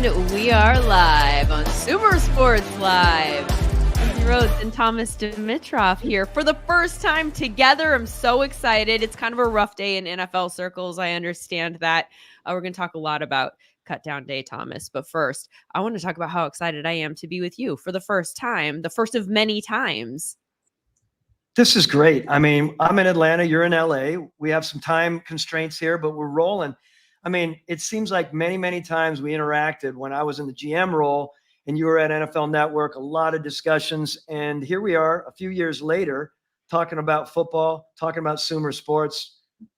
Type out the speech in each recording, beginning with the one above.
And we are live on SumerSports Live. Lindsay Rhodes and Thomas Dimitrov here for the first time together. I'm so excited. It's kind of a rough day in NFL circles. I understand that. We're going to talk a lot about Cut Down Day, Thomas. But first, I want to talk about how excited I am to be with you for the first time, the first of many times. This is great. I mean, I'm in Atlanta, you're in LA. We have some time constraints here, but we're rolling. I mean, it seems like many, many times we interacted when I was in the GM role and you were at NFL Network, a lot of discussions. And here we are a few years later talking about football, talking about SumerSports.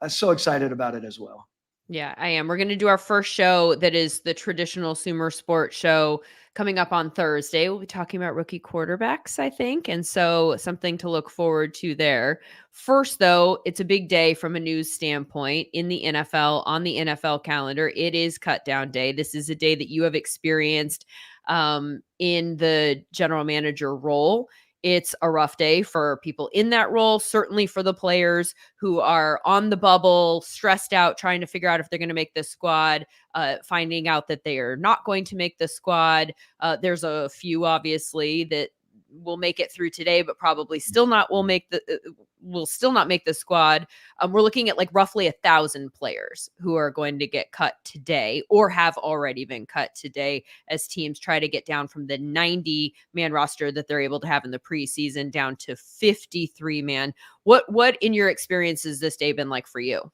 I'm so excited about it as well. Yeah, I am. We're going to do our first show that is the traditional SumerSports show coming up on Thursday. We'll be talking about rookie quarterbacks, I think. And so something to look forward to there. First, though, it's a big day from a news standpoint in the NFL, on the NFL calendar. It is Cut Down Day. This is a day that you have experienced in the general manager role. It's a rough day for people in that role, certainly for the players who are on the bubble, stressed out, trying to figure out if they're going to make the squad, finding out that they are not going to make the squad. There's a few, obviously, that will make it through today, but probably still not will still not make the squad. We're looking at like roughly 1,000 players who are going to get cut today or have already been cut today as teams try to get down from the 90-man roster that they're able to have in the preseason down to 53-man. What in your experience has this day been like for you?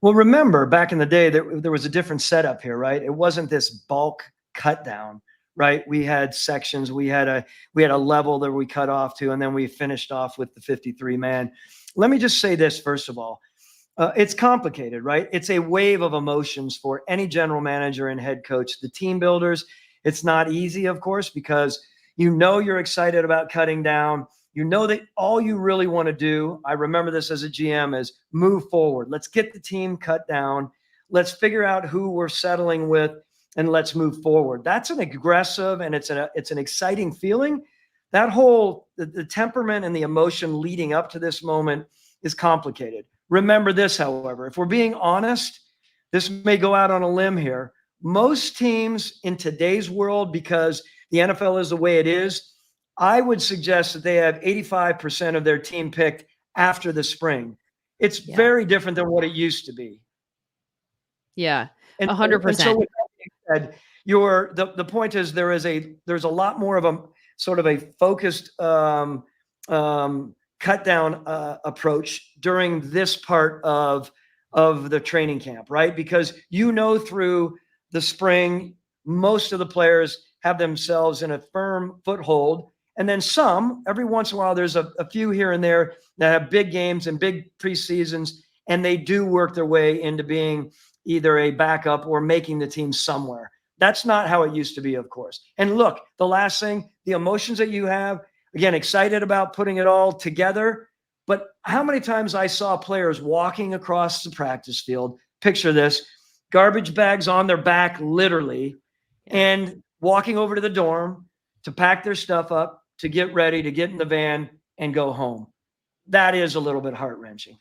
Well, remember back in the day, there was a different setup here, right? It wasn't this bulk cut down. Right. We had sections, we had a level that we cut off to, and then we finished off with the 53-man. Let me just say this, first of all, it's complicated, right? It's a wave of emotions for any general manager and head coach, the team builders. It's not easy, of course, because you're excited about cutting down. You know that all you really want to do, I remember this as a GM, is move forward. Let's get the team cut down. Let's figure out who we're settling with. And let's move forward. That's an aggressive and it's an exciting feeling. That whole the temperament and the emotion leading up to this moment is complicated. Remember this, however, if we're being honest, this may go out on a limb here. Most teams in today's world, because the NFL is the way it is, I would suggest that they have 85% of their team picked after the spring. It's very different than what it used to be. Yeah, 100%. And so with that said, the point is there's a lot more of a sort of a focused cut down approach during this part of the training camp, right? Because through the spring, most of the players have themselves in a firm foothold. And then every once in a while, there's a few here and there that have big games and big preseasons, and they do work their way into being either a backup or making the team somewhere. That's not how it used to be, of course. And look, the last thing, the emotions that you have, again, excited about putting it all together. But how many times I saw players walking across the practice field, picture this, garbage bags on their back, literally, and walking over to the dorm to pack their stuff up, to get ready, to get in the van and go home. That is a little bit heart-wrenching.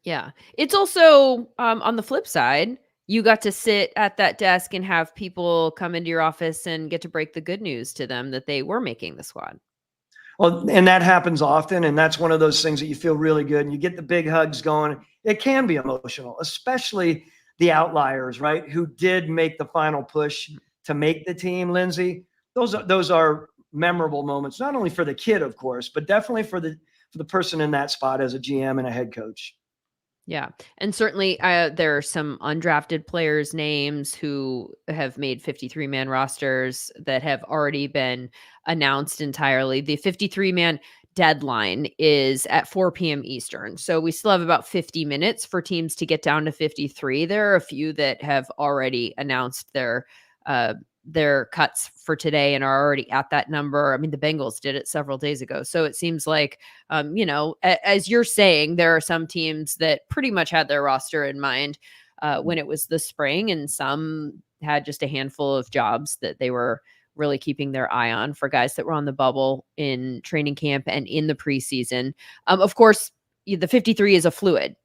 Yeah. It's also on the flip side, you got to sit at that desk and have people come into your office and get to break the good news to them that they were making the squad. Well, and that happens often. And that's one of those things that you feel really good and you get the big hugs going. It can be emotional, especially the outliers, right? Who did make the final push to make the team, Lindsay. Those are memorable moments, not only for the kid, of course, but definitely for the person in that spot as a GM and a head coach. Yeah. And certainly there are some undrafted players' names who have made 53-man rosters that have already been announced entirely. The 53-man deadline is at 4 p.m. Eastern. So we still have about 50 minutes for teams to get down to 53. There are a few that have already announced their cuts for today and are already at that number. I mean, the Bengals did it several days ago. So it seems like, as you're saying, there are some teams that pretty much had their roster in mind when it was the spring, and some had just a handful of jobs that they were really keeping their eye on for guys that were on the bubble in training camp and in the preseason. Of course, the 53 is a fluid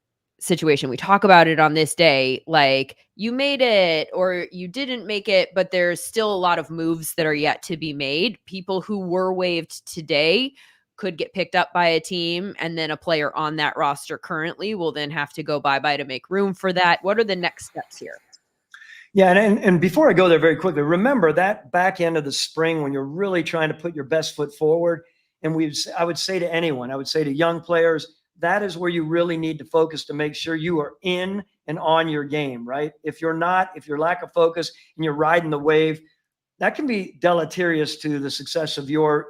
situation. We talk about it on this day, like you made it or you didn't make it, but there's still a lot of moves that are yet to be made. People who were waived today could get picked up by a team, and then a player on that roster currently will then have to go bye-bye to make room for that. What are the next steps here? Yeah, and before I go there very quickly, remember that back end of the spring when you're really trying to put your best foot forward. And I would say to anyone, I would say to young players, that is where you really need to focus to make sure you are in and on your game, right? If you're not, if you're lack of focus and you're riding the wave, that can be deleterious to the success of your,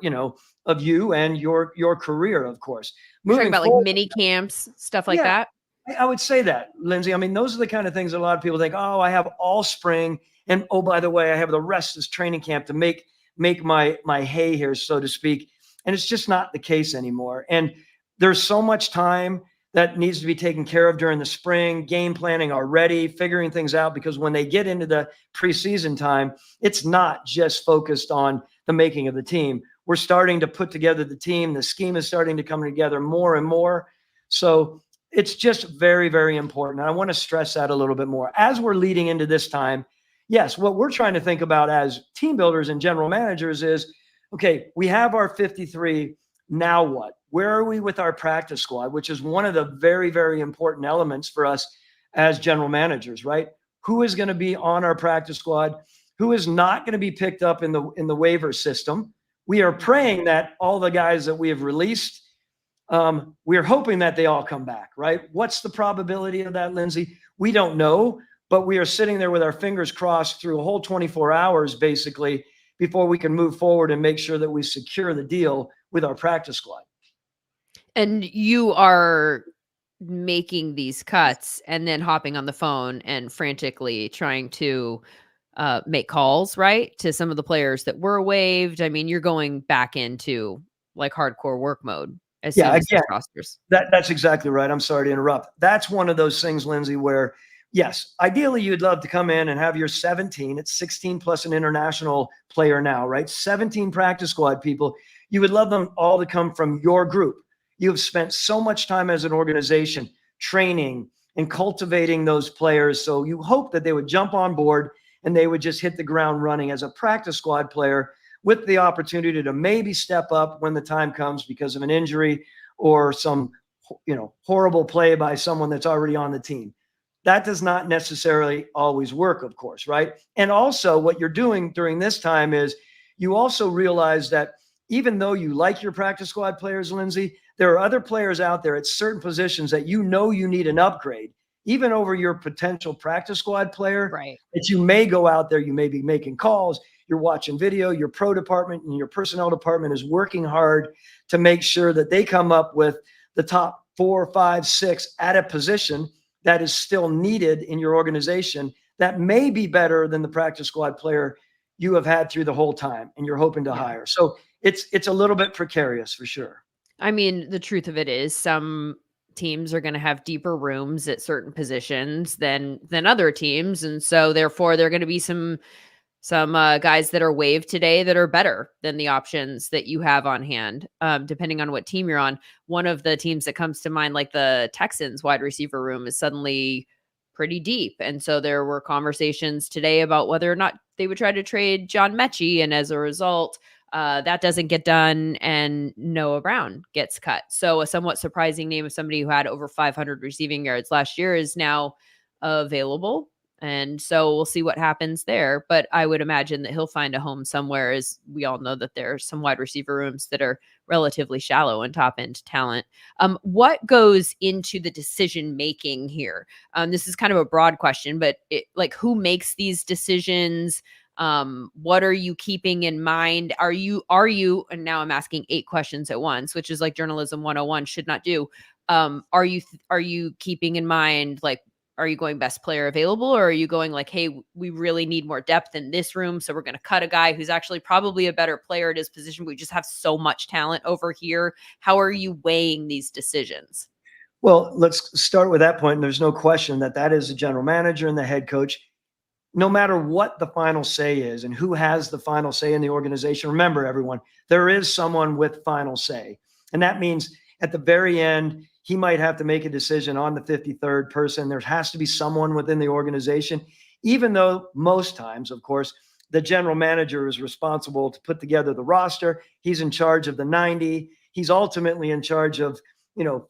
of you and your career, of course. You're talking Moving about like forward, mini camps, stuff like yeah, that? I would say that, Lindsay. I mean, those are the kind of things that a lot of people think, oh, I have all spring. And oh, by the way, I have the rest of this training camp to make my hay here, so to speak. And it's just not the case anymore. And there's so much time that needs to be taken care of during the spring, game planning already, figuring things out, because when they get into the preseason time, it's not just focused on the making of the team. We're starting to put together the team. The scheme is starting to come together more and more. So it's just very, very important. And I want to stress that a little bit more. As we're leading into this time, yes, what we're trying to think about as team builders and general managers is, okay, we have our 53. Now what? Where are we with our practice squad, which is one of the very, very important elements for us as general managers, right? Who is going to be on our practice squad? Who is not going to be picked up in the waiver system? We are praying that all the guys that we have released, we're hoping that they all come back, right? What's the probability of that, Lindsay? We don't know, but we are sitting there with our fingers crossed through a whole 24 hours, basically, before we can move forward and make sure that we secure the deal with our practice squad. And you are making these cuts and then hopping on the phone and frantically trying to make calls, right? To some of the players that were waived. I mean, you're going back into like hardcore work mode as Yeah, soon as again, those rosters. that's exactly right. I'm sorry to interrupt. That's one of those things, Lindsay, where yes, ideally you'd love to come in and have your 17. It's 16 plus an international player now, right? 17 practice squad people. You would love them all to come from your group. You have spent so much time as an organization training and cultivating those players. So you hope that they would jump on board and they would just hit the ground running as a practice squad player with the opportunity to maybe step up when the time comes because of an injury or some horrible play by someone that's already on the team. That does not necessarily always work, of course, right? And also what you're doing during this time is you also realize that even though you like your practice squad players, Lindsay, there are other players out there at certain positions that you need an upgrade, even over your potential practice squad player, Right. that you may go out there, you may be making calls, you're watching video, your pro department and your personnel department is working hard to make sure that they come up with the top 4, 5, 6 at a position that is still needed in your organization that may be better than the practice squad player you have had through the whole time and you're hoping to hire. So it's a little bit precarious for sure. I mean, the truth of it is some teams are going to have deeper rooms at certain positions than other teams, and so therefore there are going to be some guys that are waived today that are better than the options that you have on hand, depending on what team you're on. One of the teams that comes to mind, like the Texans wide receiver room, is suddenly pretty deep. And so there were conversations today about whether or not they would try to trade John Mechie. And as a result, that doesn't get done and Noah Brown gets cut. So a somewhat surprising name of somebody who had over 500 receiving yards last year is now available. And so we'll see what happens there. But I would imagine that he'll find a home somewhere, as we all know that there are some wide receiver rooms that are relatively shallow and top end talent. What goes into the decision making here? This is kind of a broad question, but like who makes these decisions? What are you keeping in mind? Are you, and now I'm asking 8 questions at once, which is like journalism 101 should not do. Are you keeping in mind, like, are you going best player available, or are you going like, hey, we really need more depth in this room, so we're going to cut a guy who's actually probably a better player at his position? We just have so much talent over here. How are you weighing these decisions? Well, let's start with that point. And there's no question that that is the general manager and the head coach. No matter what the final say is and who has the final say in the organization, remember, everyone, there is someone with final say. And that means at the very end, he might have to make a decision on the 53rd person. There has to be someone within the organization, even though most times, of course, the general manager is responsible to put together the roster. He's in charge of the 90. He's ultimately in charge of,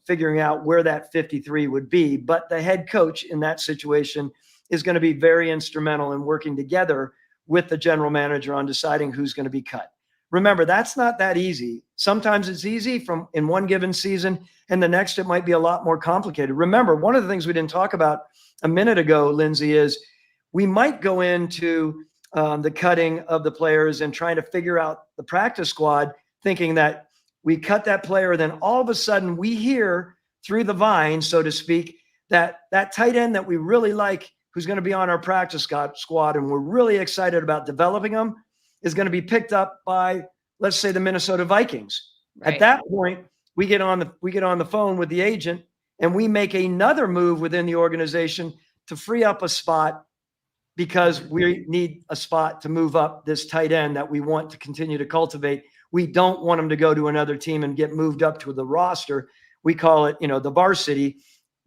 figuring out where that 53 would be. But the head coach in that situation is going to be very instrumental in working together with the general manager on deciding who's going to be cut. Remember, that's not that easy. Sometimes it's easy from in one given season, and the next it might be a lot more complicated. Remember, one of the things we didn't talk about a minute ago, Lindsay, is we might go into the cutting of the players and trying to figure out the practice squad, thinking that we cut that player, then all of a sudden we hear through the vine, so to speak, that tight end that we really like, who's going to be on our practice squad, and we're really excited about developing them, is going to be picked up by, let's say, the Minnesota Vikings. Right. At that point, we get on the phone with the agent, and we make another move within the organization to free up a spot, because we need a spot to move up this tight end that we want to continue to cultivate. We don't want him to go to another team and get moved up to the roster. We call it, the varsity,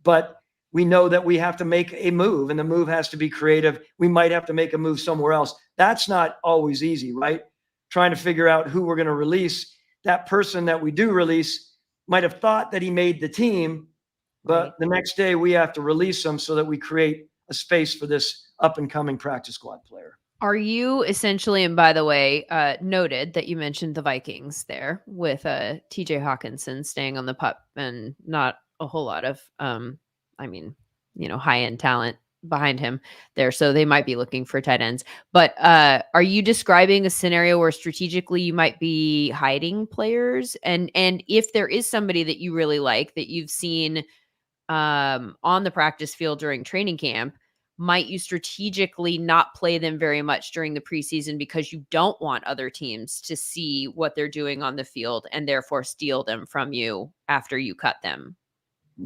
but we know that we have to make a move, and the move has to be creative. We might have to make a move somewhere else. That's not always easy, right? Trying to figure out who we're going to release. That person that we do release might have thought that he made the team, but the next day we have to release him so that we create a space for this up-and-coming practice squad player. Are you essentially, and by the way, noted that you mentioned the Vikings there with TJ Hawkinson staying on the pup and not a whole lot of, high-end talent behind him there. So they might be looking for tight ends. But are you describing a scenario where strategically you might be hiding players? And if there is somebody that you really like that you've seen on the practice field during training camp, might you strategically not play them very much during the preseason because you don't want other teams to see what they're doing on the field and therefore steal them from you after you cut them?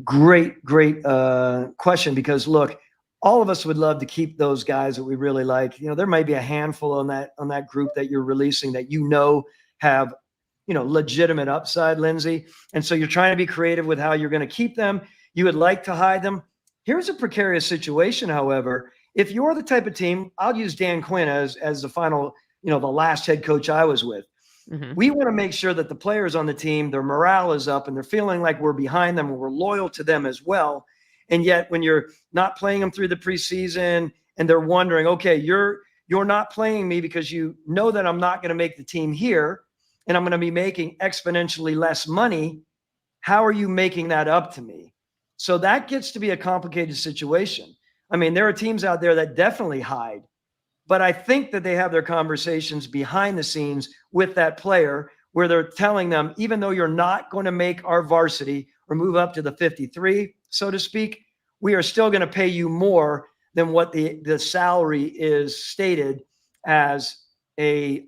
Great question, because look, all of us would love to keep those guys that we really like. There might be a handful on that group that you're releasing that have legitimate upside, Lindsay. And so you're trying to be creative with how you're going to keep them. You would like to hide them. Here's a precarious situation, however. If you're the type of team, I'll use Dan Quinn as the final, the last head coach I was with. Mm-hmm. We want to make sure that the players on the team, their morale is up and they're feeling like we're behind them and we're loyal to them as well. And yet when you're not playing them through the preseason and they're wondering, okay, you're not playing me because you know that I'm not going to make the team here and I'm going to be making exponentially less money. How are you making that up to me? So that gets to be a complicated situation. I mean, there are teams out there that definitely hide, but I think that they have their conversations behind the scenes with that player where they're telling them, even though you're not going to make our varsity or move up to the 53, so to speak, we are still going to pay you more than what the salary is stated as a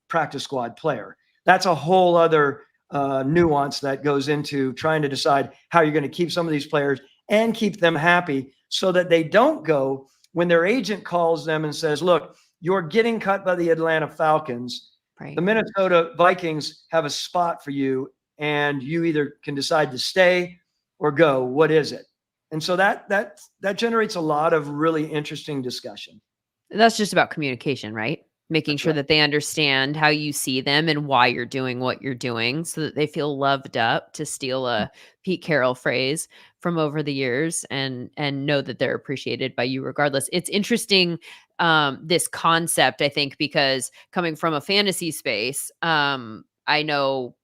practice squad player. That's a whole other nuance that goes into trying to decide how you're going to keep some of these players and keep them happy so that they don't go when their agent calls them and says, look, you're getting cut by the Atlanta Falcons. Right. The Minnesota Vikings have a spot for you and you either can decide to stay or go. What is it? And so that generates a lot of really interesting discussion. That's just about communication, right? Making sure that they understand how you see them and why you're doing what you're doing so that they feel loved up, to steal a Pete Carroll phrase from over the years, and know that they're appreciated by you regardless. It's interesting, this concept, I think, because coming from a fantasy space, I know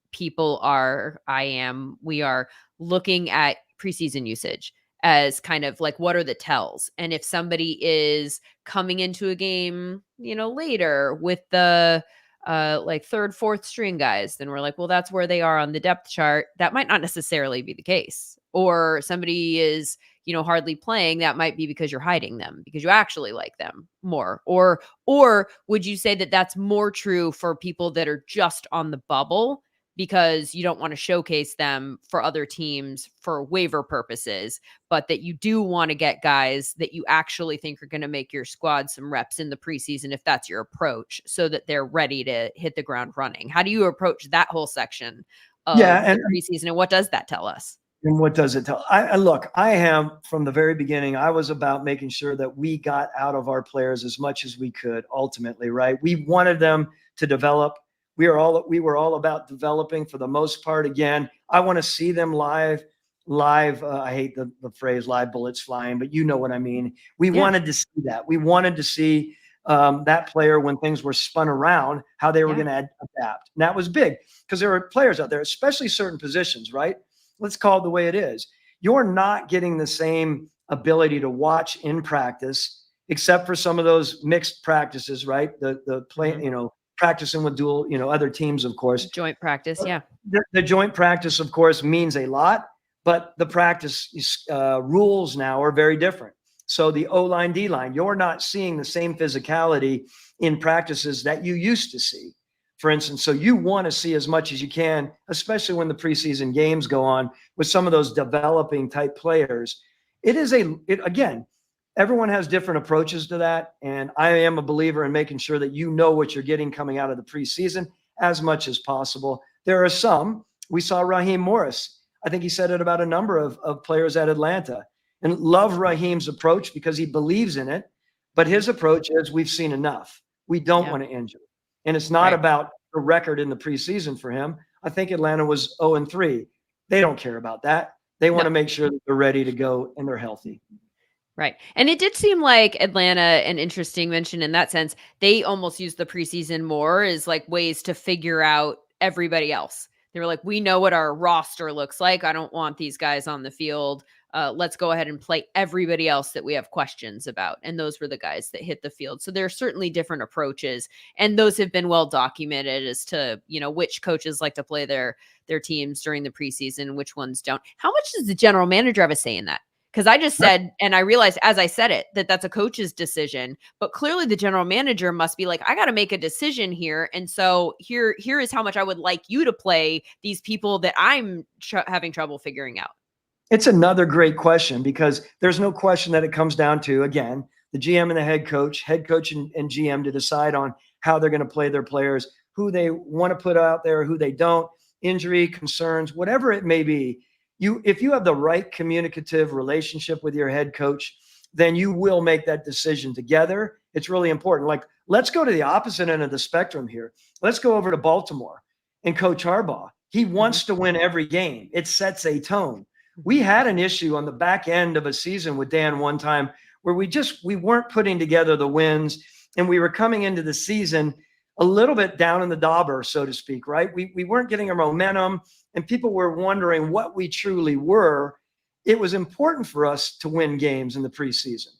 we are looking at preseason usage as kind of like, what are the tells? And if somebody is coming into a game, later with the like third, fourth string guys, then we're like, well, that's where they are on the depth chart. That might not necessarily be the case. Or somebody is, hardly playing. That might be because you're hiding them because you actually like them more. Or would you say that that's more true for people that are just on the bubble because you don't want to showcase them for other teams for waiver purposes, but that you do want to get guys that you actually think are going to make your squad some reps in the preseason, if that's your approach, so that they're ready to hit the ground running? How do you approach that whole section of Yeah, the preseason, and what does that tell us? and what does it tell? Look, I am from the very beginning. I was about making sure that we got out of our players as much as we could. Ultimately, right? We wanted them to develop. We were all about developing for the most part. Again, I want to see them live. Live. I hate the phrase "live bullets flying," but you know what I mean. We Yeah. wanted to see that. We wanted to see that player when things were spun around, how they were Yeah. going to adapt. And that was big because there were players out there, especially certain positions, right? Let's call it the way it is. You're not getting the same ability to watch in practice, except for some of those mixed practices, right? The play, Mhm. practicing with dual, other teams, of course. Joint practice, yeah. The joint practice, of course, means a lot, but the practice rules now are very different. So the O line, D line, you're not seeing the same physicality in practices that you used to see, for instance. So you want to see as much as you can, especially when the preseason games go on with some of those developing type players. Again, everyone has different approaches to that. And I am a believer in making sure that you know what you're getting coming out of the preseason as much as possible. There are some, we saw Raheem Morris. I think he said it about a number of players at Atlanta, and love Raheem's approach because he believes in it. But his approach is we've seen enough. We don't Yeah. want to injure. And it's not Right. about the record in the preseason for him. I think Atlanta was 0-3. They don't care about that. They No. want to make sure that they're ready to go and they're healthy. Right. And it did seem like Atlanta, an interesting mention in that sense. They almost used the preseason more as like ways to figure out everybody else. They were like, we know what our roster looks like. I don't want these guys on the field. Let's go ahead and play everybody else that we have questions about. And those were the guys that hit the field. So there are certainly different approaches. And those have been well documented as to, which coaches like to play their teams during the preseason, which ones don't. How much does the general manager have a say in that? Because I just said, and I realized as I said it, that that's a coach's decision. But clearly, the general manager must be like, I got to make a decision here, and so here is how much I would like you to play these people that I'm having trouble figuring out. It's another great question because there's no question that it comes down to, again, the GM and the head coach and GM to decide on how they're going to play their players, who they want to put out there, who they don't, injury concerns, whatever it may be. If you have the right communicative relationship with your head coach, then you will make that decision together. It's really important. Like, let's go to the opposite end of the spectrum here. Let's go over to Baltimore and Coach Harbaugh. He wants to win every game. It sets a tone. We had an issue on the back end of a season with Dan one time where we weren't putting together the wins, and we were coming into the season a little bit down in the dauber, so to speak, right? We weren't getting our momentum, and people were wondering what we truly were. It was important for us to win games in the preseason.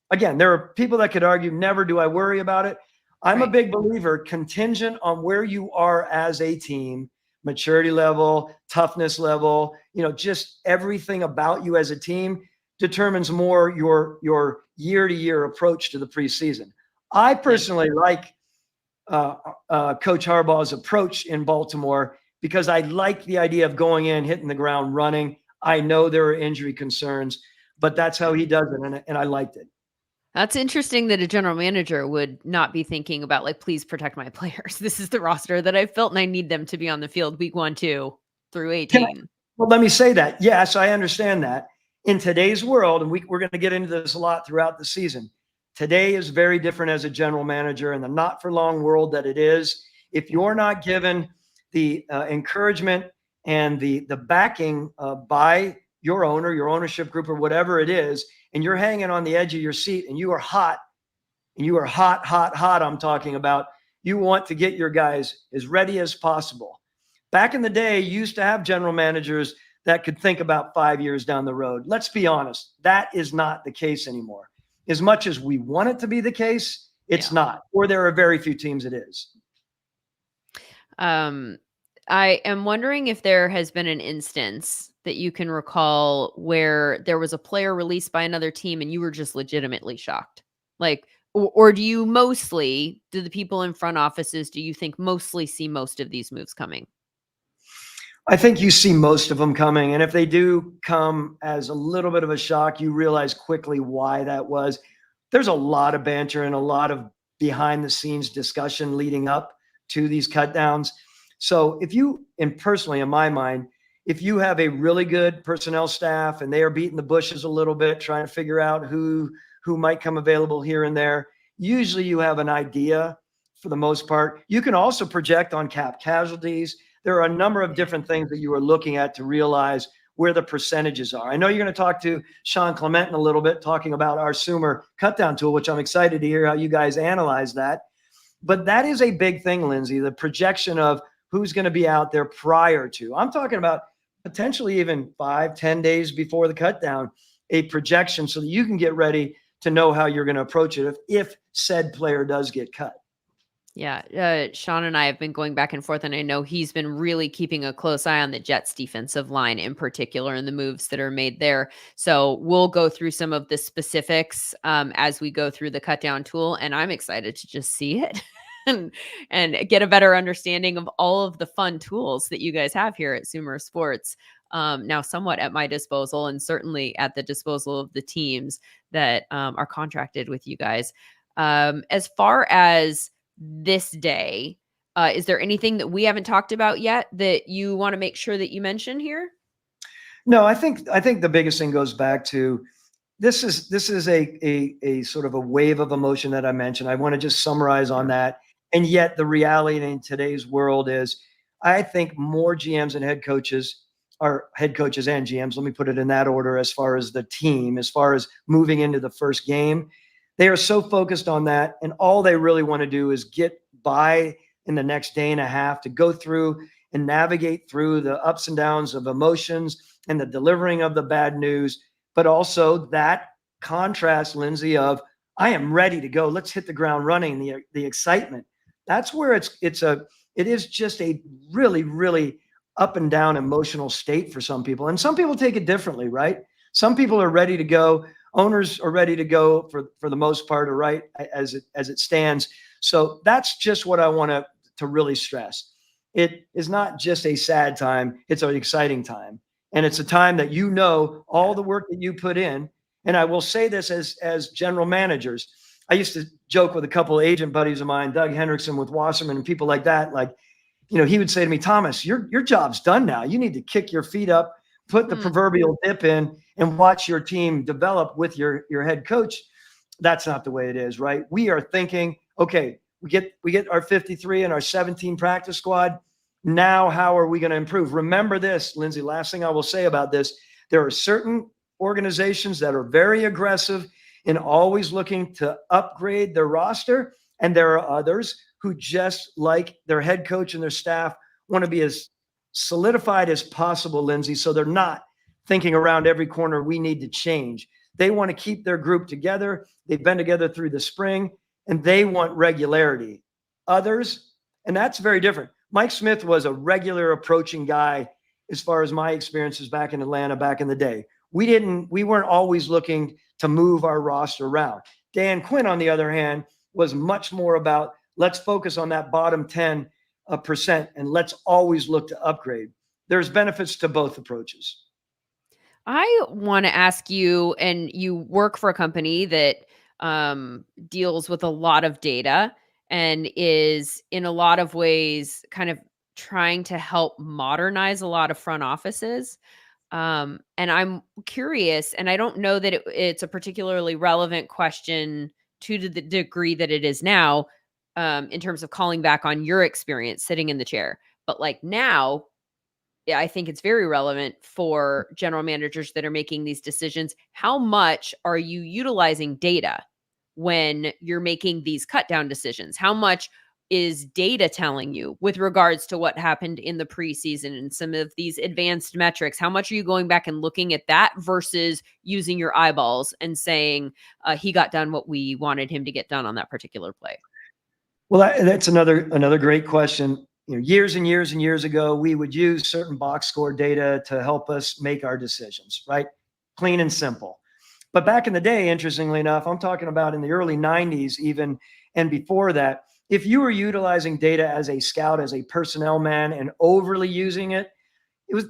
Again, there are people that could argue, never do I worry about it. I'm a Right. big believer, contingent on where you are as a team, maturity level, toughness level, just everything about you as a team determines more your year to year approach to the preseason. I Yeah. personally like Coach Harbaugh's approach in Baltimore because I like the idea of going in, hitting the ground running. I know there are injury concerns, but that's how he does it, and I liked it. That's interesting that a general manager would not be thinking about like, please protect my players. This is the roster that I've built, and I need them to be on the field week 1, 2 through Can I, 18. well, let me say that. Yes, I understand that. In today's world, and we're going to get into this a lot throughout the season, today is very different as a general manager in the not for long world that it is. If you're not given the encouragement and the backing by your owner, your ownership group, or whatever it is, and you're hanging on the edge of your seat and you are hot, and you are hot, hot, hot, I'm talking about, you want to get your guys as ready as possible. Back in the day, you used to have general managers that could think about 5 years down the road. Let's be honest, that is not the case anymore. As much as we want it to be the case, it's Yeah. not, or there are very few teams it is. I am wondering if there has been an instance that you can recall where there was a player released by another team and you were just legitimately shocked. Like, or do the people in front offices, do you think mostly see most of these moves coming? I think you see most of them coming. And if they do come as a little bit of a shock, you realize quickly why that was. There's a lot of banter and a lot of behind the scenes discussion leading up to these cut downs. So if you, and personally in my mind, if you have a really good personnel staff and they are beating the bushes a little bit, trying to figure out who might come available here and there, usually you have an idea for the most part. You can also project on cap casualties. There are a number of different things that you are looking at to realize where the percentages are. I know you're going to talk to Sean Clement in a little bit, talking about our Sumer cutdown tool, which I'm excited to hear how you guys analyze that. But that is a big thing, Lindsay, the projection of who's going to be out there prior to. I'm talking about potentially even 5-10 days before the cutdown, a projection so that you can get ready to know how you're going to approach it if said player does get cut. Yeah, Sean and I have been going back and forth, and I know he's been really keeping a close eye on the Jets defensive line in particular and the moves that are made there. So we'll go through some of the specifics as we go through the cut down tool, and I'm excited to just see it and get a better understanding of all of the fun tools that you guys have here at SumerSports. Now somewhat at my disposal and certainly at the disposal of the teams that are contracted with you guys. As far as this day, is there anything that we haven't talked about yet that you want to make sure that you mention here? No, I think the biggest thing goes back to this is a sort of a wave of emotion that I mentioned. I want to just summarize on that. And yet the reality in today's world is I think more GMs and head coaches are head coaches and GMs. Let me put it in that order as far as the team, as far as moving into the first game. They are so focused on that. And all they really want to do is get by in the next day and a half to go through and navigate through the ups and downs of emotions and the delivering of the bad news, but also that contrast, Lindsay, of I am ready to go. Let's hit the ground running. The excitement. That's where it is just a really, really up and down emotional state for some people. And some people take it differently, right? Some people are ready to go. Owners are ready to go for the most part, or right as it stands. So that's just what I want to really stress. It is not just a sad time; it's an exciting time, and it's a time that all the work that you put in. And I will say this as general managers. I used to joke with a couple of agent buddies of mine, Doug Hendrickson with Wasserman and people like that. Like, he would say to me, Thomas, your job's done now. You need to kick your feet up, put the proverbial dip in, and watch your team develop with your head coach. That's not the way it is, right? We are thinking, okay, we get our 53 and our 17 practice squad. Now, how are we going to improve? Remember this, Lindsay, last thing I will say about this. There are certain organizations that are very aggressive in always looking to upgrade their roster. And there are others who just like their head coach and their staff want to be as solidified as possible, Lindsay. So they're not thinking around every corner, we need to change. They want to keep their group together. They've been together through the spring and they want regularity. Others, and that's very different. Mike Smith was a regular approaching guy as far as my experiences back in Atlanta back in the day. We weren't always looking to move our roster around. Dan Quinn, on the other hand, was much more about let's focus on that bottom 10% and let's always look to upgrade. There's benefits to both approaches. I want to ask you, and you work for a company that deals with a lot of data and is in a lot of ways kind of trying to help modernize a lot of front offices. And I'm curious, and I don't know that it's a particularly relevant question to the degree that it is now, in terms of calling back on your experience sitting in the chair. But like now, yeah, I think it's very relevant for general managers that are making these decisions. How much are you utilizing data when you're making these cut down decisions? How much is data telling you with regards to what happened in the preseason and some of these advanced metrics? How much are you going back and looking at that versus using your eyeballs and saying he got done what we wanted him to get done on that particular play? Well, that's another great question. Years and years and years ago, we would use certain box score data to help us make our decisions, right? Clean and simple. But back in the day, interestingly enough, I'm talking about in the early 90s even, and before that, if you were utilizing data as a scout, as a personnel man, and overly using it,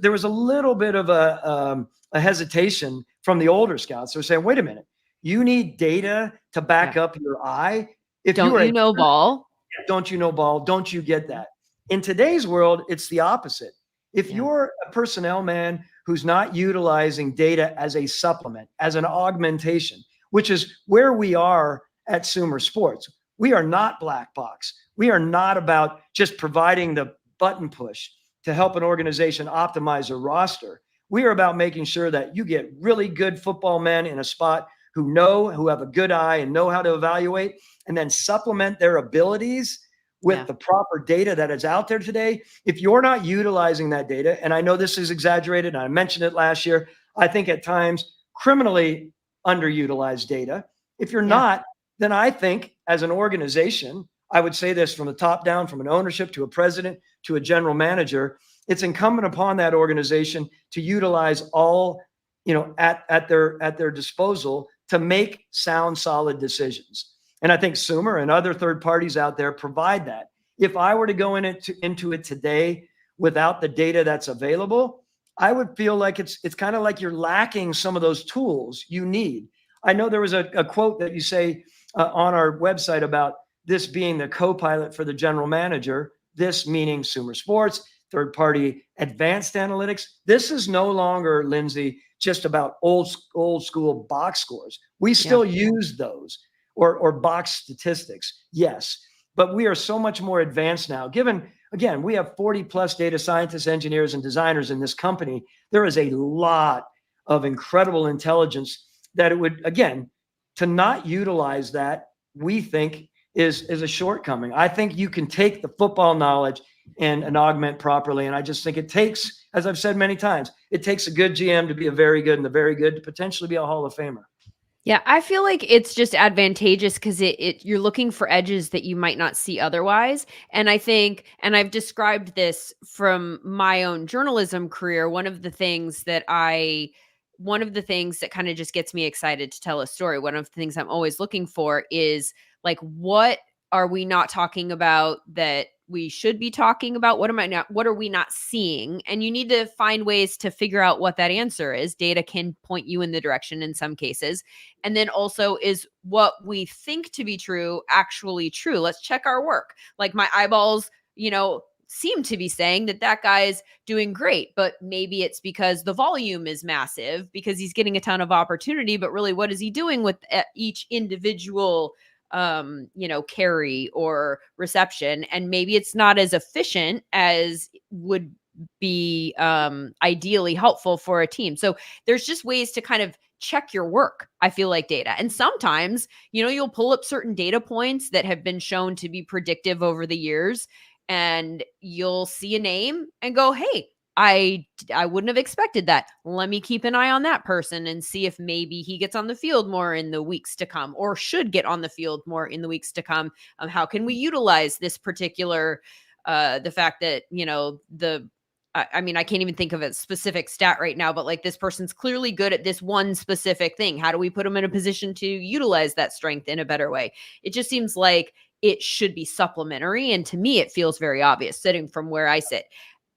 there was a little bit of a hesitation from the older scouts. They're saying, wait a minute, you need data to back up your eye? If Don't you are you know ball? don't you know ball? Don't you get that? In today's world, it's the opposite. If Yeah. you're a personnel man who's not utilizing data as a supplement, as an augmentation, which is where we are at SumerSports, we are not black box. We are not about just providing the button push to help an organization optimize a roster. We are about making sure that you get really good football men in a spot who have a good eye and know how to evaluate, and then supplement their abilities with Yeah. the proper data that is out there today. If you're not utilizing that data, and I know this is exaggerated, and I mentioned it last year, I think at times criminally underutilized data. If you're Yeah. not, then I think as an organization, I would say this from the top down, from an ownership to a president to a general manager, it's incumbent upon that organization to utilize all, at their disposal to make sound, solid decisions. And I think Sumer and other third parties out there provide that. If I were to go into it today without the data that's available, I would feel like it's kind of like you're lacking some of those tools you need. I know there was a quote that you say on our website about this being the co-pilot for the general manager, this meaning SumerSports, third party advanced analytics. This is no longer, Lindsay, just about old school box scores. We still use those or box statistics. Yes. But we are so much more advanced now. Given, again, we have 40 plus data scientists, engineers, and designers in this company. There is a lot of incredible intelligence that it would, again, to not utilize that, we think is a shortcoming. I think you can take the football knowledge and augment properly. And I just think it takes, as I've said many times, it takes a good GM to be a very good and the very good to potentially be a Hall of Famer. Yeah, I feel like it's just advantageous because you're looking for edges that you might not see otherwise. And I think, and I've described this from my own journalism career, one of the things that kind of just gets me excited to tell a story, one of the things I'm always looking for is like, what are we not talking about that we should be talking about? What are we not seeing? And you need to find ways to figure out what that answer is. Data can point you in the direction in some cases. And then also, is what we think to be true actually true? Let's check our work. Like my eyeballs, seem to be saying that guy's doing great, but maybe it's because the volume is massive because he's getting a ton of opportunity, but really what is he doing with each individual carry or reception? And maybe it's not as efficient as would be ideally helpful for a team. So there's just ways to kind of check your work, I feel like, data. And sometimes, you'll pull up certain data points that have been shown to be predictive over the years, and you'll see a name and go, hey, I wouldn't have expected that. Let me keep an eye on that person and see if maybe he gets on the field more in the weeks to come, or should get on the field more in the weeks to come. How can we utilize this particular, the fact that, I mean, I can't even think of a specific stat right now, but like this person's clearly good at this one specific thing. How do we put them in a position to utilize that strength in a better way? It just seems like it should be supplementary. And to me, it feels very obvious sitting from where I sit.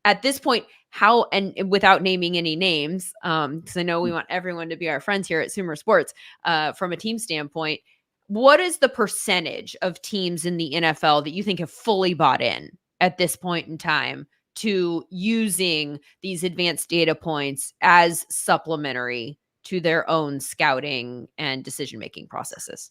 At this point, how, and without naming any names, because I know we want everyone to be our friends here at SumerSports, from a team standpoint, what is the percentage of teams in the NFL that you think have fully bought in at this point in time to using these advanced data points as supplementary to their own scouting and decision-making processes?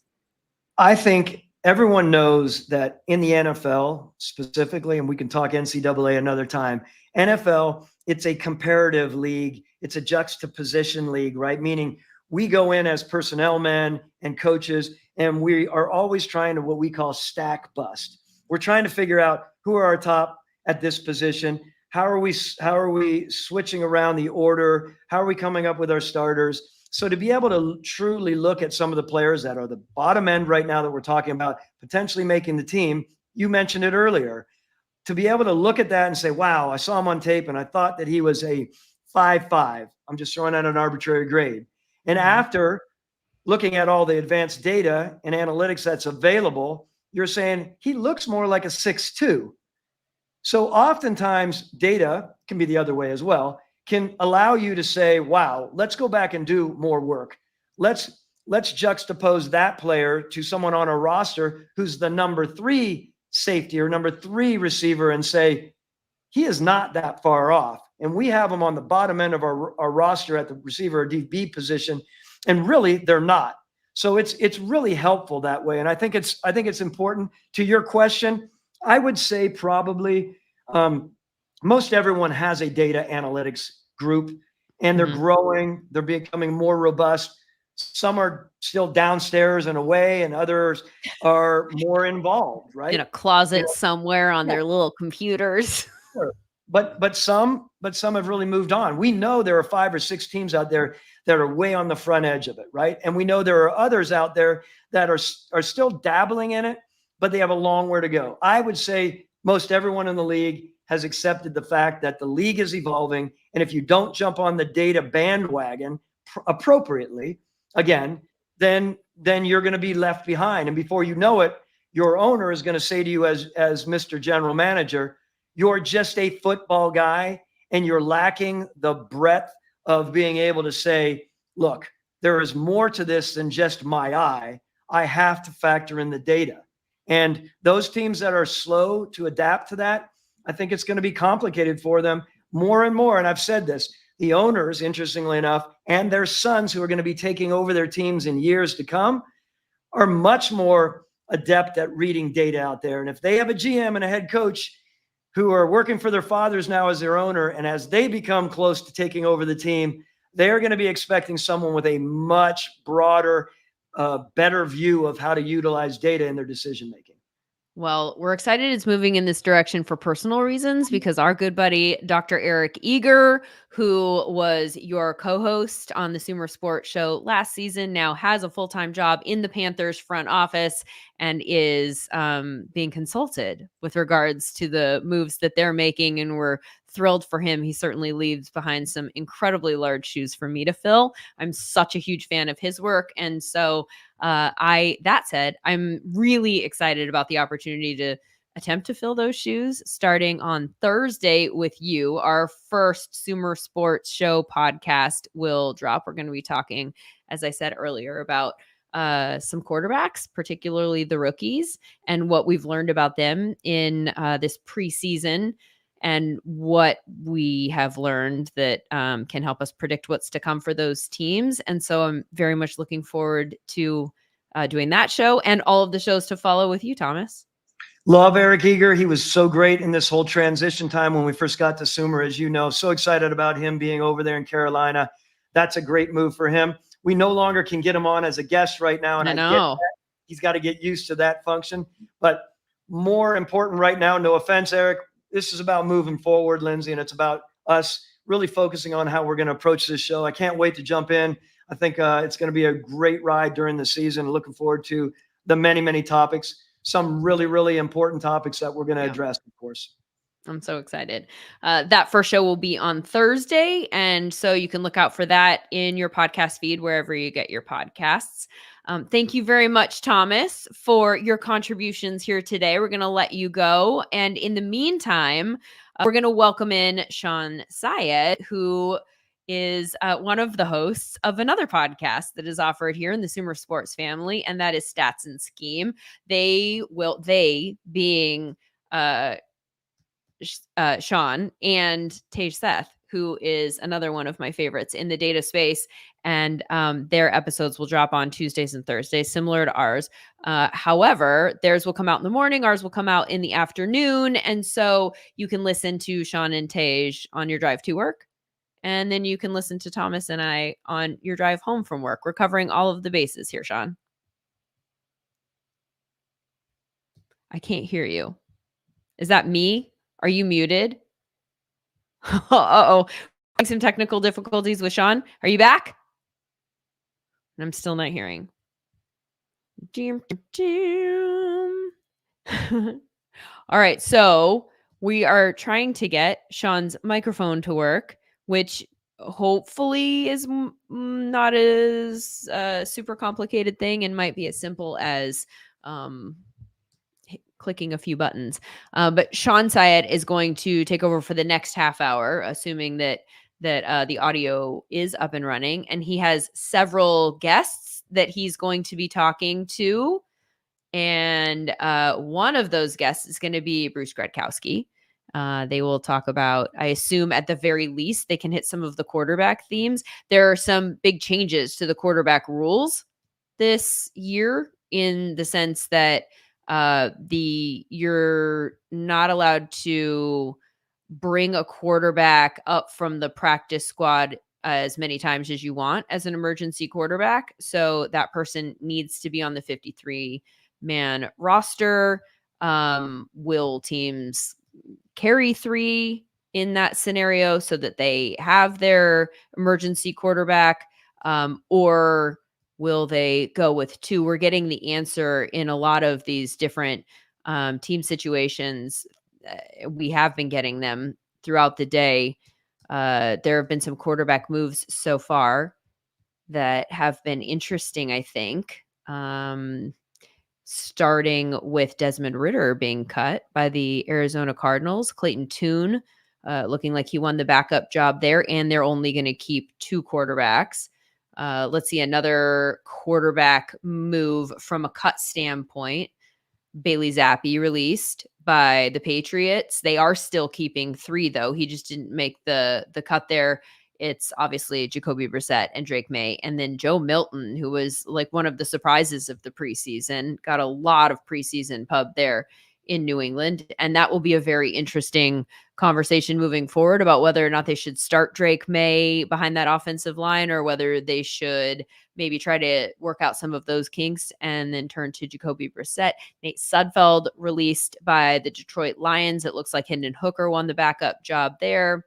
I think everyone knows that in the NFL specifically, and we can talk NCAA another time, NFL, it's a comparative league. It's a juxtaposition league, right? Meaning we go in as personnel men and coaches, and we are always trying to what we call stack bust. We're trying to figure out who are our top at this position. How are we switching around the order? How are we coming up with our starters? So to be able to truly look at some of the players that are the bottom end right now that we're talking about potentially making the team, you mentioned it earlier, to be able to look at that and say, wow, I saw him on tape and I thought that he was a 5.5. I'm just throwing out an arbitrary grade. And after looking at all the advanced data and analytics that's available, you're saying he looks more like a 6.2. So oftentimes data can be the other way as well, can allow you to say, wow, let's go back and do more work. Let's juxtapose that player to someone on a roster who's the number 3 safety or number 3 receiver and say, he is not that far off. And we have him on the bottom end of our roster at the receiver or DB position. And really, they're not. So it's really helpful that way. And I think it's important. To your question, I would say probably most everyone has a data analytics group, and they're growing. They're becoming more robust. Some are still downstairs and away, and others are more involved, right? In a closet somewhere on their little computers. Sure. But some have really moved on. We know there are 5 or 6 teams out there that are way on the front edge of it, right? And we know there are others out there that are still dabbling in it, but they have a long way to go. I would say most everyone in the league has accepted the fact that the league is evolving, and if you don't jump on the data bandwagon appropriately, again, then you're going to be left behind. And before you know it, your owner is going to say to you as Mr. General Manager, you're just a football guy and you're lacking the breadth of being able to say, look, there is more to this than just my eye. I have to factor in the data. And those teams that are slow to adapt to that, I think it's going to be complicated for them more and more. And I've said this, the owners, interestingly enough, and their sons who are going to be taking over their teams in years to come are much more adept at reading data out there. And if they have a GM and a head coach who are working for their fathers now as their owner, and as they become close to taking over the team, they're going to be expecting someone with a much broader, better view of how to utilize data in their decision making. Well, we're excited it's moving in this direction for personal reasons because our good buddy, Dr. Eric Eager, who was your co-host on the SumerSports show last season, now has a full-time job in the Panthers front office and is being consulted with regards to the moves that they're making. And we're thrilled for him. He certainly leaves behind some incredibly large shoes for me to fill. I'm such a huge fan of his work. And so that said, I'm really excited about the opportunity to attempt to fill those shoes starting on Thursday with you. Our first SumerSports show podcast will drop. We're going to be talking, as I said earlier, about some quarterbacks, particularly the rookies, and what we've learned about them in this preseason and what we have learned that can help us predict what's to come for those teams. And so I'm very much looking forward to doing that show and all of the shows to follow with you, Thomas. Love Eric Eager. He was so great in this whole transition time when we first got to Sumer, as you know. So excited about him being over there in Carolina. That's a great move for him. We no longer can get him on as a guest right now, and I know. Get that. He's got to get used to that function. But more important right now, no offense, Eric, this is about moving forward, Lindsay, and it's about us really focusing on how we're going to approach this show. I can't wait to jump in. I think it's going to be a great ride during the season. Looking forward to the many, many topics, some really, really important topics that we're going to address, of course. I'm so excited. That first show will be on Thursday, and so you can look out for that in your podcast feed, wherever you get your podcasts. Thank you very much, Thomas, for your contributions here today. We're going to let you go. And in the meantime, we're going to welcome in Sean Syed, who is one of the hosts of another podcast that is offered here in the SumerSports family, and that is Stats and Scheme. They being Sean and Tej Seth, who is another one of my favorites in the data space. And their episodes will drop on Tuesdays and Thursdays, similar to ours. However, theirs will come out in the morning. Ours will come out in the afternoon. And so you can listen to Sean and Tej on your drive to work. And then you can listen to Thomas and I on your drive home from work. We're covering all of the bases here, Sean. I can't hear you. Is that me? Are you muted? Uh-oh. Some technical difficulties with Sean. Are you back? I'm still not hearing. All right. So we are trying to get Sean's microphone to work, which hopefully is not as super complicated thing and might be as simple as clicking a few buttons. But Sean Syed is going to take over for the next half hour, assuming that the audio is up and running. And he has several guests that he's going to be talking to. And one of those guests is going to be Bruce Gradkowski. They will talk about, I assume at the very least, they can hit some of the quarterback themes. There are some big changes to the quarterback rules this year, in the sense that you're not allowed to bring a quarterback up from the practice squad as many times as you want as an emergency quarterback. So that person needs to be on the 53-man roster. Will teams carry 3 in that scenario so that they have their emergency quarterback? Or will they go with 2? We're getting the answer in a lot of these different team situations. We have been getting them throughout the day. There have been some quarterback moves so far that have been interesting, I think. Starting with Desmond Ridder being cut by the Arizona Cardinals. Clayton Tune looking like he won the backup job there, and they're only going to keep 2 quarterbacks. Let's see another quarterback move from a cut standpoint. Bailey Zappi released by the Patriots. They are still keeping 3, though. He just didn't make the cut there. It's obviously Jacoby Brissett and Drake May. And then Joe Milton, who was like one of the surprises of the preseason, got a lot of preseason pub there in New England. And that will be a very interesting conversation moving forward about whether or not they should start Drake May behind that offensive line, or whether they should maybe try to work out some of those kinks and then turn to Jacoby Brissett. Nate Sudfeld released by the Detroit Lions. It looks like Hendon Hooker won the backup job there.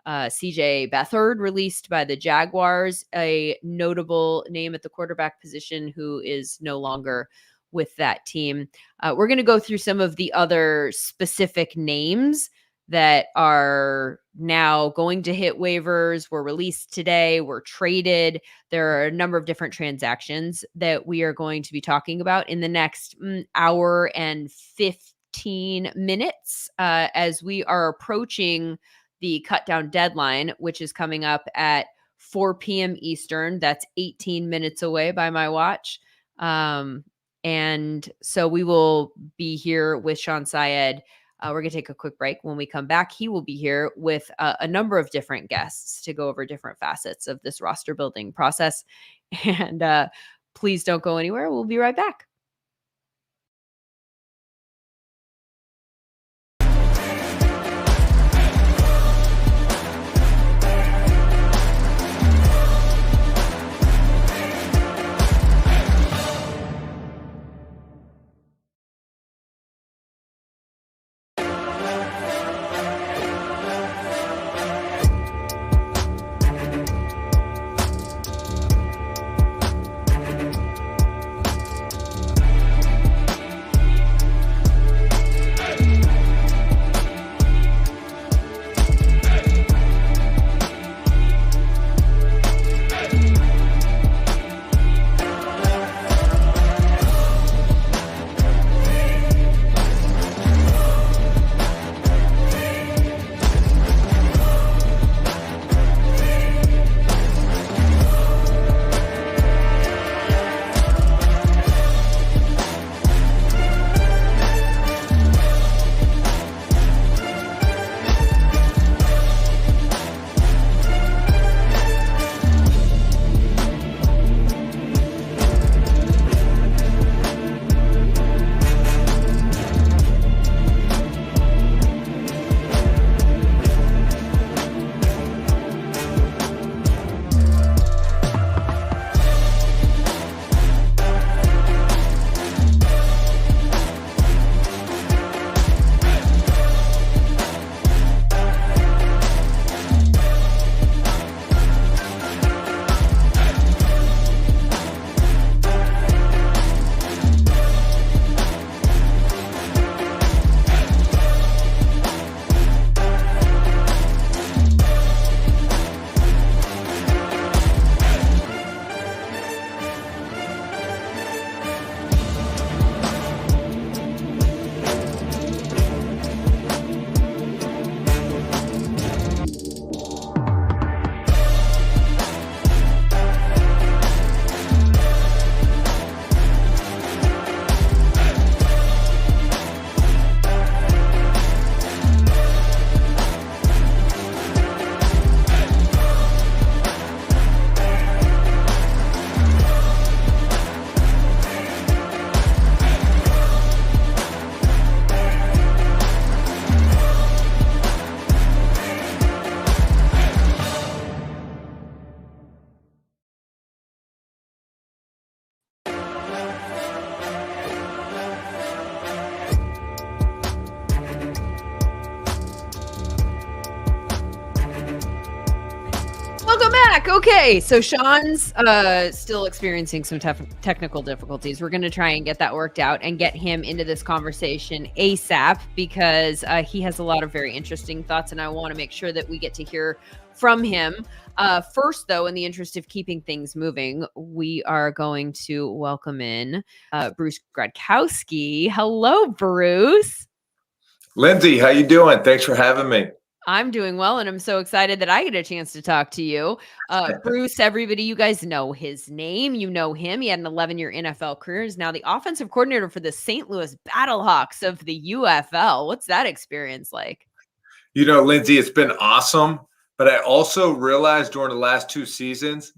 CJ Beathard released by the Jaguars, a notable name at the quarterback position who is no longer with that team. We're going to go through some of the other specific names that are now going to hit waivers, were released today, were traded. There are a number of different transactions that we are going to be talking about in the next hour and 15 minutes as we are approaching the cut down deadline, which is coming up at 4 p.m. Eastern. That's 18 minutes away by my watch. And so we will be here with Sean Syed. We're going to take a quick break. When we come back, he will be here with a number of different guests to go over different facets of this roster building process. And please don't go anywhere. We'll be right back. back. Okay, so Sean's still experiencing some technical difficulties. We're going to try and get that worked out and get him into this conversation ASAP because he has a lot of very interesting thoughts, and I want to make sure that we get to hear from him. First, though, in the interest of keeping things moving, we are going to welcome in Bruce Gradkowski. Hello, Bruce. Lindsay, how you doing? Thanks for having me. I'm doing well, and I'm so excited that I get a chance to talk to you. Bruce, everybody, you guys know his name. You know him. He had an 11-year NFL career. He's now the offensive coordinator for the St. Louis Battlehawks of the UFL. What's that experience like? You know, Lindsay, it's been awesome. But I also realized during the last 2 seasons,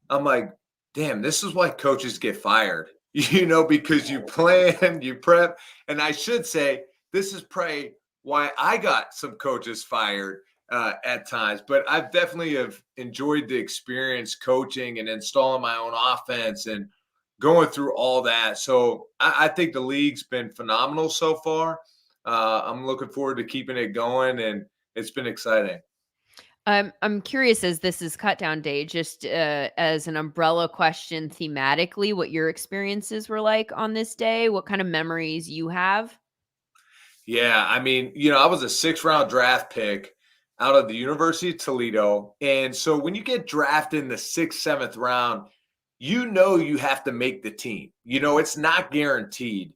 I'm like, damn, this is why coaches get fired, because you plan, you prep. And I should say, this is probably why I got some coaches fired at times. But I've definitely have enjoyed the experience coaching and installing my own offense and going through all that. So I think the league's been phenomenal so far. I'm looking forward to keeping it going, and it's been exciting. I'm curious, as this is cut down day, just as an umbrella question thematically, what your experiences were like on this day, what kind of memories you have? Yeah, I mean, I was a 6th-round draft pick out of the University of Toledo. And so when you get drafted in the 6th, 7th round, you have to make the team. It's not guaranteed.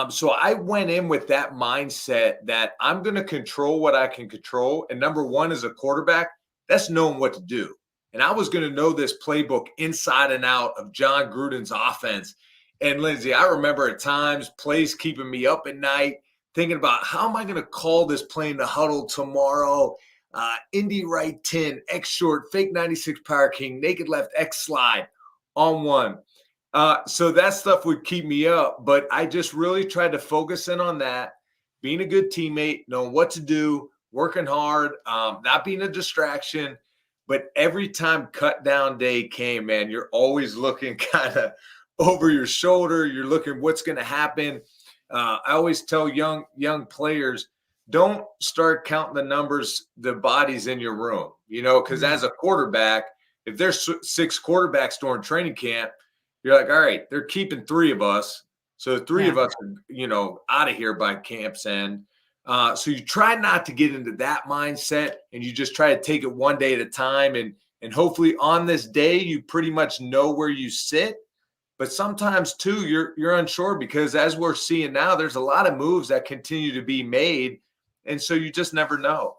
So I went in with that mindset that I'm going to control what I can control. And number one, as a quarterback, that's knowing what to do. And I was going to know this playbook inside and out of John Gruden's offense. And Lindsay, I remember at times plays keeping me up at night, thinking about how am I going to call this play in the huddle tomorrow? Indy right 10, X short, fake 96 power king, naked left, X slide on one. So that stuff would keep me up, but I just really tried to focus in on that, being a good teammate, knowing what to do, working hard, not being a distraction. But every time cut down day came, man, you're always looking kind of over your shoulder. You're looking what's going to happen. I always tell young players, don't start counting the numbers, the bodies in your room, because as a quarterback, if there's 6 quarterbacks during training camp, you're like, all right, they're keeping 3 of us. So 3 of us are, out of here by camp's end. So you try not to get into that mindset, and you just try to take it one day at a time. And hopefully on this day, you pretty much know where you sit. But sometimes too, you're unsure because as we're seeing now, there's a lot of moves that continue to be made. And so you just never know.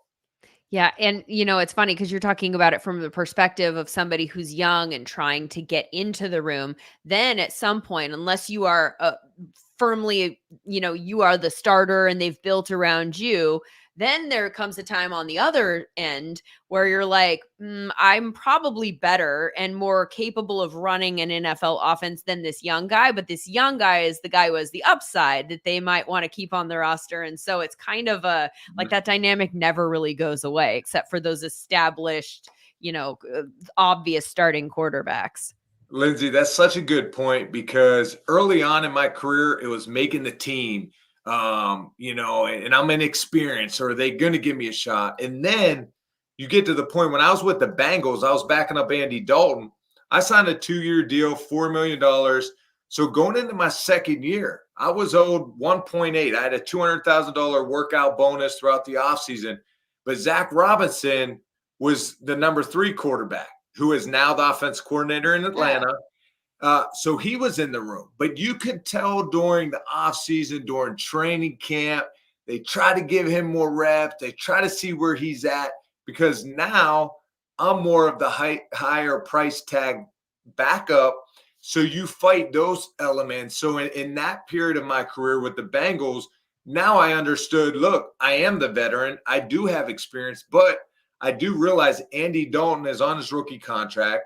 Yeah. And, it's funny because you're talking about it from the perspective of somebody who's young and trying to get into the room. Then at some point, unless you are firmly, you are the starter and they've built around you, then there comes a time on the other end where you're like, I'm probably better and more capable of running an NFL offense than this young guy. But this young guy is the guy who has the upside that they might want to keep on the roster. And so it's kind of like that dynamic never really goes away, except for those established, obvious starting quarterbacks. Lindsay, that's such a good point because early on in my career, it was making the team. And I'm inexperienced, or are they going to give me a shot? And then you get to the point when I was with the Bengals, I was backing up Andy Dalton. I signed a 2-year deal, $4 million. So going into my 2nd year, I was owed 1.8. I had a $200,000 workout bonus throughout the offseason. But Zach Robinson was the number 3 quarterback, who is now the offense coordinator in Atlanta. So he was in the room, but you could tell during the offseason, during training camp, they try to give him more reps. They try to see where he's at because now I'm more of the higher price tag backup. So you fight those elements. So in that period of my career with the Bengals, now I understood, look, I am the veteran. I do have experience, but I do realize Andy Dalton is on his rookie contract.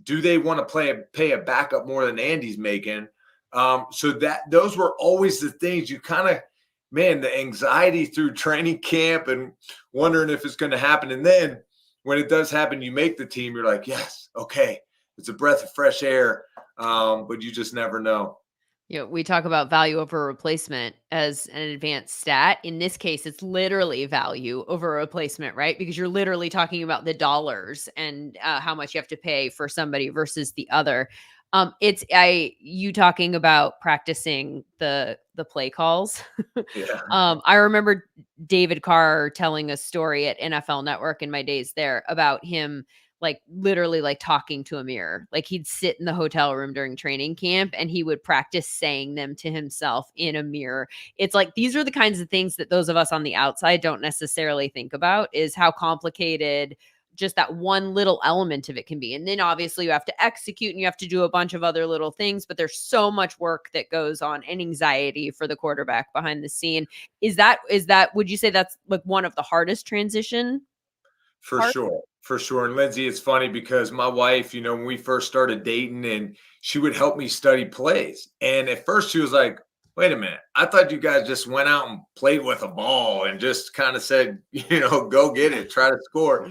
Do they want to pay a backup more than Andy's making? So those were always the things you kind of, the anxiety through training camp and wondering if it's going to happen. And then when it does happen, you make the team, you're like, yes, okay, it's a breath of fresh air. But you just never know. We talk about value over replacement as an advanced stat. In this case, it's literally value over replacement, right? Because you're literally talking about the dollars and how much you have to pay for somebody versus the other. You talking about practicing the play calls. Yeah. I remember David Carr telling a story at NFL Network in my days there about him like literally like talking to a mirror. Like he'd sit in the hotel room during training camp and he would practice saying them to himself in a mirror. It's like these are the kinds of things that those of us on the outside don't necessarily think about, is how complicated just that one little element of it can be. And then obviously you have to execute and you have to do a bunch of other little things, but there's so much work that goes on and anxiety for the quarterback behind the scene. Is that would you say that's like one of the hardest transition For parts? sure. For sure. And Lindsay, it's funny because my wife, when we first started dating, and she would help me study plays. And at first she was like, wait a minute, I thought you guys just went out and played with a ball and just kind of said, go get it, try to score.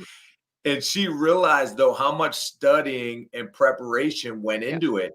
And she realized though how much studying and preparation went Yeah. into it.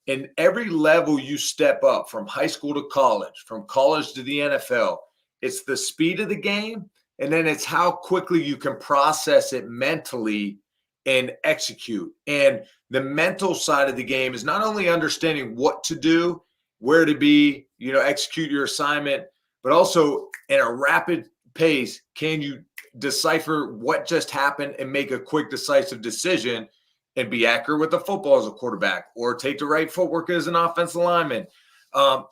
And every level you step up from high school to college, from college to the NFL, it's the speed of the game. And then it's how quickly you can process it mentally and execute. And the mental side of the game is not only understanding what to do, where to be, execute your assignment, but also in a rapid pace, can you decipher what just happened and make a quick, decisive decision and be accurate with the football as a quarterback, or take the right footwork as an offensive lineman.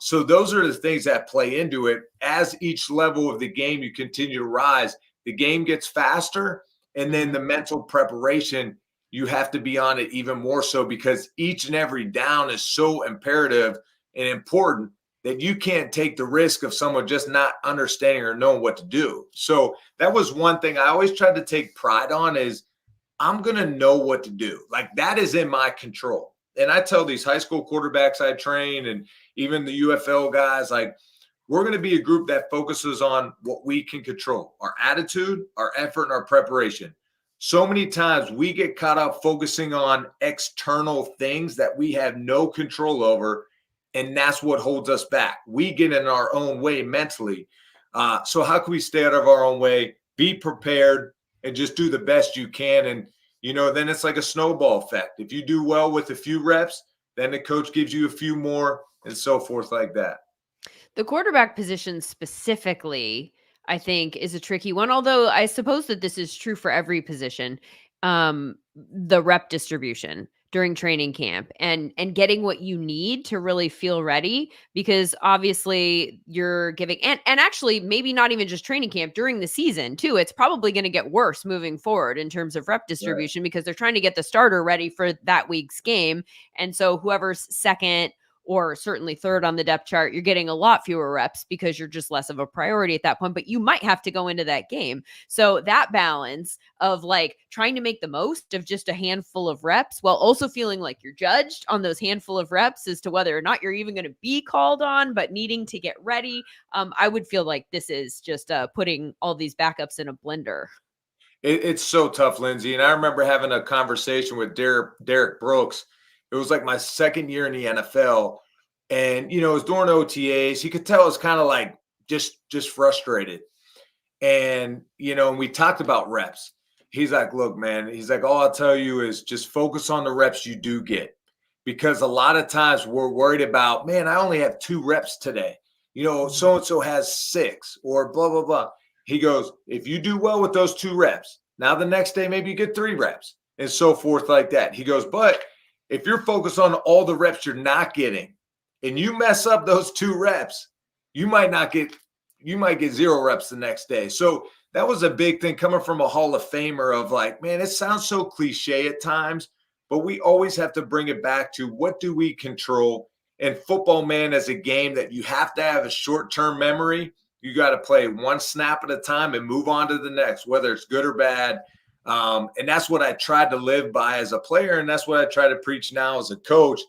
So those are the things that play into it. As each level of the game you continue to rise, the game gets faster, and then the mental preparation, you have to be on it even more so, because each and every down is so imperative and important that you can't take the risk of someone just not understanding or knowing what to do. So that was one thing I always tried to take pride on, is I'm going to know what to do. Like that is in my control. And I tell these high school quarterbacks I train, and even the UFL guys, like, we're going to be a group that focuses on what we can control: our attitude, our effort, and our preparation. So many times we get caught up focusing on external things that we have no control over. And that's what holds us back. We get in our own way mentally. So how can we stay out of our own way, be prepared, and just do the best you can? And, then it's like a snowball effect. If you do well with a few reps, then the coach gives you a few more, and so forth like that. The quarterback position specifically, I think, is a tricky one, although I suppose that this is true for every position. The rep distribution during training camp and getting what you need to really feel ready, because obviously you're giving and actually maybe not even just training camp, during the season too. It's probably going to get worse moving forward in terms of rep Right. distribution, because they're trying to get the starter ready for that week's game. And so whoever's second or certainly third on the depth chart, you're getting a lot fewer reps because you're just less of a priority at that point, but you might have to go into that game. So that balance of like trying to make the most of just a handful of reps while also feeling like you're judged on those handful of reps as to whether or not you're even going to be called on, but needing to get ready. I would feel like this is just putting all these backups in a blender. It's so tough, Lindsay. And I remember having a conversation with Derek Brooks. It was like my second year in the NFL. And, it was during OTAs. You could tell it's kind of like just frustrated. And, and we talked about reps. He's like, look, man, he's like, all I'll tell you is just focus on the reps you do get. Because a lot of times we're worried about, man, I only have 2 reps today. So and so has 6, or blah, blah, blah. He goes, if you do well with those 2 reps, now the next day maybe you get 3 reps, and so forth like that. He goes, but if you're focused on all the reps you're not getting and you mess up those 2 reps, you might get 0 reps the next day. So that was a big thing coming from a Hall of Famer, of like, man, it sounds so cliche at times, but we always have to bring it back to what do we control. And football, man, is a game that you have to have a short-term memory. You got to play one snap at a time and move on to the next, whether it's good or bad. And that's what I tried to live by as a player. And that's what I try to preach now as a coach,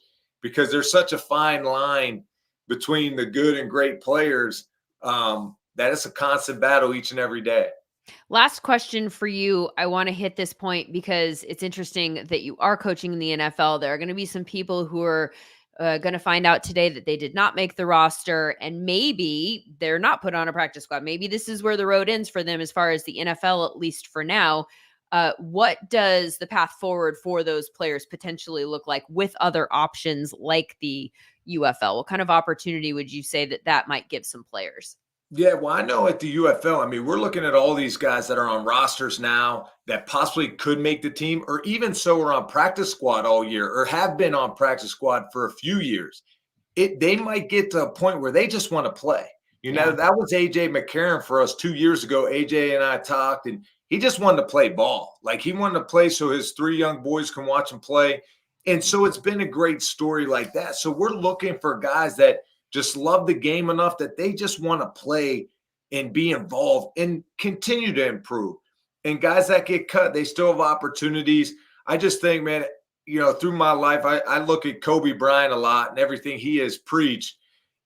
because there's such a fine line between the good and great players, that it's a constant battle each and every day. Last question for you. I want to hit this point because it's interesting that you are coaching in the NFL. There are going to be some people who are Going to find out today that they did not make the roster, and maybe they're not put on a practice squad. Maybe this is where the road ends for them as far as the NFL, at least for now. What does the path forward for those players potentially look like with other options like the UFL? What kind of opportunity would you say that might give some players? Yeah, well, I know at the UFL, I mean, we're looking at all these guys that are on rosters now that possibly could make the team, or even so are on practice squad all year or have been on practice squad for a few years. They might get to a point where they just want to play. That was AJ McCarron for us 2 years ago. AJ and I talked, and he just wanted to play ball. Like, he wanted to play so his 3 young boys can watch him play. And so it's been a great story like that. So we're looking for guys that just love the game enough that they just want to play and be involved and continue to improve. And guys that get cut, they still have opportunities. I just think, man, through my life, I look at Kobe Bryant a lot and everything he has preached.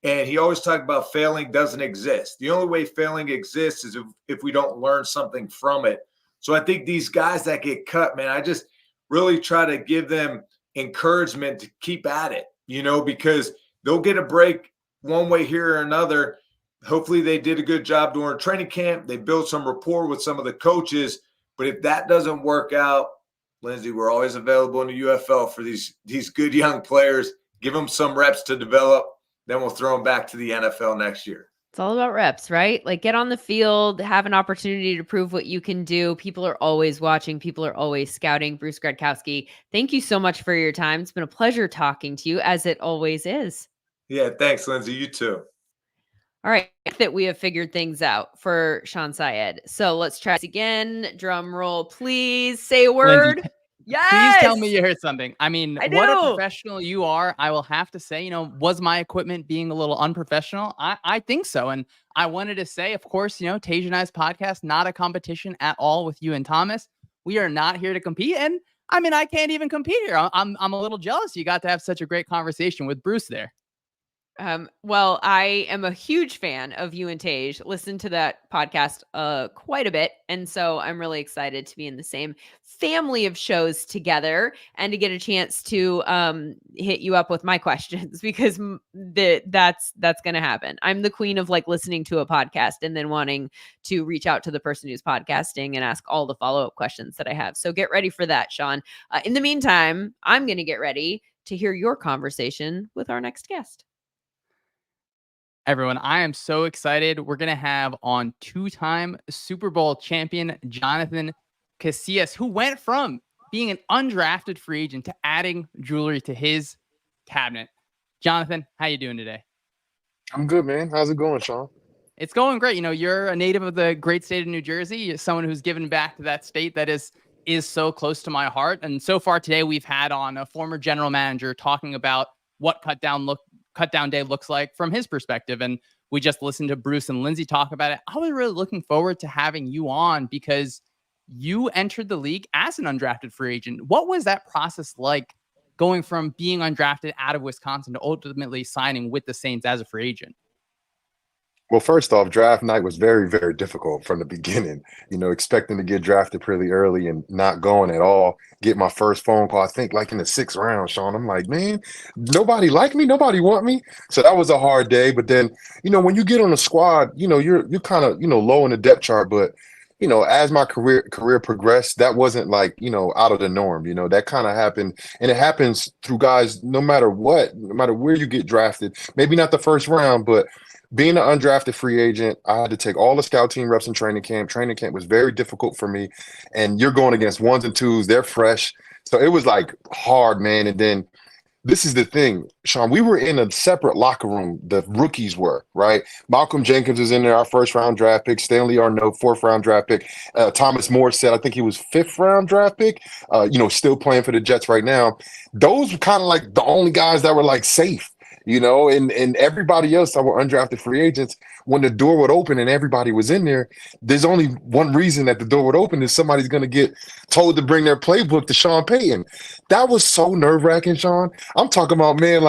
And he always talked about failing doesn't exist. The only way failing exists is if we don't learn something from it. So I think these guys that get cut, man, I just really try to give them encouragement to keep at it, because they'll get a break one way here or another. Hopefully they did a good job during training camp. They built some rapport with some of the coaches. But if that doesn't work out, Lindsay, we're always available in the UFL for these good young players. Give them some reps to develop. Then we'll throw them back to the NFL next year. It's all about reps, right? Like, get on the field, have an opportunity to prove what you can do. People are always watching. People are always scouting. Bruce Gradkowski, thank you so much for your time. It's been a pleasure talking to you, as it always is. Yeah, thanks, Lindsay. You too. All right, that we have figured things out for Sean Syed. So let's try this again. Drum roll, please. Say a word. Lindsay, yes. Please tell me you heard something. I mean, what a professional you are. I will have to say, was my equipment being a little unprofessional? I think so. And I wanted to say, of course, Tage and I's podcast, not a competition at all with you and Thomas. We are not here to compete. And I mean, I can't even compete here. I'm a little jealous. You got to have such a great conversation with Bruce there. Well, I am a huge fan of you and Tage. Listen to that podcast quite a bit. And so I'm really excited to be in the same family of shows together and to get a chance to hit you up with my questions, because that's going to happen. I'm the queen of listening to a podcast and then wanting to reach out to the person who's podcasting and ask all the follow-up questions that I have. So get ready for that, Sean. In the meantime, I'm going to get ready to hear your conversation with our next guest. Everyone, I am so excited. We're going to have on 2-time Super Bowl champion Jonathan Casillas, who went from being an undrafted free agent to adding jewelry to his cabinet. Jonathan, how you doing today? I'm good, man. How's it going, Sean? It's going great. You're a native of the great state of New Jersey. You're someone who's given back to that state that is so close to my heart. And so far today, we've had on a former general manager talking about what cut down day looks like from his perspective. And we just listened to Bruce and Lindsay talk about it. I was really looking forward to having you on because you entered the league as an undrafted free agent. What was that process like, going from being undrafted out of Wisconsin to ultimately signing with the Saints as a free agent? Well, first off, draft night was very, very difficult from the beginning. Expecting to get drafted pretty early and not going at all. Get my first phone call, I think, in the 6th round, Sean. I'm like, man, nobody like me, nobody want me. So that was a hard day. But then, when you get on the squad, you're kind of, low in the depth chart. But as my career progressed, that wasn't out of the norm. That kind of happened, and it happens through guys. No matter what, no matter where you get drafted, maybe not the first round, but being an undrafted free agent, I had to take all the scout team reps in training camp. Training camp was very difficult for me. And you're going against 1s and 2s. They're fresh. So it was hard, man. And then this is the thing, Sean, we were in a separate locker room. The rookies were, right? Malcolm Jenkins was in there, our 1st round draft pick. Stanley Arnaud, 4th round draft pick. Thomas Moore said, I think he was 5th round draft pick, still playing for the Jets right now. Those were kind of the only guys that were safe. And everybody else that were undrafted free agents, when the door would open and everybody was in there, there's only one reason that the door would open is somebody's going to get told to bring their playbook to Sean Payton. That was so nerve-wracking, Sean. I'm talking about, man,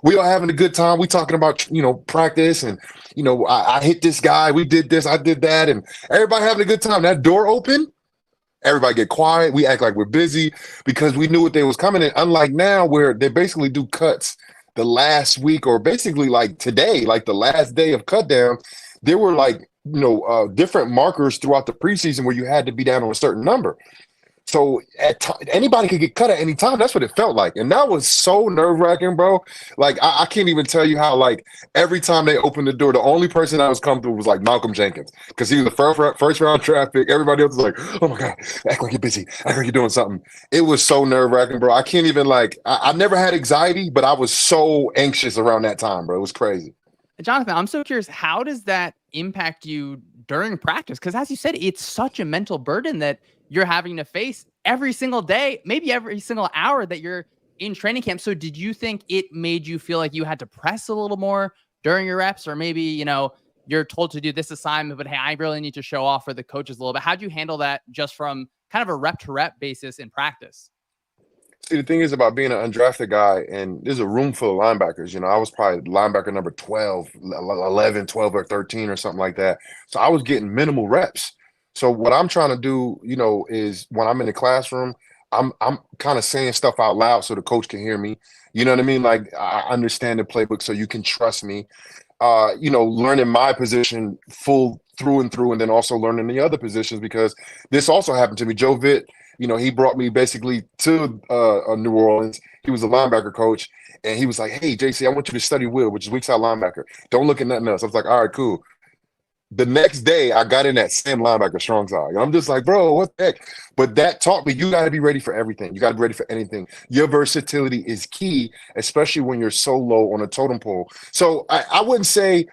we are having a good time. We talking about, practice and, I hit this guy. We did this. I did that. And everybody having a good time. That door open. Everybody get quiet. We act like we're busy because we knew what they was coming in. Unlike now where they basically do cuts the last week, or basically like today, like the last day of cut down, there were like, different markers throughout the preseason where you had to be down on a certain number. So anybody could get cut at any time. That's what it felt like. And that was so nerve-wracking, bro. Like, I can't even tell you how, like, every time they opened the door, the only person that was comfortable was, like, Malcolm Jenkins, because he was the first-round draft pick. Everybody else was like, oh, my God, act like you're busy. Act like you're doing something. It was so nerve-wracking, bro. I can't even, like, I never had anxiety, but I was so anxious around that time, bro. It was crazy. Jonathan, I'm so curious, how does that impact you during practice? Because as you said, it's such a mental burden that you're having to face every single day, maybe every single hour that you're in training camp. So did you think it made you feel like you had to press a little more during your reps, or maybe, you're told to do this assignment, but hey, I really need to show off for the coaches a little bit? How'd you handle that just from kind of a rep to rep basis in practice? See, the thing is about being an undrafted guy, and there's a room full of linebackers. I was probably linebacker number 12, 11, 12, or 13 or something like that. So I was getting minimal reps. So what I'm trying to do, is when I'm in the classroom, I'm kind of saying stuff out loud so the coach can hear me. You know what I mean? Like, I understand the playbook so you can trust me. Learning my position full through and through, and then also learning the other positions, because this also happened to me. Joe Vitt, he brought me basically to New Orleans. He was a linebacker coach, and he was like, hey, JC, I want you to study Will, which is weak side linebacker. Don't look at nothing else. I was like, all right, cool. The next day, I got in that same linebacker strong side. And I'm just like, bro, what the heck? But that taught me you got to be ready for everything. You got to be ready for anything. Your versatility is key, especially when you're so low on a totem pole. So I wouldn't say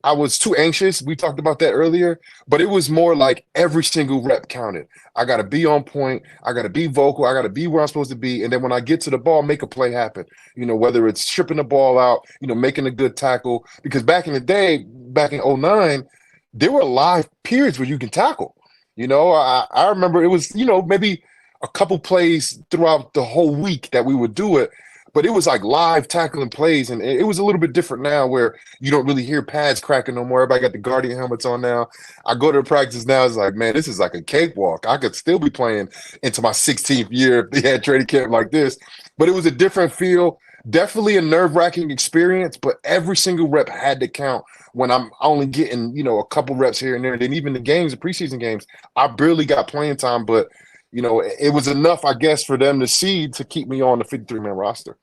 I was too anxious. We talked about that earlier, but it was more like every single rep counted. I got to be on point. I got to be vocal. I got to be where I'm supposed to be. And then when I get to the ball, make a play happen, whether it's stripping the ball out, making a good tackle. Because back in the day, back in 2009, there were live periods where you can tackle. I remember it was, maybe a couple plays throughout the whole week that we would do it, but it was like live tackling plays. And it was a little bit different now, where you don't really hear pads cracking no more. Everybody got the Guardian helmets on now. I go to the practice now, it's like, man, this is like a cakewalk. I could still be playing into my 16th year if they had training camp like this. But it was a different feel. Definitely a nerve-wracking experience, but every single rep had to count. When I'm only getting, a couple reps here and there, and then even the games, the preseason games, I barely got playing time, but, it was enough, I guess, for them to see to keep me on the 53-man roster.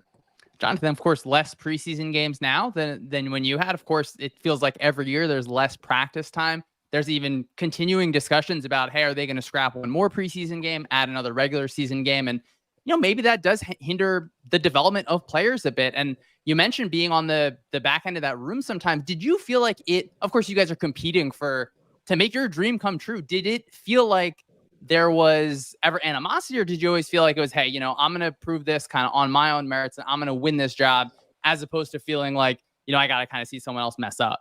Jonathan, of course, less preseason games now than when you had. Of course, it feels like every year there's less practice time. There's even continuing discussions about, hey, are they going to scrap one more preseason game, add another regular season game? And, maybe that does hinder the development of players a bit. And you mentioned being on the back end of that room sometimes. Did you feel like of course, you guys are competing to make your dream come true. Did it feel like there was ever animosity, or did you always feel like it was, hey, I'm going to prove this kind of on my own merits, and I'm going to win this job, as opposed to feeling like, I got to kind of see someone else mess up?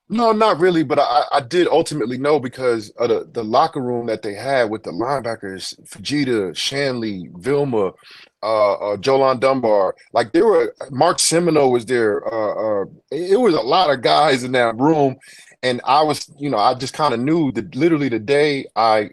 No, not really, but I did ultimately know, because of the locker room that they had with the linebackers, Fujita, Shanley, Vilma, Jolan Dunbar. Like, there were Mark Semino was there. It was a lot of guys in that room, and I was, I just kind of knew that literally the day I,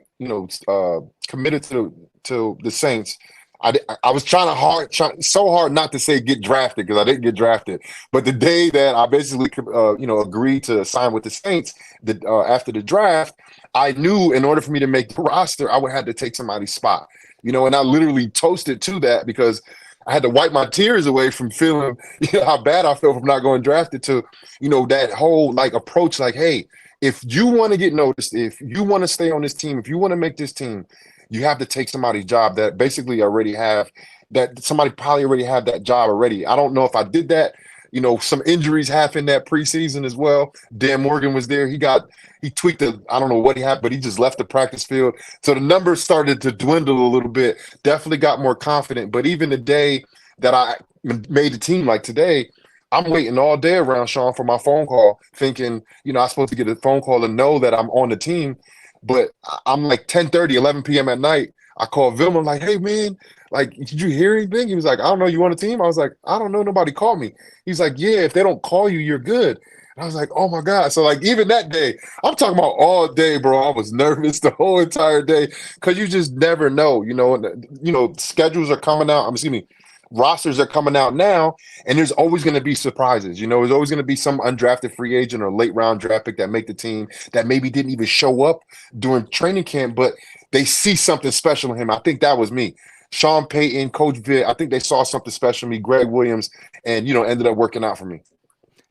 committed to the Saints. I was trying so hard not to say get drafted, because I didn't get drafted. But the day that I basically, agreed to sign with the Saints, after the draft, I knew in order for me to make the roster, I would have to take somebody's spot. And I literally toasted to that, because I had to wipe my tears away from feeling, how bad I felt from not going drafted, to, that whole like approach, like, hey, if you want to get noticed, if you want to stay on this team, if you want to make this team, you have to take somebody's job that basically already have that. Somebody probably already have that job already. I don't know if I did that. Some injuries happened that preseason as well. Dan Morgan was there. He tweaked I don't know what he had, but he just left the practice field. So the numbers started to dwindle a little bit. Definitely got more confident. But even the day that I made the team, like today, I'm waiting all day around Sean for my phone call, thinking, I'm supposed to get a phone call to know that I'm on the team. But I'm like 10:30, 11 p.m. at night. I called Vilma, like, hey, man, like, did you hear anything? He was like, I don't know, you on the team? I was like, I don't know, nobody called me. He's like, yeah, if they don't call you, you're good. And I was like, oh, my God. So, like, even that day, I'm talking about all day, bro. I was nervous the whole entire day, because you just never know, schedules are coming out. rosters are coming out now, and there's always going to be surprises. You know, there's always going to be some undrafted free agent or late round draft pick that make the team that maybe didn't even show up during training camp, but they see something special in him. I think that was me. Sean Payton, Coach Vitt, I think they saw something special in me, Greg Williams, and, you know, ended up working out for me.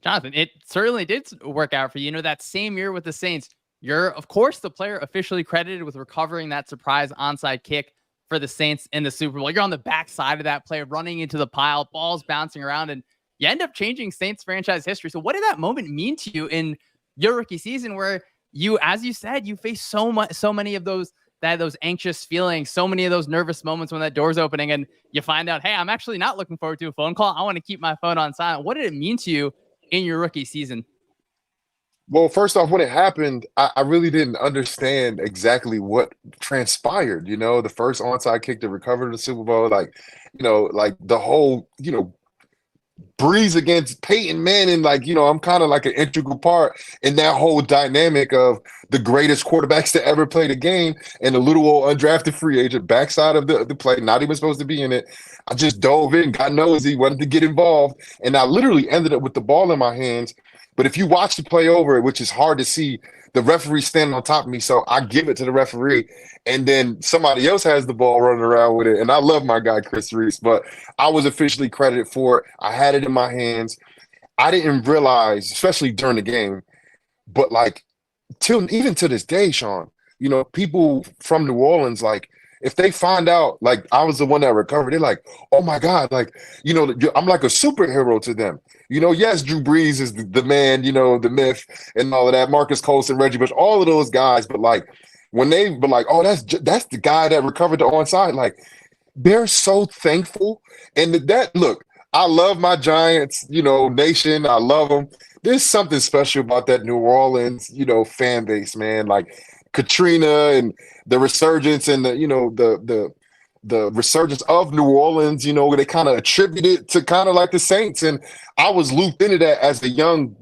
Jonathan, it certainly did work out for you. You know, that same year with the Saints, you're, of course, the player officially credited with recovering that surprise onside kick for the Saints in the Super Bowl. You're on the backside of that play, running into the pile, balls bouncing around, and you end up changing Saints franchise history. So what did that moment mean to you in your rookie season where you, as you said, you face so many of those anxious feelings, so many of those nervous moments when that door's opening and you find out, hey, I'm actually not looking forward to a phone call. I want to keep my phone on silent. What did it mean to you in your rookie season? Well, first off, when it happened, I really didn't understand exactly what transpired. You know, the first onside kick to recover the Super Bowl, like, you know, like the whole, you know, Breeze against Peyton Manning, like, you know, I'm kind of like an integral part in that whole dynamic of the greatest quarterbacks to ever play the game and a little old undrafted free agent backside of the play, not even supposed to be in it. I just dove in, got nosy, wanted to get involved, and I literally ended up with the ball in my hands. But if you watch the play over, which is hard to see, the referee standing on top of me, so I give it to the referee, and then somebody else has the ball running around with it. And I love my guy, Chris Reese, but I was officially credited for it. I had it in my hands. I didn't realize, especially during the game, but like even to this day, Sean, you know, people from New Orleans, like, if they find out, like, I was the one that recovered, they're like, oh my God, like, you know, I'm like a superhero to them. You know, yes, Drew Brees is the man, you know, the myth and all of that, Marcus Colston, Reggie Bush, all of those guys. But like, when they were like, oh, that's the guy that recovered the onside, like, they're so thankful. And that, look, I love my Giants, you know, nation. I love them. There's something special about that New Orleans, you know, fan base, man. Like Katrina and the resurgence and the, you know, the resurgence of New Orleans, you know, they kind of attribute it to kind of like the Saints. And I was looped into that as a young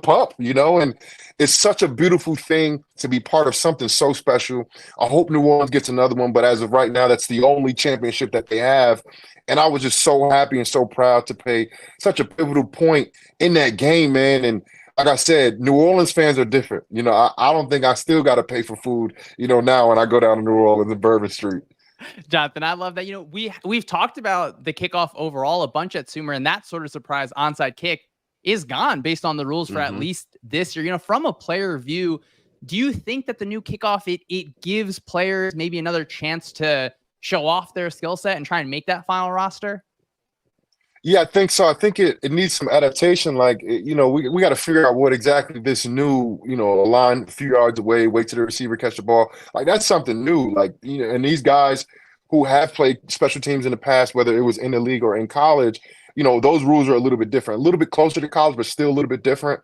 pup, you know, and it's such a beautiful thing to be part of something so special. I hope New Orleans gets another one, but as of right now, that's the only championship that they have. And I was just so happy and so proud to play such a pivotal point in that game, man. And like I said, New Orleans fans are different. You know, I don't think I still got to pay for food, you know, now when I go down to New Orleans and Bourbon Street. Jonathan, I love that. You know, we've talked about the kickoff overall a bunch at Sumer, and that sort of surprise onside kick is gone based on the rules for at least this year. You know, from a player view, do you think that the new kickoff, it gives players maybe another chance to show off their skill set and try and make that final roster? Yeah, I think so. I think it needs some adaptation. Like, you know, we got to figure out what exactly this new, you know, a line a few yards away, wait till the receiver catch the ball. Like, that's something new. Like, you know, and these guys who have played special teams in the past, whether it was in the league or in college, you know, those rules are a little bit different, a little bit closer to college, but still a little bit different.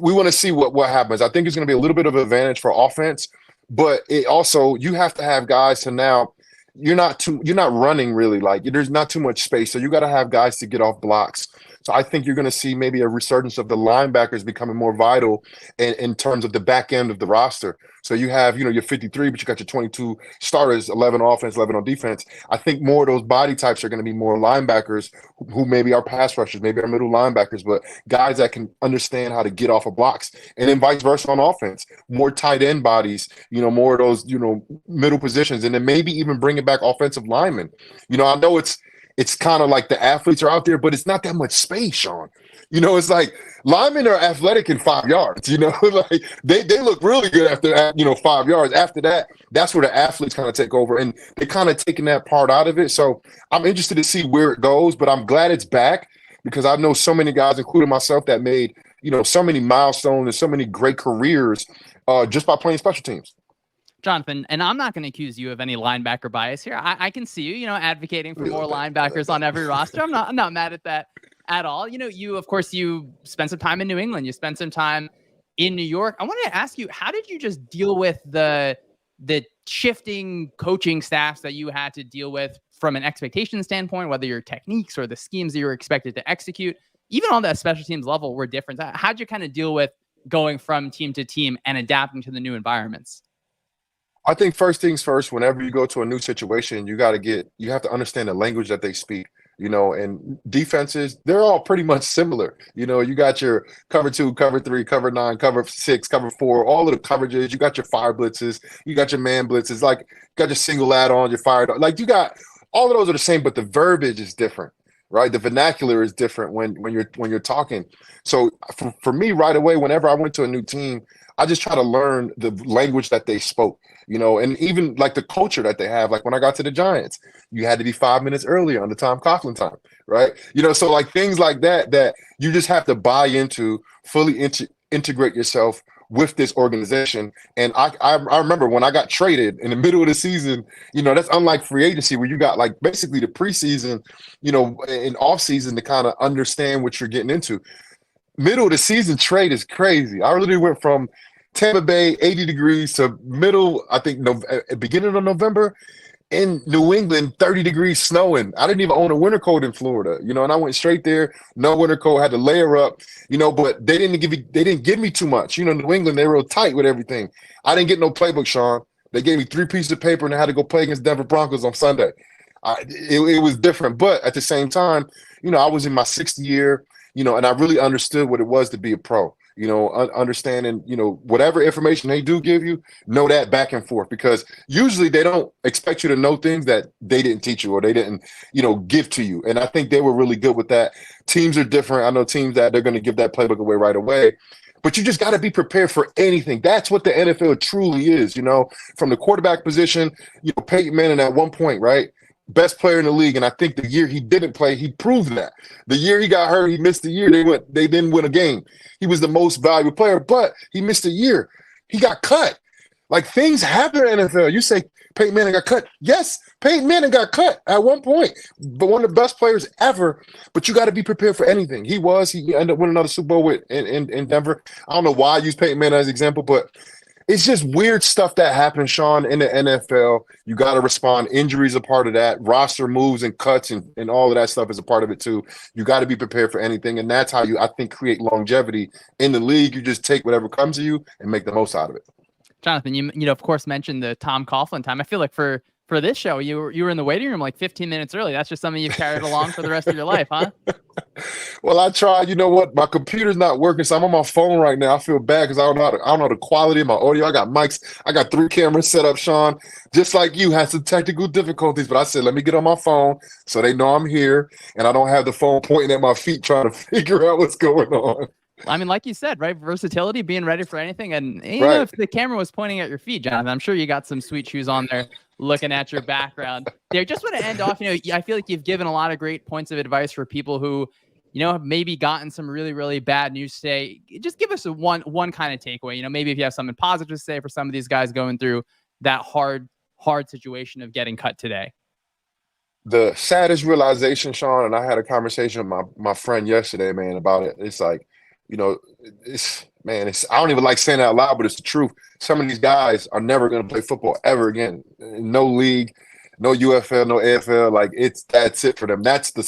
We want to see what happens. I think it's going to be a little bit of an advantage for offense, but it also, you have to have guys to now, you're not running really, like there's not too much space. So you got to have guys to get off blocks. So I think you're going to see maybe a resurgence of the linebackers becoming more vital in terms of the back end of the roster. So you have, you know, your 53, but you got your 22 starters, 11 on offense, 11 on defense. I think more of those body types are going to be more linebackers who maybe are pass rushers, maybe are middle linebackers, but guys that can understand how to get off of blocks. And then vice versa on offense, more tight end bodies, you know, more of those, you know, middle positions, and then maybe even bringing back offensive linemen. You know, I know it's kind of like the athletes are out there, but it's not that much space, Sean. You know, it's like linemen are athletic in 5 yards, you know, like they look really good after, you know, 5 yards. After that, that's where the athletes kind of take over, and they're kind of taking that part out of it. So I'm interested to see where it goes, but I'm glad it's back because I know so many guys, including myself, that made, you know, so many milestones and so many great careers just by playing special teams. Jonathan, and I'm not going to accuse you of any linebacker bias here. I can see you, advocating for more linebackers on every roster. I'm not mad at that at all. You know, you spent some time in New England. You spent some time in New York. I wanted to ask you, how did you just deal with the shifting coaching staffs that you had to deal with from an expectation standpoint, whether your techniques or the schemes that you were expected to execute, even on the special teams level were different? How'd you kind of deal with going from team to team and adapting to the new environments? I think first things first, whenever you go to a new situation, you have to understand the language that they speak. and defenses, they're all pretty much similar. You got your cover 2, cover 3, cover 9, cover 6, cover 4, all of the coverages. You got your fire blitzes, you got your man blitzes, like you got your single add-on, your fire, like you got all of those are the same, but the verbiage is different, right? The vernacular is different when you're talking. So for me, right away, whenever I went to a new team, I just try to learn the language that they spoke, and even like the culture that they have. Like when I got to the Giants, you had to be 5 minutes earlier on the Tom Coughlin time, right? So like things like that you just have to buy into, fully integrate yourself with this organization. And I remember when I got traded in the middle of the season, that's unlike free agency where you got like basically the preseason, and off season to kind of understand what you're getting into. Middle of the season trade is crazy. I literally went from Tampa Bay 80 degrees to beginning of November in New England 30 degrees snowing. I didn't even own a winter coat in Florida, and I went straight there, no winter coat, had to layer up, but they didn't give me too much. New England, they're real tight with everything. I didn't get no playbook, Sean. They gave me 3 pieces of paper and I had to go play against Denver Broncos on Sunday. It was different, but at the same time, I was in my 6th year. And I really understood what it was to be a pro, understanding, whatever information they do give you, know that back and forth, because usually they don't expect you to know things that they didn't teach you or they didn't, give to you. And I think they were really good with that. Teams are different. I know teams that they're going to give that playbook away right away, but you just got to be prepared for anything. That's what the NFL truly is, from the quarterback position, Peyton Manning at one point, right? Best player in the league, and I think the year he didn't play, he proved that. The year he got hurt, he missed the year. They didn't win a game. He was the most valuable player, but he missed a year. He got cut. Like things happen in the NFL. You say Peyton Manning got cut. Yes, Peyton Manning got cut at one point, but one of the best players ever. But you got to be prepared for anything. He ended up winning another Super Bowl in Denver. I don't know why I use Peyton Manning as an example, but it's just weird stuff that happens, Sean, in the NFL. You got to respond. Injuries are part of that. Roster moves and cuts and all of that stuff is a part of it too. You got to be prepared for anything. And that's how you, I think, create longevity in the league. You just take whatever comes to you and make the most out of it. Jonathan, you of course mentioned the Tom Coughlin time. I feel like for this show, you were in the waiting room like 15 minutes early. That's just something you've carried along for the rest of your life, huh? Well, I tried. You know what? My computer's not working, so I'm on my phone right now. I feel bad because I don't know the quality of my audio. I got mics. I got 3 cameras set up, Sean. Just like you, had some technical difficulties, but I said, let me get on my phone so they know I'm here and I don't have the phone pointing at my feet trying to figure out what's going on. I mean, like you said, right? Versatility, being ready for anything. And even if the camera was pointing at your feet, Jonathan, I'm sure you got some sweet shoes on there looking at your background. Derek, just want to end off, I feel like you've given a lot of great points of advice for people who, have maybe gotten some really, really bad news today. Just give us one kind of takeaway. Maybe if you have something positive to say for some of these guys going through that hard situation of getting cut today. The saddest realization, Sean, and I had a conversation with my friend yesterday, man, about it. It's like, I don't even like saying it out loud, but it's the truth. Some of these guys are never going to play football ever again. No league, no UFL, no AFL. Like that's it for them. That's the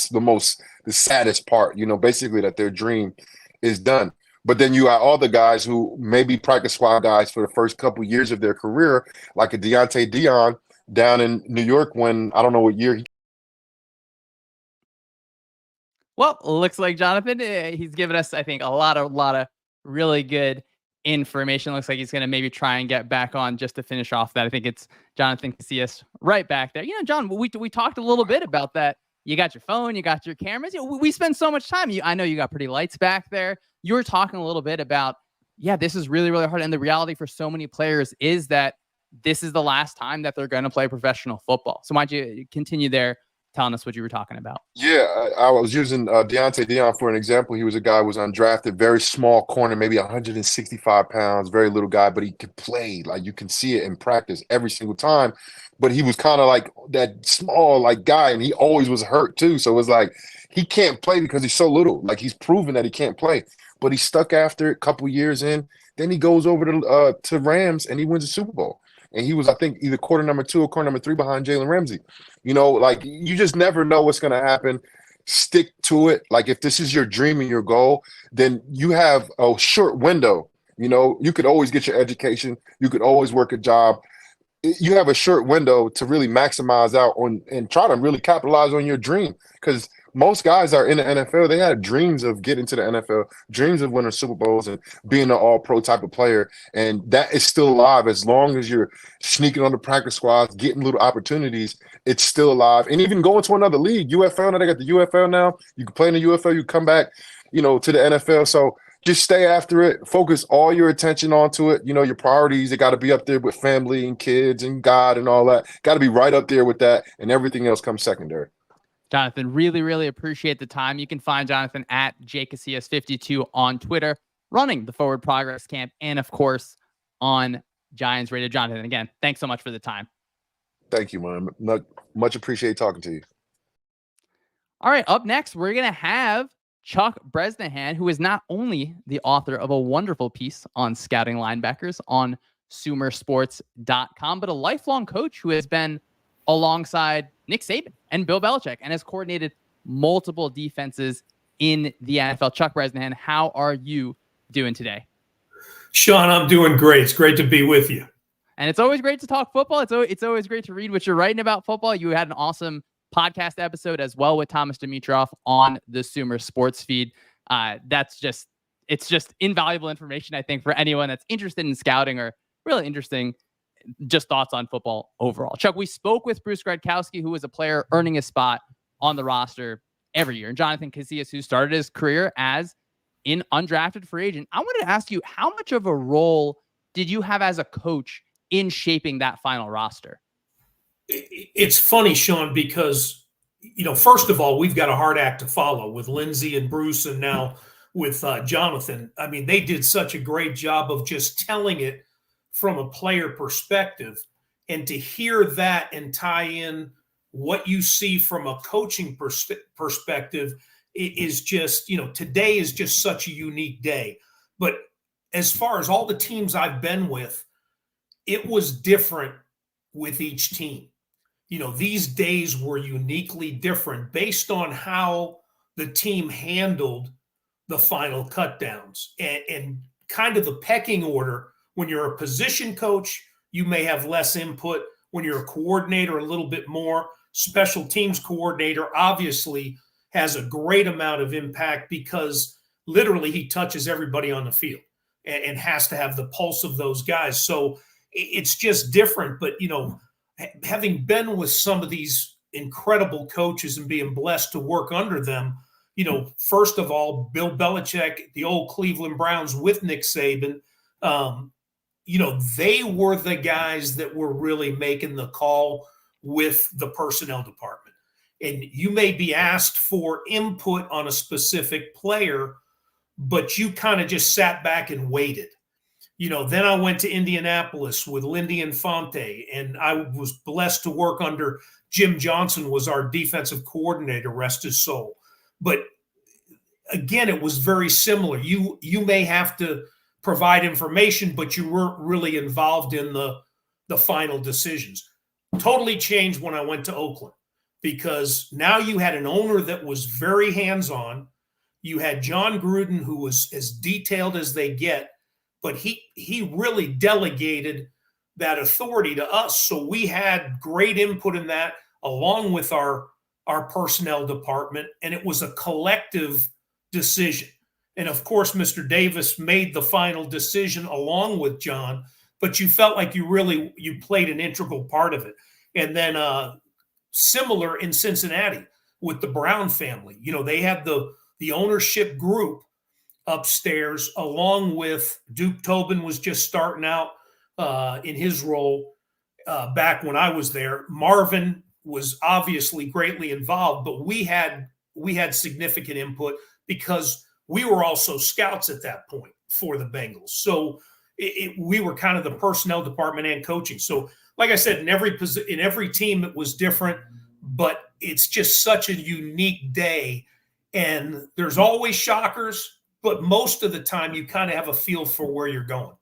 saddest part, basically that their dream is done. But then you got all the guys who maybe practice squad guys for the first couple years of their career, like a Deontay Dion down in New York when I don't know what year he. Well, looks like Jonathan, he's given us, I think, a lot of really good information. Looks like he's going to maybe try and get back on just to finish off that. I think it's Jonathan can see us right back there. John, we talked a little bit about that. You got your phone, you got your cameras. We spend so much time. I know you got pretty lights back there. You were talking a little bit about, this is really, really hard. And the reality for so many players is that this is the last time that they're going to play professional football. So why don't you continue there, telling us what you were talking about? Yeah, I was using Deontay Dion for an example. He was a guy who was undrafted, very small corner, maybe 165 pounds, very little guy, but he could play. Like you can see it in practice every single time. But he was kind of like that small guy, and he always was hurt too. So it was like he can't play because he's so little. Like he's proven that he can't play. But he stuck after it, a couple years in. Then he goes over to Rams and he wins a Super Bowl. And he was, I think, either quarter number 2 or quarter number 3 behind Jalen Ramsey. You just never know what's going to happen. Stick to it. Like if this is your dream and your goal, then you have a short window. You could always get your education. You could always work a job. You have a short window to really maximize out on and try to really capitalize on your dream. Because most guys are in the NFL. They had dreams of getting to the NFL, dreams of winning Super Bowls and being an all-pro type of player. And that is still alive as long as you're sneaking on the practice squads, getting little opportunities. It's still alive. And even going to another league, UFL, now they got the UFL now. You can play in the UFL, you come back, to the NFL. So just stay after it. Focus all your attention onto it. Your priorities, they got to be up there with family and kids and God and all that. Got to be right up there with that, and everything else comes secondary. Jonathan, really, really appreciate the time. You can find Jonathan at JCasillas52 on Twitter, running the Forward Progress Camp, and of course on Giants Radio. Jonathan, again, thanks so much for the time. Thank you, man. Much appreciate talking to you. All right, up next, we're going to have Chuck Bresnahan, who is not only the author of a wonderful piece on scouting linebackers on SumerSports.com, but a lifelong coach who has been alongside Nick Saban and Bill Belichick and has coordinated multiple defenses in the NFL. Chuck Bresnahan, how are you doing today? Sean, I'm doing great. It's great to be with you. And it's always great to talk football. It's always great to read what you're writing about football. You had an awesome podcast episode as well with Thomas Dimitroff on the Sumer Sports feed. It's just invaluable information, I think, for anyone that's interested in scouting or really interesting just thoughts on football overall. Chuck, we spoke with Bruce Gradkowski, who was a player earning a spot on the roster every year, and Jonathan Casillas, who started his career as an undrafted free agent. I wanted to ask you, how much of a role did you have as a coach in shaping that final roster? It's funny, Sean, because, first of all, we've got a hard act to follow with Lindsey and Bruce and now with Jonathan. I mean, they did such a great job of just telling it from a player perspective, and to hear that and tie in what you see from a coaching perspective is just, today is just such a unique day. But as far as all the teams I've been with, it was different with each team. These days were uniquely different based on how the team handled the final cutdowns and kind of the pecking order. When you're a position coach, you may have less input. When you're a coordinator, a little bit more. Special teams coordinator obviously has a great amount of impact because literally he touches everybody on the field and has to have the pulse of those guys. So it's just different. But, having been with some of these incredible coaches and being blessed to work under them, first of all, Bill Belichick, the old Cleveland Browns with Nick Saban, they were the guys that were really making the call with the personnel department. And you may be asked for input on a specific player, but you kind of just sat back and waited. Then I went to Indianapolis with Lindy Infante, and I was blessed to work under Jim Johnson, was our defensive coordinator, rest his soul. But again, it was very similar. You may have to provide information, but you weren't really involved in the final decisions. Totally changed when I went to Oakland, because now you had an owner that was very hands-on. You had John Gruden, who was as detailed as they get, but he really delegated that authority to us. So we had great input in that, along with our personnel department, and it was a collective decision. And of course, Mr. Davis made the final decision along with John, but you felt like you played an integral part of it. And then similar in Cincinnati with the Brown family. They had the ownership group upstairs, along with Duke Tobin was just starting out in his role back when I was there. Marvin was obviously greatly involved, but we had significant input because we were also scouts at that point for the Bengals. So we were kind of the personnel department and coaching. So like I said, in every team it was different, but it's just such a unique day. And there's always shockers, but most of the time you kind of have a feel for where you're going.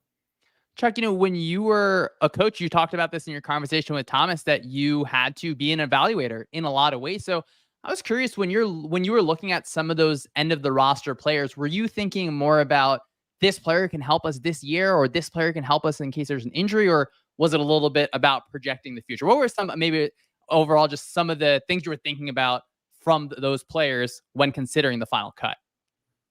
Chuck, when you were a coach, you talked about this in your conversation with Thomas, that you had to be an evaluator in a lot of ways. So I was curious, when you were looking at some of those end of the roster players, were you thinking more about this player can help us this year, or this player can help us in case there's an injury, or was it a little bit about projecting the future? What were some, maybe overall, just some of the things you were thinking about from those players when considering the final cut?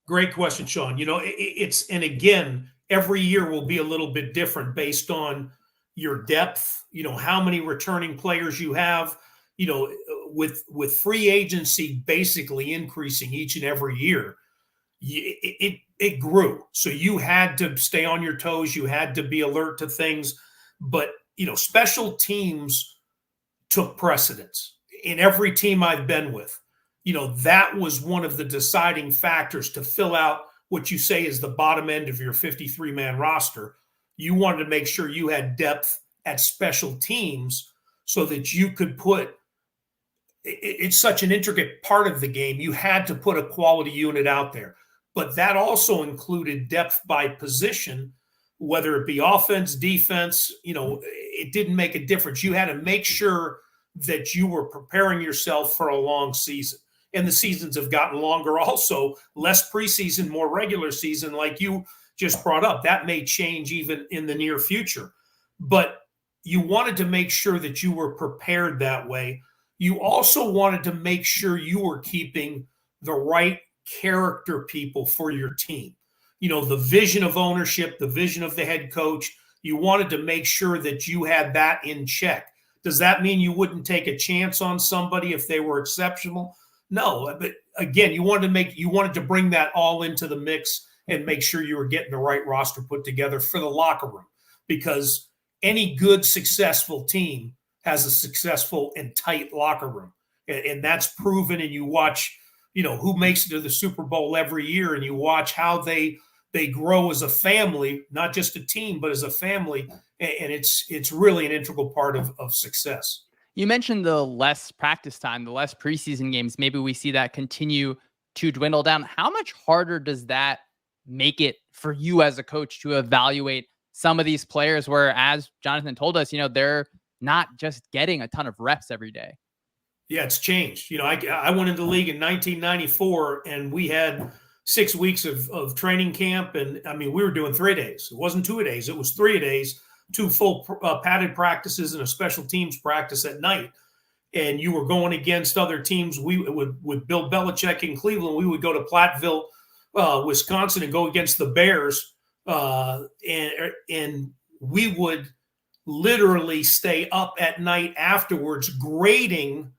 Great question, Sean. It's, and again, every year will be a little bit different based on your depth, how many returning players you have, with free agency basically increasing each and every year. It grew. So you had to stay on your toes. You had to be alert to things. But, special teams took precedence in every team I've been with. That was one of the deciding factors to fill out what you say is the bottom end of your 53-man roster. You wanted to make sure you had depth at special teams so that you could put – it's such an intricate part of the game. You had to put a quality unit out there. But that also included depth by position, whether it be offense, defense, it didn't make a difference. You had to make sure that you were preparing yourself for a long season. And the seasons have gotten longer also, less preseason, more regular season, like you just brought up. That may change even in the near future. But you wanted to make sure that you were prepared that way. You also wanted to make sure you were keeping the right character people for your team. The vision of ownership, the vision of the head coach, you wanted to make sure that you had that in check. Does that mean you wouldn't take a chance on somebody if they were exceptional? No, but again, you wanted to bring that all into the mix and make sure you were getting the right roster put together for the locker room, because any good, successful team has a successful and tight locker room. And that's proven. And you watch, who makes it to the Super Bowl every year, and you watch how they grow as a family, not just a team, but as a family. And it's really an integral part of success. You mentioned the less practice time, the less preseason games. Maybe we see that continue to dwindle down. How much harder does that make it for you as a coach to evaluate some of these players where, as Jonathan told us, they're not just getting a ton of reps every day? Yeah, it's changed. I went into the league in 1994, and we had 6 weeks of training camp. And we were doing 3 days. It wasn't 2 days. It was 3 days, 2 full padded practices and a special teams practice at night. And you were going against other teams. With Bill Belichick in Cleveland, we would go to Platteville, Wisconsin, and go against the Bears. And we would literally stay up at night afterwards grading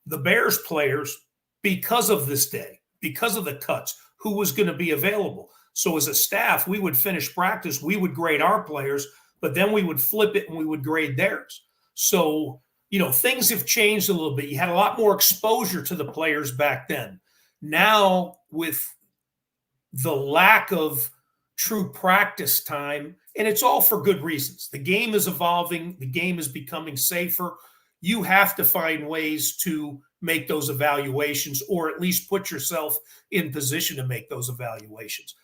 the Bears players because of this day, because of the cuts, who was going to be available. So as a staff, we would finish practice, we would grade our players, but then we would flip it and we would grade theirs. So, things have changed a little bit. You had a lot more exposure to the players back then. Now, with the lack of true practice time, and it's all for good reasons. The game is evolving. The game is becoming safer. You have to find ways to make those evaluations, or at least put yourself in position to make those evaluations.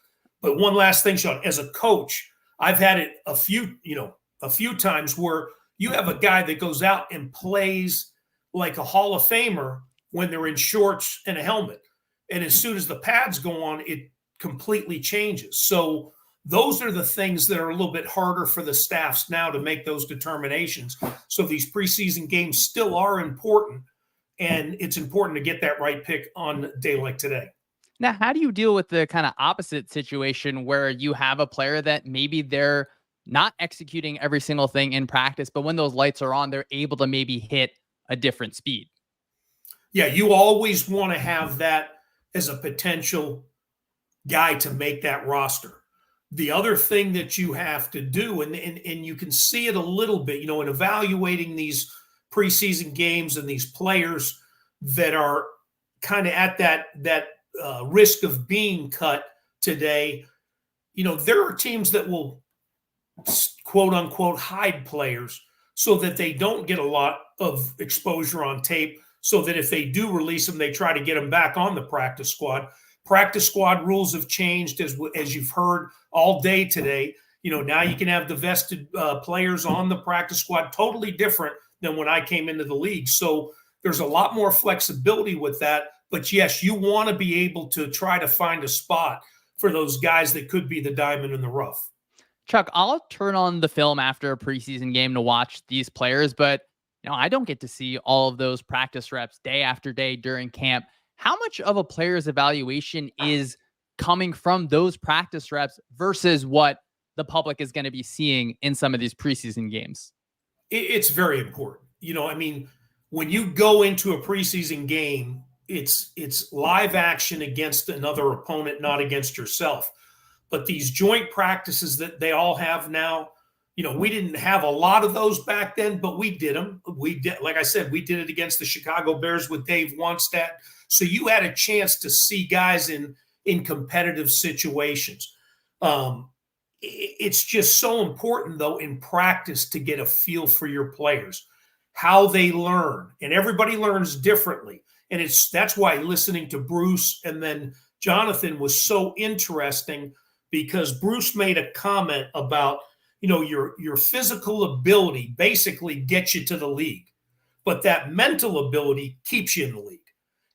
But one last thing, Sean, as a coach, I've had it a few times where you have a guy that goes out and plays like a Hall of Famer when they're in shorts and a helmet. And as soon as the pads go on, it completely changes. So those are the things that are a little bit harder for the staffs now to make those determinations. So these preseason games still are important, and it's important to get that right pick on a day like today. Now, how do you deal with the kind of opposite situation where you have a player that maybe they're not executing every single thing in practice, but when those lights are on, they're able to maybe hit a different speed? Yeah, you always want to have that as a potential guy to make that roster. The other thing that you have to do, and you can see it a little bit, in evaluating these preseason games and these players that are kind of at that risk of being cut today, there are teams that will quote unquote hide players so that they don't get a lot of exposure on tape, so that if they do release them, they try to get them back on the practice squad. Practice squad rules have changed, as you've heard all day today. Now you can have the vested players on the practice squad, totally different than when I came into the league. So there's a lot more flexibility with that. But yes, you want to be able to try to find a spot for those guys that could be the diamond in the rough. Chuck, I'll turn on the film after a preseason game to watch these players, but I don't get to see all of those practice reps day after day during camp. How much of a player's evaluation is coming from those practice reps versus what the public is going to be seeing in some of these preseason games? It's very important. I mean, when you go into a preseason game, it's live action against another opponent, not against yourself. But these joint practices that they all have now, we didn't have a lot of those back then, but we did them. We did, like I said, we did it against the Chicago Bears with Dave Wannstedt. So you had a chance to see guys in competitive situations. It's just so important, though, in practice to get a feel for your players, how they learn, and everybody learns differently. And that's why listening to Bruce and then Jonathan was so interesting, because Bruce made a comment about, your physical ability basically gets you to the league, but that mental ability keeps you in the league.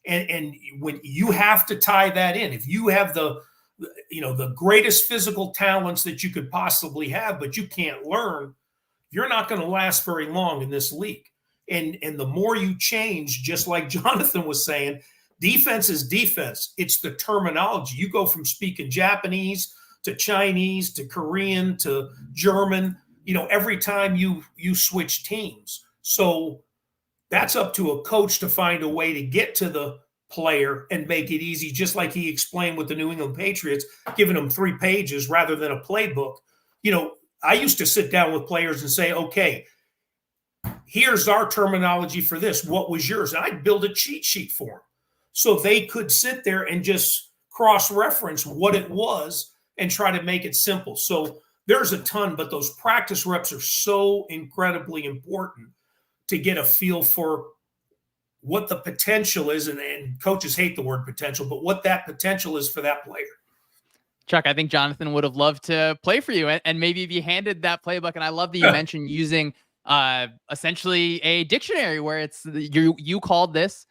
And when you have to tie that in, if you have the greatest physical talents that you could possibly have, but you can't learn, you're not going to last very long in this league. And the more you change, just like Jonathan was saying, defense is defense. It's the terminology. You go from speaking Japanese to Chinese to Korean to German, every time you switch teams. So that's up to a coach to find a way to get to the player and make it easy, just like he explained with the New England Patriots, giving them 3 pages rather than a playbook. I used to sit down with players and say, okay, here's our terminology for this. What was yours? And I'd build a cheat sheet for them so they could sit there and just cross-reference what it was and try to make it simple. So there's a ton, but those practice reps are so incredibly important to get a feel for what the potential is. And coaches hate the word potential, but what that potential is for that player. Chuck, I think Jonathan would have loved to play for you, and maybe if you handed that playbook, and I love that you mentioned using essentially a dictionary where it's you called this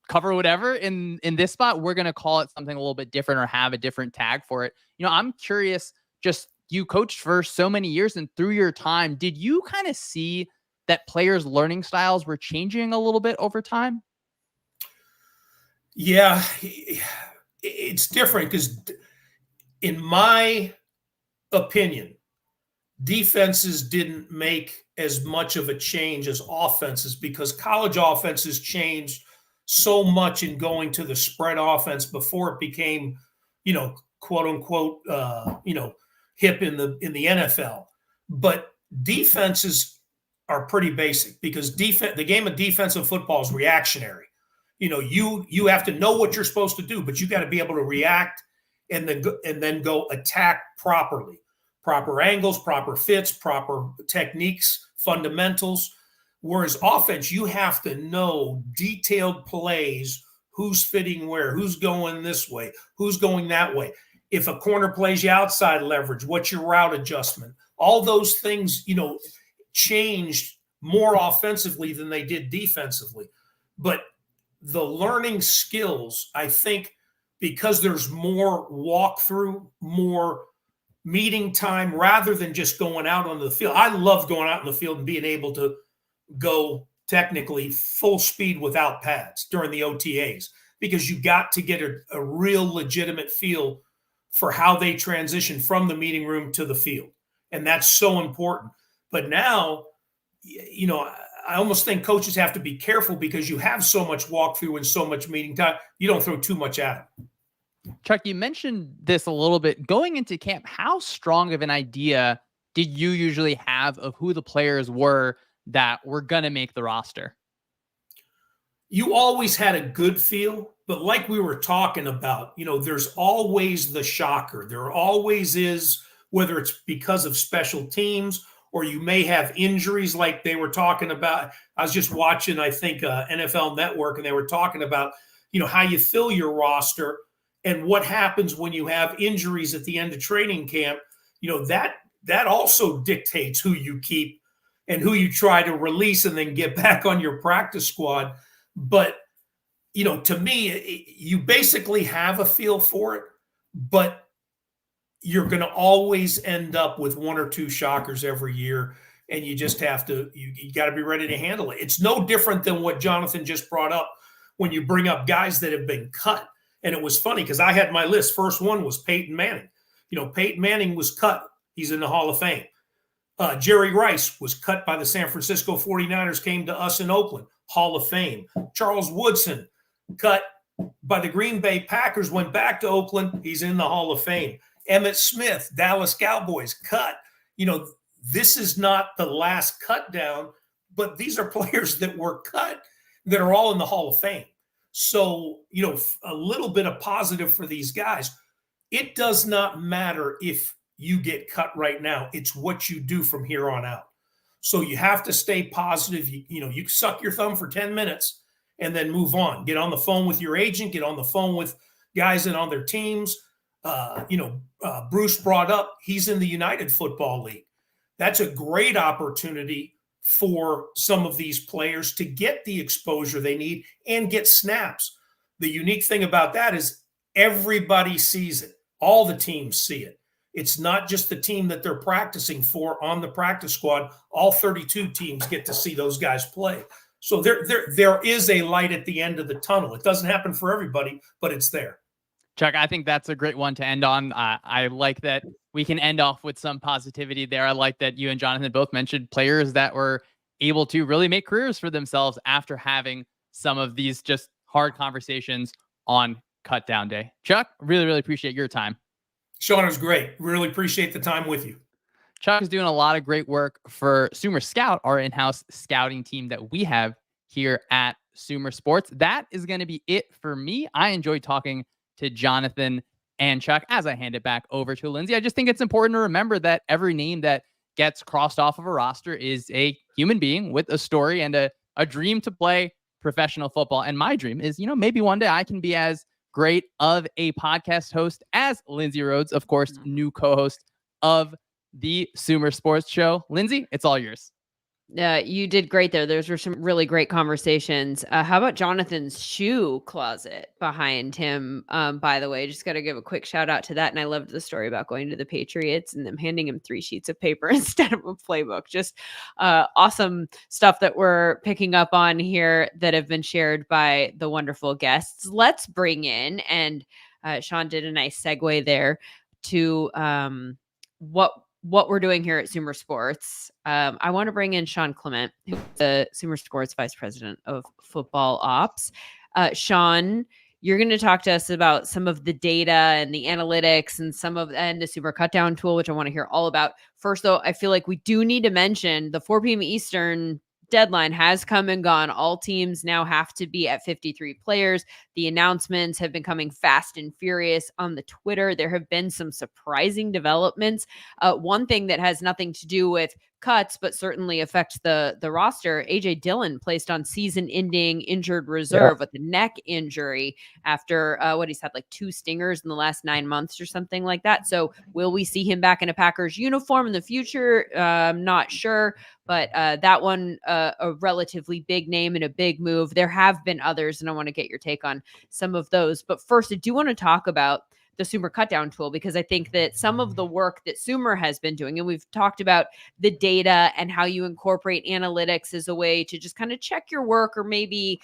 cover whatever in this spot, we're going to call it something a little bit different or have a different tag for it. I'm curious, just you coached for so many years, and through your time, did you kind of see that players' learning styles were changing a little bit over time? Yeah, it's different because in my opinion, defenses didn't make as much of a change as offenses, because college offenses changed so much in going to the spread offense before it became, quote unquote, hip in the NFL. But defenses are pretty basic, because the game of defensive football is reactionary. You have to know what you're supposed to do, but you got to be able to react and then go attack properly. Proper angles, proper fits, proper techniques, fundamentals. Whereas offense, you have to know detailed plays, who's fitting where, who's going this way, who's going that way. If a corner plays you outside leverage, what's your route adjustment? All those things, changed more offensively than they did defensively. But the learning skills, I think, because there's more walkthrough, more meeting time rather than just going out on the field. I love going out in the field and being able to go technically full speed without pads during the OTAs, because you got to get a real legitimate feel for how they transition from the meeting room to the field. And that's so important. But now, I almost think coaches have to be careful, because you have so much walkthrough and so much meeting time, you don't throw too much at them. Chuck, you mentioned this a little bit. Going into camp, how strong of an idea did you usually have of who the players were that were going to make the roster? You always had a good feel, but like we were talking about, there's always the shocker. There always is, whether it's because of special teams or you may have injuries like they were talking about. I was just watching, I think, NFL Network, and they were talking about, how you fill your roster and what happens when you have injuries at the end of training camp. That also dictates who you keep and who you try to release and then get back on your practice squad. But, to me, you basically have a feel for it, but you're going to always end up with 1 or 2 shockers every year. and you just have to, you got to be ready to handle it. It's no different than what Jonathan just brought up when you bring up guys that have been cut. And it was funny because I had my list. First one was Peyton Manning. Peyton Manning was cut. He's in the Hall of Fame. Jerry Rice was cut by the San Francisco 49ers, came to us in Oakland, Hall of Fame. Charles Woodson, cut by the Green Bay Packers, went back to Oakland. He's in the Hall of Fame. Emmitt Smith, Dallas Cowboys, cut. This is not the last cut down, but these are players that were cut that are all in the Hall of Fame. So, a little bit of positive for these guys. It does not matter if you get cut right now. It's what you do from here on out. So you have to stay positive. You suck your thumb for 10 minutes and then move on. Get on the phone with your agent, get on the phone with guys that on their teams. Bruce brought up, he's in the United Football League. That's a great opportunity for some of these players to get the exposure they need and get snaps. The unique thing about that is everybody sees it. All the teams see it. It's not just the team that they're practicing for on the practice squad. All 32 teams get to see those guys play. So there is a light at the end of the tunnel. It doesn't happen for everybody, but it's there. Chuck, I think that's a great one to end on. I like that we can end off with some positivity there. I like that you and Jonathan both mentioned players that were able to really make careers for themselves after having some of these just hard conversations on cut down day. Chuck, really, really appreciate your time. Sean, it was great. Really appreciate the time with you. Chuck is doing a lot of great work for Sumer Scout, our in-house scouting team that we have here at SumerSports. That is going to be it for me. I enjoyed talking to Jonathan and Chuck. As I hand it back over to Lindsay, I just think it's important to remember that every name that gets crossed off of a roster is a human being with a story and a dream to play professional football. And my dream is, maybe one day I can be as great of a podcast host as Lindsay Rhodes, of course, new co-host of the SumerSports show. Lindsay, it's all yours. You did great there. Those were some really great conversations. How about Jonathan's shoe closet behind him? By the way, just got to give a quick shout out to that. And I loved the story about going to the Patriots and them handing him 3 sheets of paper instead of a playbook. Just awesome stuff that we're picking up on here that have been shared by the wonderful guests. Let's bring in, and Sean did a nice segue there to what we're doing here at SumerSports. I want to bring in Sean Clement, who's the SumerSports Vice President of Football Ops. Sean, you're going to talk to us about some of the data and the analytics and the Super Cutdown tool, which I want to hear all about. First, though, I feel like we do need to mention the 4 p.m. Eastern deadline has come and gone. All teams now have to be at 53 players. The announcements have been coming fast and furious on the Twitter. There have been some surprising developments. One thing that has nothing to do with cuts, but certainly affects the roster. AJ Dillon placed on season-ending injured reserve with a neck injury after he's had like 2 stingers in the last 9 months or something like that. So will we see him back in a Packers uniform in the future? I'm not sure. But that one, a relatively big name and a big move. There have been others, and I want to get your take on some of those. But first, I do want to talk about the Sumer Cutdown tool, because I think that some of the work that Sumer has been doing, and we've talked about the data and how you incorporate analytics as a way to just kind of check your work, or maybe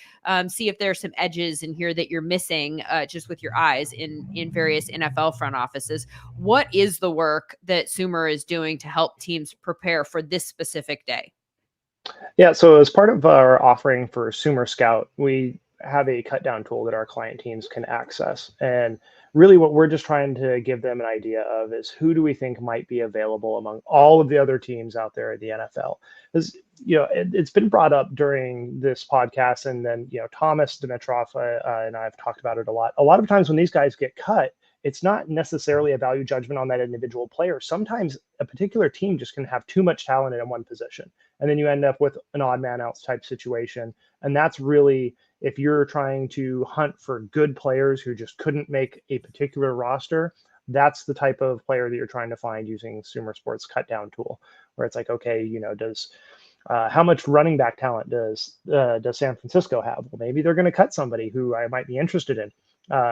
see if there's some edges in here that you're missing just with your eyes in various NFL front offices. What is the work that Sumer is doing to help teams prepare for this specific day? Yeah, so as part of our offering for Sumer Scout, we have a cut down tool that our client teams can access. And really what we're just trying to give them an idea of is, who do we think might be available among all of the other teams out there at the NFL? Because, it's been brought up during this podcast, and then, Thomas Dimitrov and I've talked about it a lot. A lot of times when these guys get cut, it's not necessarily a value judgment on that individual player. Sometimes a particular team just can have too much talent in one position, and then you end up with an odd man out type situation. And that's really, if you're trying to hunt for good players who just couldn't make a particular roster, that's the type of player that you're trying to find using SumerSports cut down tool, where it's like, okay, how much running back talent does San Francisco have? Well, maybe they're going to cut somebody who I might be interested in.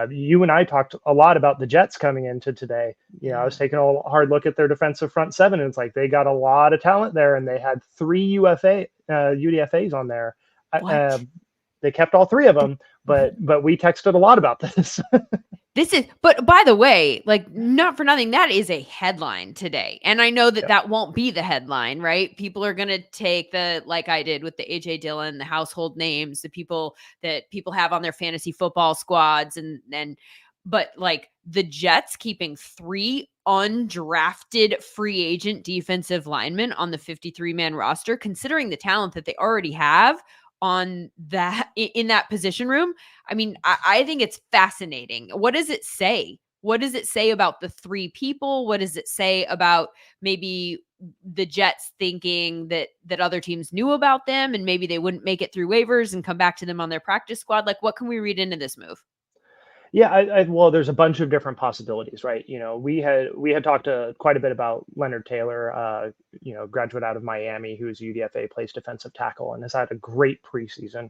You and I talked a lot about the Jets coming into today. You know, I was taking a hard look at their defensive front seven, and it's like they got a lot of talent there, and they had 3 UDFAs on there. What? They kept all 3 of them, but we texted a lot about this. But by the way, like, not for nothing, that is a headline today. And I know that that won't be the headline, right? People are going to take like I did with the AJ Dillon, the household names, the people that people have on their fantasy football squads. But like the Jets keeping 3 undrafted free agent defensive linemen on the 53-man roster, considering the talent that they already have on that in that position room. I mean, I think it's fascinating. What does it say? What does it say about the 3 people? What does it say about maybe the Jets thinking that other teams knew about them and maybe they wouldn't make it through waivers and come back to them on their practice squad? Like, what can we read into this move? Yeah, well, there's a bunch of different possibilities, right? You know, we had talked quite a bit about Leonard Taylor, you know, graduate out of Miami, who's UDFA, plays defensive tackle, and has had a great preseason,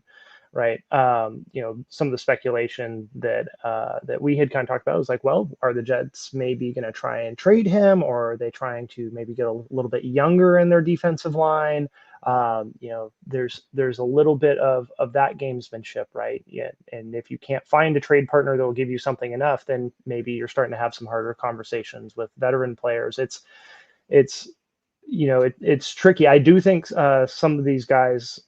right? You know, some of the speculation that we had kind of talked about was like, well, are the Jets maybe going to try and trade him, or are they trying to maybe get a little bit younger in their defensive line? You know, there's a little bit of that gamesmanship, right? Yeah, and if you can't find a trade partner that will give you something enough, then maybe you're starting to have some harder conversations with veteran players. It's you know, it's tricky. I do think some of these guys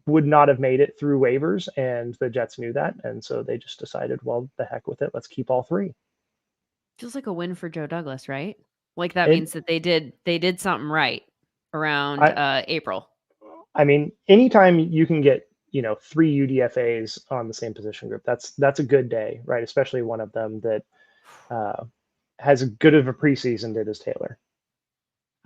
would not have made it through waivers, and the Jets knew that, and so they just decided, well, the heck with it, let's keep all 3. Feels like a win for Joe Douglas, right? Like that means that they did something right around April. I mean, anytime you can get, you know, 3 UDFAs on the same position group, that's a good day, right? Especially one of them that has as good of a preseason did as Taylor.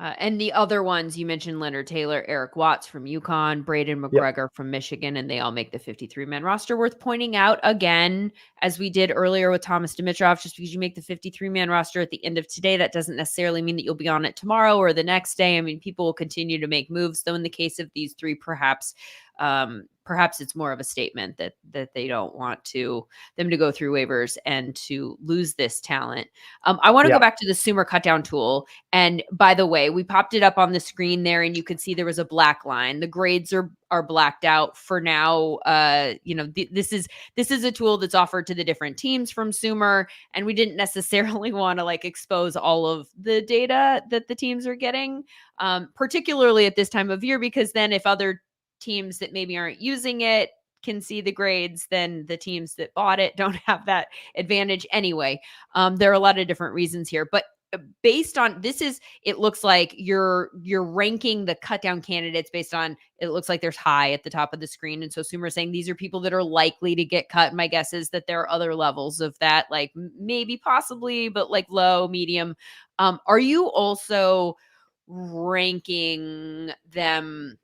And the other ones, you mentioned Leonard Taylor, Eric Watts from UConn, Braden McGregor from Michigan, and they all make the 53-man roster. Worth pointing out again, as we did earlier with Thomas Dimitrov, just because you make the 53-man roster at the end of today, that doesn't necessarily mean that you'll be on it tomorrow or the next day. I mean, people will continue to make moves. Though in the case of these 3, perhaps it's more of a statement that they don't want them to go through waivers and to lose this talent. I want to go back to the Sumer cutdown tool. And by the way, we popped it up on the screen there, and you could see there was a black line. The grades are blacked out for now. You know, this is a tool that's offered to the different teams from Sumer, and we didn't necessarily want to like expose all of the data that the teams are getting, particularly at this time of year, because then if other teams that maybe aren't using it can see the grades, then the teams that bought it don't have that advantage anyway. There are a lot of different reasons here, but based on it looks like you're ranking the cut down candidates based on, it looks like there's high at the top of the screen. And so Sumer saying these are people that are likely to get cut. My guess is that there are other levels of that, like maybe possibly, but like low, medium. Are you also ranking them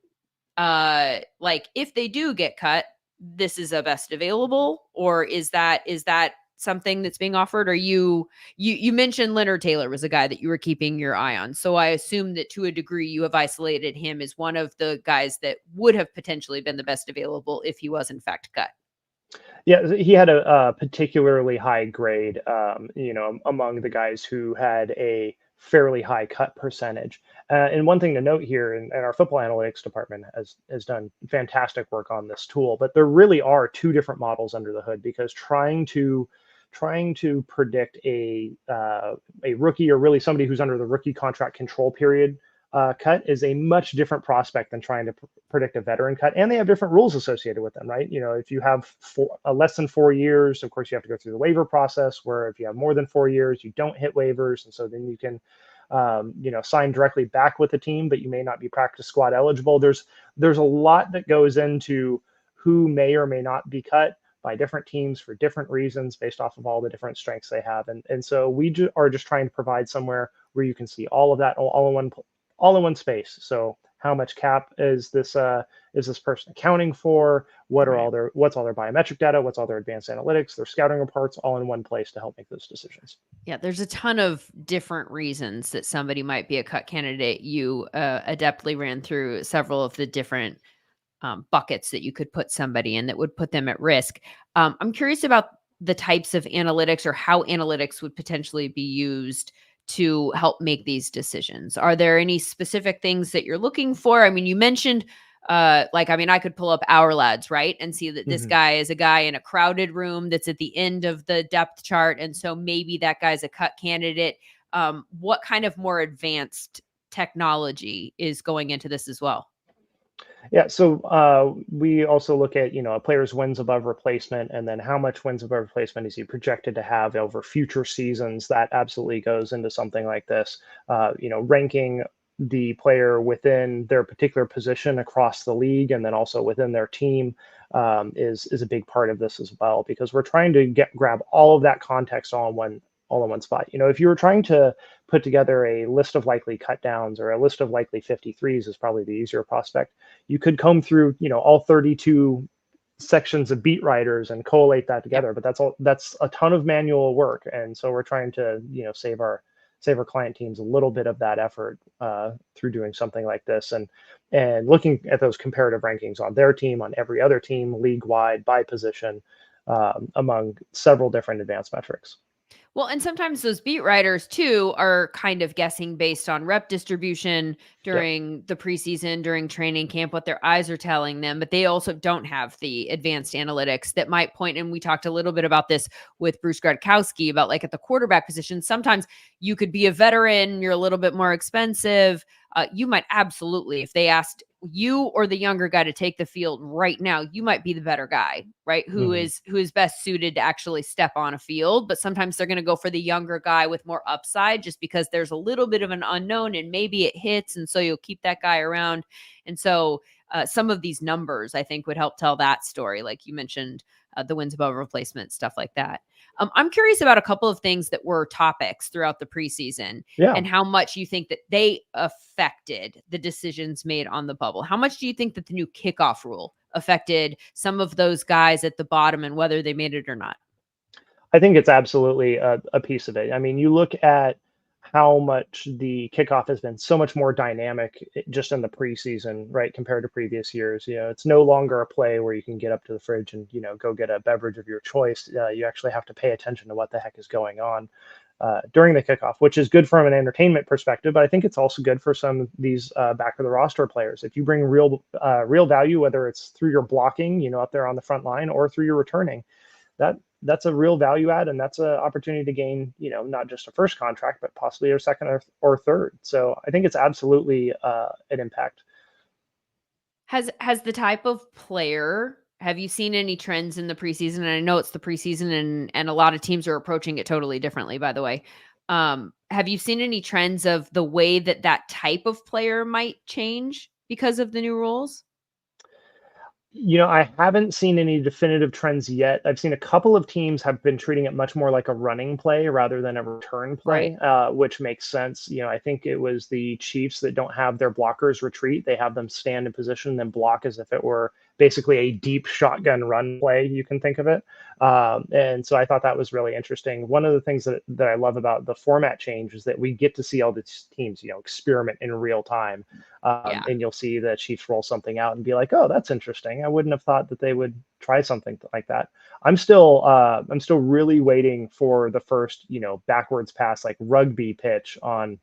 like if they do get cut, this is a best available, or is that something that's being offered? Or you mentioned Leonard Taylor was a guy that you were keeping your eye on. So I assume that to a degree you have isolated him as one of the guys that would have potentially been the best available if he was in fact cut. Yeah, he had a particularly high grade, you know, among the guys who had a fairly high cut percentage. And one thing to note here, and our football analytics department has done fantastic work on this tool, but there really are 2 different models under the hood, because trying to predict a rookie, or really somebody who's under the rookie contract control period cut, is a much different prospect than trying to predict a veteran cut, and they have different rules associated with them, right? You know, if you have less than 4 years, of course you have to go through the waiver process, where if you have more than 4 years, you don't hit waivers, and so then you can you know, sign directly back with the team, but you may not be practice squad eligible. There's a lot that goes into who may or may not be cut by different teams for different reasons based off of all the different strengths they have, and so we are just trying to provide somewhere where you can see all of that all in one space. So how much cap is this person accounting for? What's all their biometric data? What's all their advanced analytics, their scouting reports, all in one place to help make those decisions. Yeah, there's a ton of different reasons that somebody might be a cut candidate. You adeptly ran through several of the different buckets that you could put somebody in that would put them at risk. I'm curious about the types of analytics or how analytics would potentially be used to help make these decisions? Are there any specific things that you're looking for? I mean, you mentioned I could pull up Our Lads, right? And see that this guy is a guy in a crowded room that's at the end of the depth chart. And so maybe that guy's a cut candidate. What kind of more advanced technology is going into this as well? Yeah, so we also look at, a player's wins above replacement, and then how much wins above replacement is he projected to have over future seasons. That absolutely goes into something like this. Ranking the player within their particular position across the league, and then also within their team, is a big part of this as well, because we're trying to grab all of that context all in one spot. If you were trying to put together a list of likely cut downs or a list of likely 53s, is probably the easier prospect. You could comb through, all 32 sections of beat writers and collate that together, but that's a ton of manual work. And so we're trying to, save our client teams a little bit of that effort through doing something like this, and looking at those comparative rankings on their team, on every other team, league wide, by position, among several different advanced metrics. Well, and sometimes those beat writers too are kind of guessing based on rep distribution during the preseason, during training camp, what their eyes are telling them, but they also don't have the advanced analytics that might point. And we talked a little bit about this with Bruce Gradkowski about like at the quarterback position. Sometimes you could be a veteran, you're a little bit more expensive. You might absolutely, if they asked you or the younger guy to take the field right now, you might be the better guy, right? Who is best suited to actually step on a field. But sometimes they're going to go for the younger guy with more upside just because there's a little bit of an unknown and maybe it hits. And so you'll keep that guy around. And so some of these numbers, I think, would help tell that story. Like you mentioned, the wins above replacement, stuff like that. I'm curious about a couple of things that were topics throughout the preseason and how much you think that they affected the decisions made on the bubble. How much do you think that the new kickoff rule affected some of those guys at the bottom and whether they made it or not? I think it's absolutely a piece of it. I mean, you look at how much the kickoff has been so much more dynamic just in the preseason, right, compared to previous years. It's no longer a play where you can get up to the fridge and, go get a beverage of your choice. You actually have to pay attention to what the heck is going on during the kickoff, which is good from an entertainment perspective, but I think it's also good for some of these back of the roster players. If you bring real value, whether it's through your blocking, up there on the front line, or through your returning, that's a real value add, and that's an opportunity to gain, not just a first contract, but possibly a second or third. So I think it's absolutely an impact. Has the type of player, have you seen any trends in the preseason? And I know it's the preseason and a lot of teams are approaching it totally differently, by the way. Have you seen any trends of the way that type of player might change because of the new rules? I haven't seen any definitive trends yet. I've seen a couple of teams have been treating it much more like a running play rather than a return play, which makes sense. I think it was the Chiefs that don't have their blockers retreat. They have them stand in position and then block as if it were basically a deep shotgun run play, you can think of it. And so I thought that was really interesting. One of the things that I love about the format change is that we get to see all these teams, experiment in real time. And you'll see the Chiefs roll something out and be like, oh, that's interesting. I wouldn't have thought that they would try something like that. I'm still really waiting for the first, backwards pass, like rugby pitch on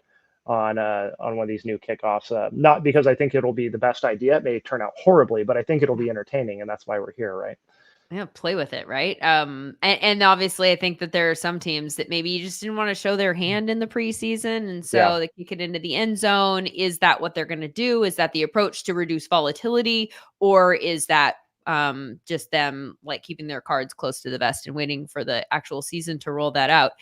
one of these new kickoffs. Not because I think it'll be the best idea. It may turn out horribly, but I think it'll be entertaining, and that's why we're here, right? Yeah, play with it, right? And obviously, I think that there are some teams that maybe you just didn't want to show their hand in the preseason, and so they kick it into the end zone. Is that what they're going to do? Is that the approach to reduce volatility, or is that just them like keeping their cards close to the vest and waiting for the actual season to roll that out?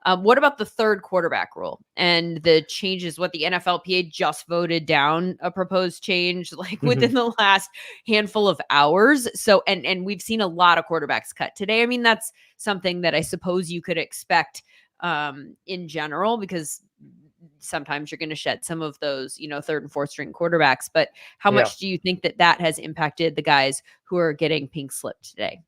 What about the third quarterback rule and the changes? What the NFLPA just voted down a proposed change like within the last handful of hours. So, and we've seen a lot of quarterbacks cut today. I mean, that's something that I suppose you could expect in general, because sometimes you're going to shed some of those, third and fourth string quarterbacks. But how much do you think that has impacted the guys who are getting pink slipped today?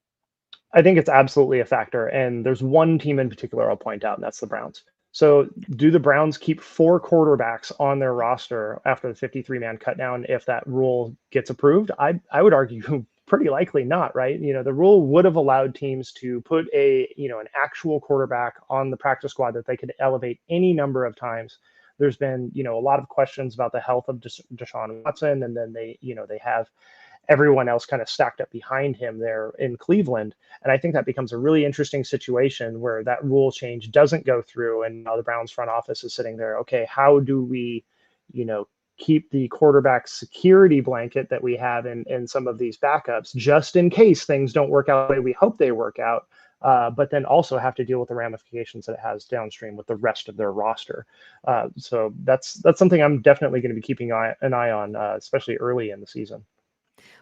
I think it's absolutely a factor. And there's one team in particular I'll point out, and that's the Browns. So do the Browns keep 4 quarterbacks on their roster after the 53-man cut down if that rule gets approved? I would argue pretty likely not, right? The rule would have allowed teams to put an actual quarterback on the practice squad that they could elevate any number of times. There's been, a lot of questions about the health of Deshaun Watson, and then they have everyone else kind of stacked up behind him there in Cleveland. And I think that becomes a really interesting situation where that rule change doesn't go through. And now the Browns front office is sitting there. Okay, how do we, keep the quarterback security blanket that we have in some of these backups, just in case things don't work out the way we hope they work out, but then also have to deal with the ramifications that it has downstream with the rest of their roster. So that's something I'm definitely going to be keeping an eye on, especially early in the season.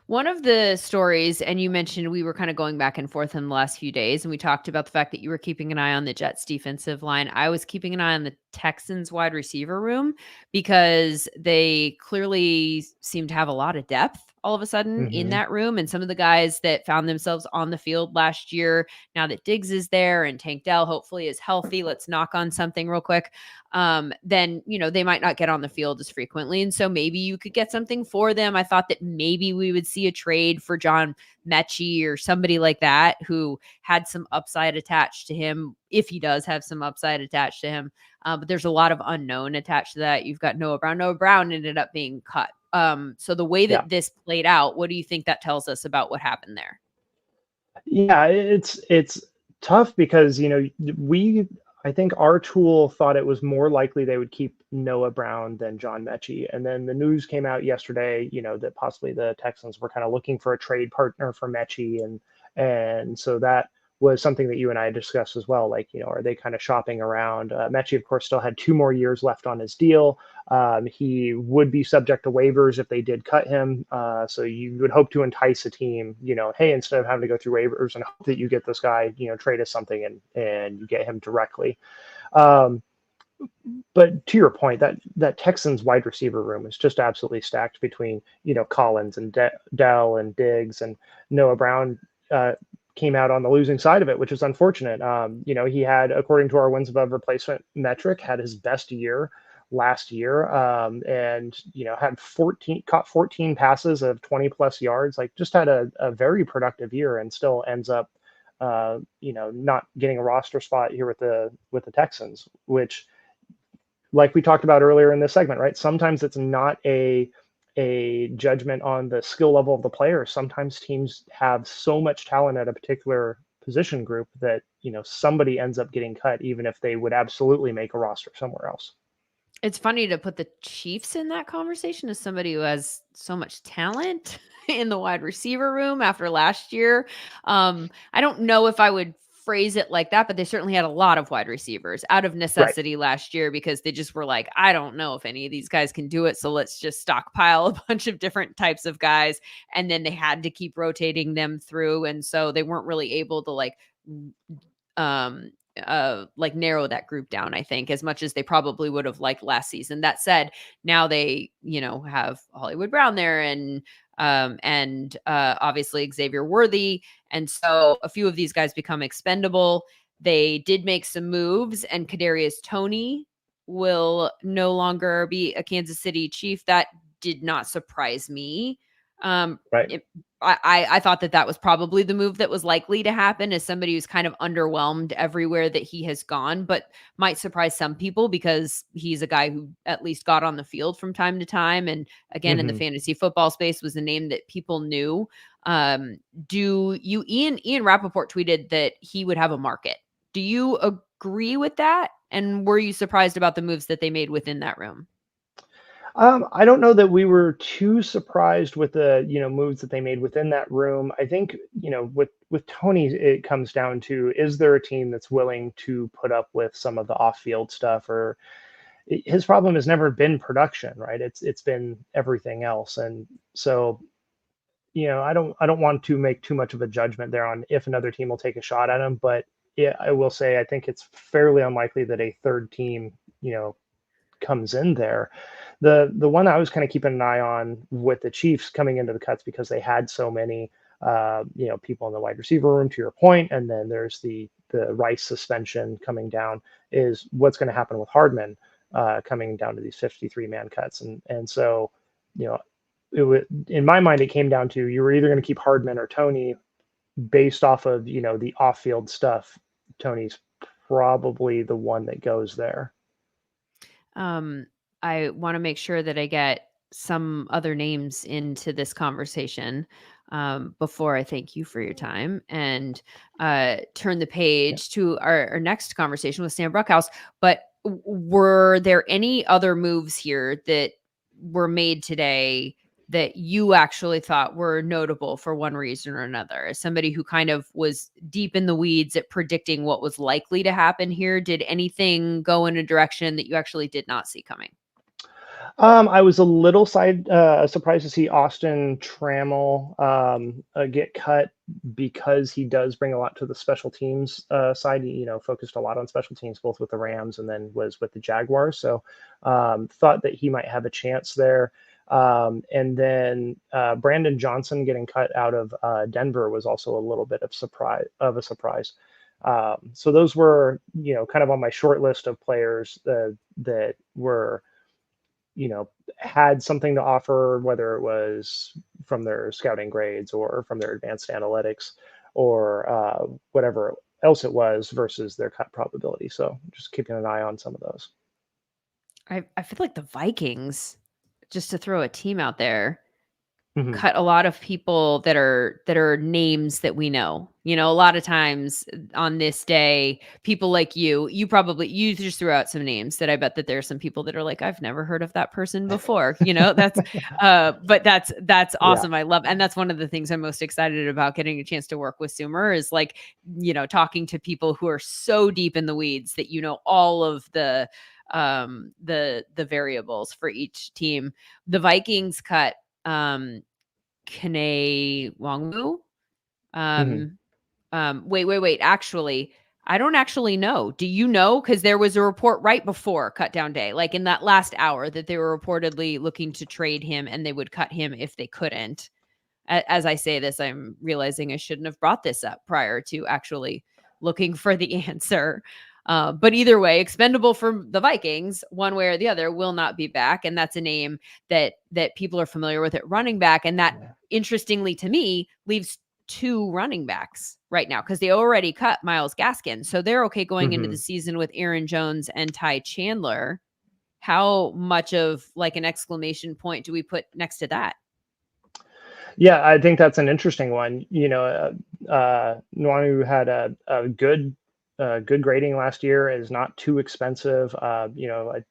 One of the stories, and you mentioned we were kind of going back and forth in the last few days, and we talked about the fact that you were keeping an eye on the Jets defensive line. I was keeping an eye on the Texans wide receiver room because they clearly seem to have a lot of depth all of a sudden in that room. And some of the guys that found themselves on the field last year, now that Diggs is there and Tank Dell hopefully is healthy, let's knock on something real quick. Then, they might not get on the field as frequently. And so maybe you could get something for them. I thought that maybe we would see a trade for John Mechie or somebody like that who had some upside attached to him, if he does have some upside attached to him. But there's a lot of unknown attached to that. You've got Noah Brown. Noah Brown ended up being cut. So the way that this played out, what do you think that tells us about what happened there? Yeah, it's tough because, I think our tool thought it was more likely they would keep Noah Brown than John Mechie. And then the news came out yesterday, that possibly the Texans were kind of looking for a trade partner for Mechie. And so that was something that you and I discussed as well. Like, are they kind of shopping around? Mechie, of course, still had 2 more years left on his deal. He would be subject to waivers if they did cut him. So you would hope to entice a team, hey, instead of having to go through waivers and hope that you get this guy, trade us something and you get him directly. But to your point, that Texans wide receiver room is just absolutely stacked between, Collins and Dell and Diggs, and Noah Brown came out on the losing side of it, which is unfortunate. He had, according to our wins above replacement metric, had his best year last year, and had caught 14 passes of 20 plus yards, like just had a very productive year, and still ends up not getting a roster spot here with the Texans, which, like we talked about earlier in this segment, right? Sometimes it's not a judgment on the skill level of the player. Sometimes teams have so much talent at a particular position group that, somebody ends up getting cut, even if they would absolutely make a roster somewhere else. It's funny to put the Chiefs in that conversation as somebody who has so much talent in the wide receiver room after last year. I don't know if I would phrase it like that, but they certainly had a lot of wide receivers out of necessity last year because they just were like, I don't know if any of these guys can do it. So let's just stockpile a bunch of different types of guys. And then they had to keep rotating them through. And so they weren't really able to narrow that group down, I think, as much as they probably would have liked last season. That said, now they, have Hollywood Brown there and obviously Xavier Worthy. And so a few of these guys become expendable. They did make some moves, and Kadarius Toney will no longer be a Kansas City Chief. That did not surprise me. I thought that was probably the move that was likely to happen, as somebody who's kind of underwhelmed everywhere that he has gone, but might surprise some people because he's a guy who at least got on the field from time to time. And again, in the fantasy football space was a name that people knew. Ian Rappaport tweeted that he would have a market. Do you agree with that? And were you surprised about the moves that they made within that room? I don't know that we were too surprised with the moves that they made within that room. I think with Tony, it comes down to, is there a team that's willing to put up with some of the off-field stuff? Or his problem has never been production, right? It's been everything else, and so I don't want to make too much of a judgment there on if another team will take a shot at him, but yeah, I will say I think it's fairly unlikely that a third team comes in there. The one I was kind of keeping an eye on with the Chiefs coming into the cuts, because they had so many people in the wide receiver room, to your point, and then there's the Rice suspension coming down, is what's going to happen with Hardman coming down to these 53-man cuts. And so in my mind, it came down to you were either going to keep Hardman or Tony based off of, the off-field stuff. Tony's probably the one that goes there. I want to make sure that I get some other names into this conversation before I thank you for your time and turn the page to our next conversation with Sam Bruckhouse. But were there any other moves here that were made today that you actually thought were notable for one reason or another? As somebody who kind of was deep in the weeds at predicting what was likely to happen here, did anything go in a direction that you actually did not see coming? I was a little surprised to see Austin Trammell get cut because he does bring a lot to the special teams side. He, focused a lot on special teams, both with the Rams and then was with the Jaguars. So thought that he might have a chance there. And then Brandon Johnson getting cut out of Denver was also a little bit of a surprise. So those were, kind of on my short list of players that were, had something to offer, whether it was from their scouting grades or from their advanced analytics or whatever else it was versus their cut probability. So just keeping an eye on some of those. I feel like the Vikings, just to throw a team out there, Mhm. cut a lot of people that are names that we know. A lot of times on this day, people like you just threw out some names that I bet that there are some people that are like, I've never heard of that person before. That's but that's awesome. I love, and that's one of the things I'm most excited about getting a chance to work with Sumer is like, talking to people who are so deep in the weeds that all of the variables for each team. The Vikings cut Kene Nwangwu. Wait. Actually, I don't actually know. Do you know? Because there was a report right before cut down day, like in that last hour, that they were reportedly looking to trade him and they would cut him if they couldn't. As I say this, I'm realizing I shouldn't have brought this up prior to actually looking for the answer. But either way, expendable for the Vikings, one way or the other, will not be back. And that's a name that people are familiar with at running back. And that, interestingly to me, leaves two running backs right now because they already cut Myles Gaskin. So they're okay going into the season with Aaron Jones and Ty Chandler. How much of like an exclamation point do we put next to that? Yeah, I think that's an interesting one. Nwangwu had a good grading last year, is not too expensive.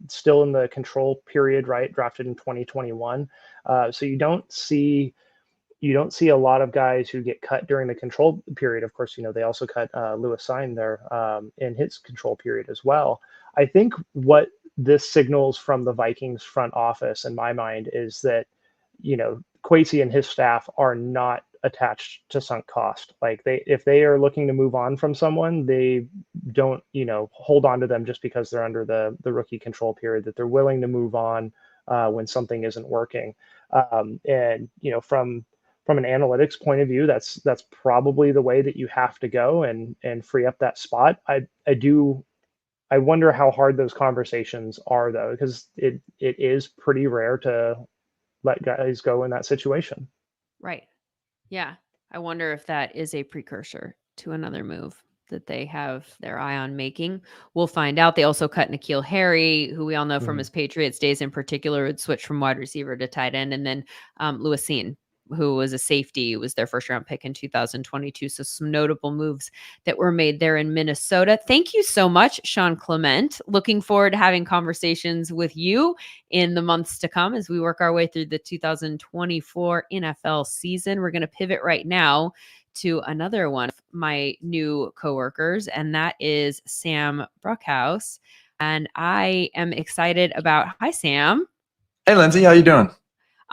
Still in the control period, right? Drafted in 2021. So you don't see a lot of guys who get cut during the control period. Of course, they also cut Lewis Sine there in his control period as well. I think what this signals from the Vikings front office, in my mind, is that, Kwesi and his staff are not attached to sunk cost. Like if they are looking to move on from someone, they don't, hold on to them just because they're under the rookie control period, that they're willing to move on when something isn't working. And, from an analytics point of view, that's probably the way that you have to go and free up that spot. I wonder how hard those conversations are, though, because it is pretty rare to let guys go in that situation. Right. Yeah. I wonder if that is a precursor to another move that they have their eye on making. We'll find out. They also cut N'Keal Harry, who we all know from his Patriots days in particular, would switch from wide receiver to tight end. And then Lewis Sine, who was a safety, was their first round pick in 2022. So some notable moves that were made there in Minnesota. Thank you so much, Sean Clement. Looking forward to having conversations with you in the months to come as we work our way through the 2024 NFL season. We're going to pivot right now to another one of my new coworkers, and that is Sam Bruckhouse. And I am excited about, hi, Sam. Hey, Lindsay, how you doing?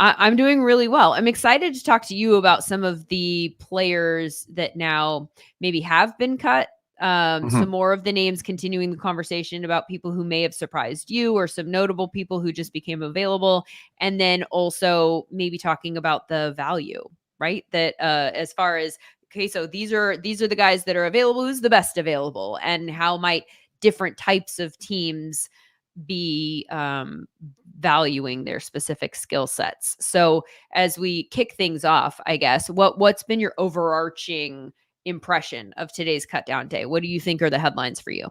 I'm doing really well. I'm excited to talk to you about some of the players that now maybe have been cut. Some more of the names, continuing the conversation about people who may have surprised you or some notable people who just became available. And then also maybe talking about the value, right? That as far as, okay, so these are the guys that are available. Who's the best available? And how might different types of teams be valuing their specific skill sets. So as we kick things off, I guess, what's been your overarching impression of today's cut down day? What do you think are the headlines for you?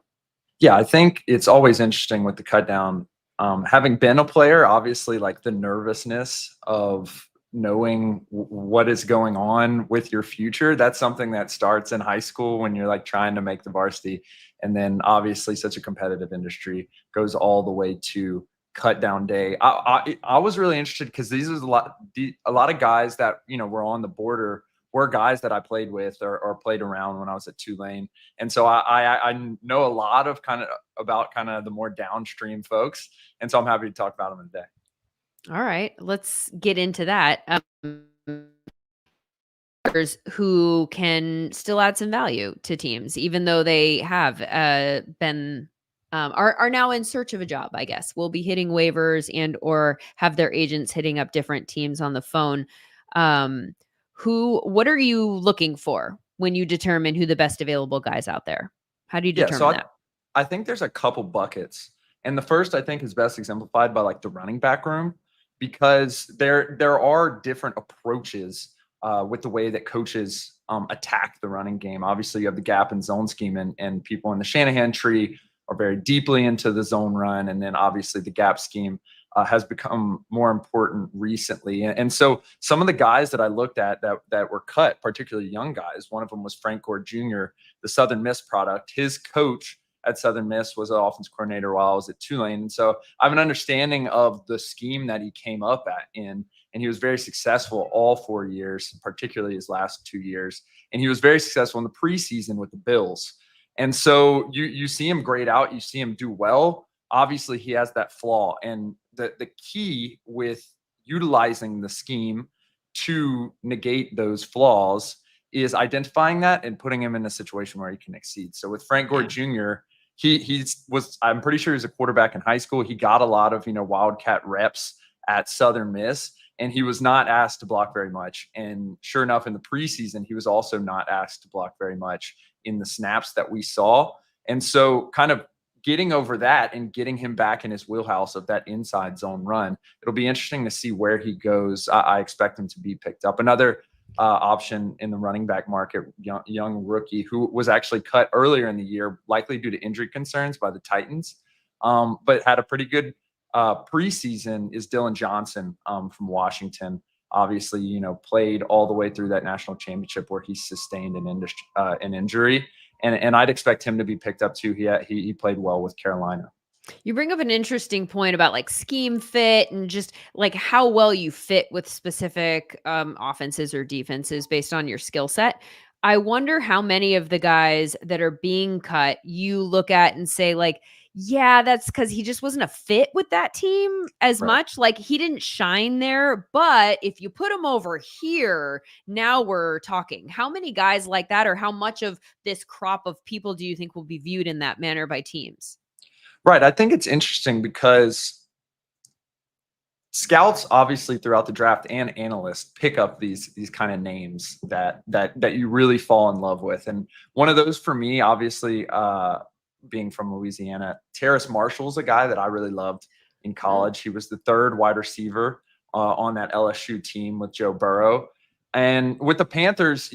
Yeah, I think it's always interesting with the cut down. Having been a player, obviously, like the nervousness of knowing what is going on with your future, that's something that starts in high school when you're like trying to make the varsity. And then obviously such a competitive industry goes all the way to cut down day. I was really interested because these was a lot of guys that, you know, were on the border were guys that I played with or played around when I was at Tulane. And so I know a lot of about the more downstream folks. And so I'm happy to talk about them today. All right, let's get into that. Who can still add some value to teams, even though they have been are now in search of a job, I guess. Will be hitting waivers and or have their agents hitting up different teams on the phone. What are you looking for when you determine who the best available guys out there? How do you determine that? I think there's a couple buckets. And the first, I think, is best exemplified by like the running back room, because there are different approaches with the way that coaches attack the running game. Obviously, you have the gap and zone scheme, and people in the Shanahan tree are very deeply into the zone run. And then obviously the gap scheme has become more important recently. And so some of the guys that I looked at that were cut, particularly young guys, one of them was Frank Gore Jr., the Southern Miss product. His coach at Southern Miss was an offense coordinator while I was at Tulane. And so I have an understanding of the scheme that he came up in, and he was very successful all 4 years, particularly his last 2 years. And he was very successful in the preseason with the Bills. And so you see him grade out, you see him do well. Obviously, he has that flaw. And the key with utilizing the scheme to negate those flaws is identifying that and putting him in a situation where he can exceed. So with Frank Gore Jr., I'm pretty sure he was a quarterback in high school. He got a lot of, Wildcat reps at Southern Miss, and he was not asked to block very much. And sure enough, in the preseason, he was also not asked to block very much in the snaps that we saw. And so kind of getting over that and getting him back in his wheelhouse of that inside zone run, it'll be interesting to see where he goes. I expect him to be picked up. Another option in the running back market, young rookie who was actually cut earlier in the year, likely due to injury concerns by the Titans, but had a pretty good preseason, is Dylan Johnson from Washington. Obviously, played all the way through that national championship where he sustained an injury. And I'd expect him to be picked up too. He played well with Carolina. You bring up an interesting point about like scheme fit and just like how well you fit with specific offenses or defenses based on your skill set. I wonder how many of the guys that are being cut you look at and say like, yeah, that's because he just wasn't a fit with that team as much. Like he didn't shine there. But if you put him over here, now we're talking. How many guys like that, or how much of this crop of people do you think will be viewed in that manner by teams? Right. I think it's interesting because scouts, obviously throughout the draft, and analysts pick up these kind of names that you really fall in love with. And one of those for me, obviously, being from Louisiana, Terrace Marshall's a guy that I really loved in college. He was the third wide receiver on that LSU team with Joe Burrow. And with the Panthers,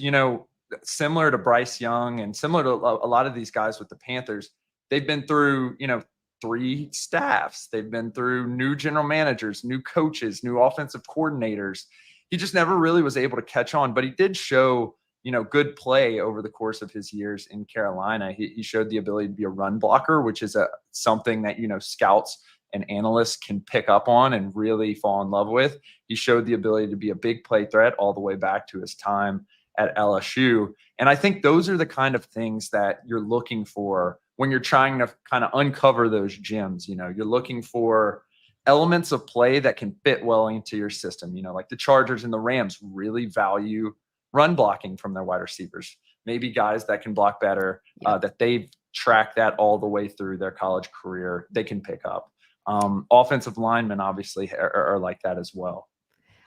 similar to Bryce Young and similar to a lot of these guys with the Panthers, they've been through, 3 staffs. They've been through new general managers, new coaches, new offensive coordinators. He just never really was able to catch on, but he did show, good play over the course of his years in Carolina. He showed the ability to be a run blocker, which is something that, scouts and analysts can pick up on and really fall in love with. He showed the ability to be a big play threat all the way back to his time at LSU. And I think those are the kind of things that you're looking for when you're trying to kind of uncover those gems. You're looking for elements of play that can fit well into your system. Like the Chargers and the Rams really value run blocking from their wide receivers. Maybe guys that can block better, that they've tracked that all the way through their college career, they can pick up. Offensive linemen obviously are like that as well.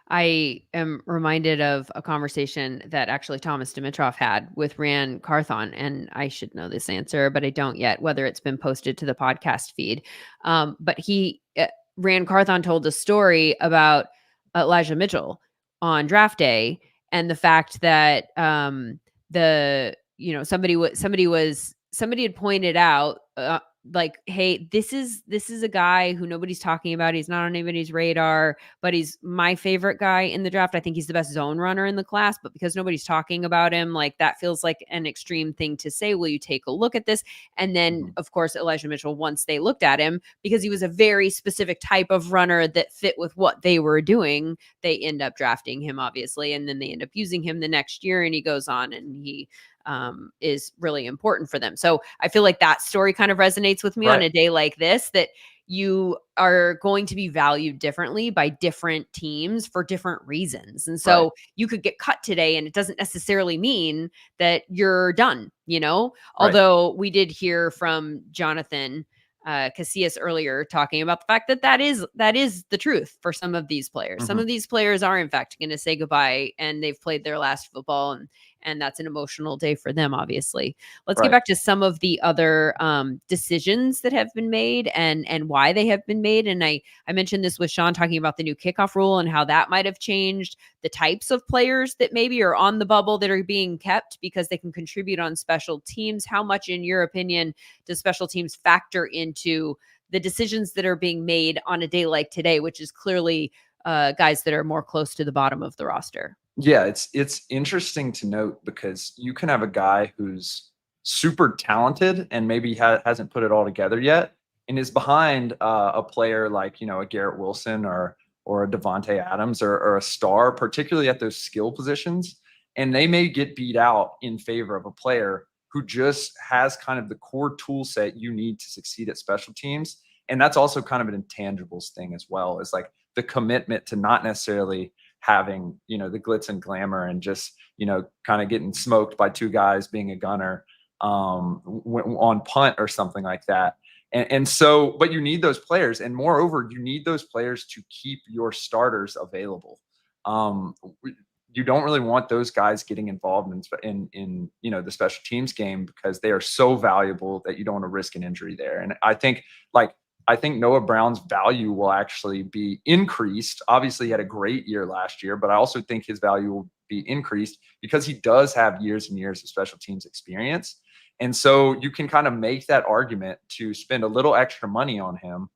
I am reminded of a conversation that actually Thomas Dimitroff had with Ran Carthon, and I should know this answer, but I don't yet, whether it's been posted to the podcast feed. But he Rand Carthon told a story about Elijah Mitchell on draft day, and the fact that somebody had pointed out like, hey, this is a guy who nobody's talking about. He's not on anybody's radar, but he's my favorite guy in the draft. I think he's the best zone runner in the class, but because nobody's talking about him, like, that feels like an extreme thing to say. Will you take a look at this? And then, of course, Elijah Mitchell, once they looked at him, because he was a very specific type of runner that fit with what they were doing, they end up drafting him, obviously, and then they end up using him the next year, and he goes on and he is really important for them. So I feel like that story kind of resonates with me on a day like this, that you are going to be valued differently by different teams for different reasons. And so you could get cut today, and it doesn't necessarily mean that you're done, although we did hear from Jonathan Casillas earlier talking about the fact that that is the truth for some of these players. Some of these players are in fact going to say goodbye, and they've played their last football, and that's an emotional day for them, obviously. Let's get back to some of the other decisions that have been made and why they have been made. And I mentioned this with Sean, talking about the new kickoff rule and how that might have changed the types of players that maybe are on the bubble that are being kept because they can contribute on special teams. How much, in your opinion, does special teams factor into the decisions that are being made on a day like today, which is clearly guys that are more close to the bottom of the roster? Yeah, it's interesting to note, because you can have a guy who's super talented and maybe hasn't put it all together yet, and is behind a player like, a Garrett Wilson or a Devontae Adams or a star, particularly at those skill positions, and they may get beat out in favor of a player who just has kind of the core tool set you need to succeed at special teams. And that's also kind of an intangibles thing as well, is like the commitment to not necessarily having, the glitz and glamour and just, kind of getting smoked by two guys being a gunner on punt or something like that. And so, but you need those players, and moreover, you need those players to keep your starters available. You don't really want those guys getting involved in the special teams game, because they are so valuable that you don't want to risk an injury there. And I think Noah Brown's value will actually be increased. Obviously, he had a great year last year, but I also think his value will be increased because he does have years and years of special teams experience. And so you can kind of make that argument to spend a little extra money on him,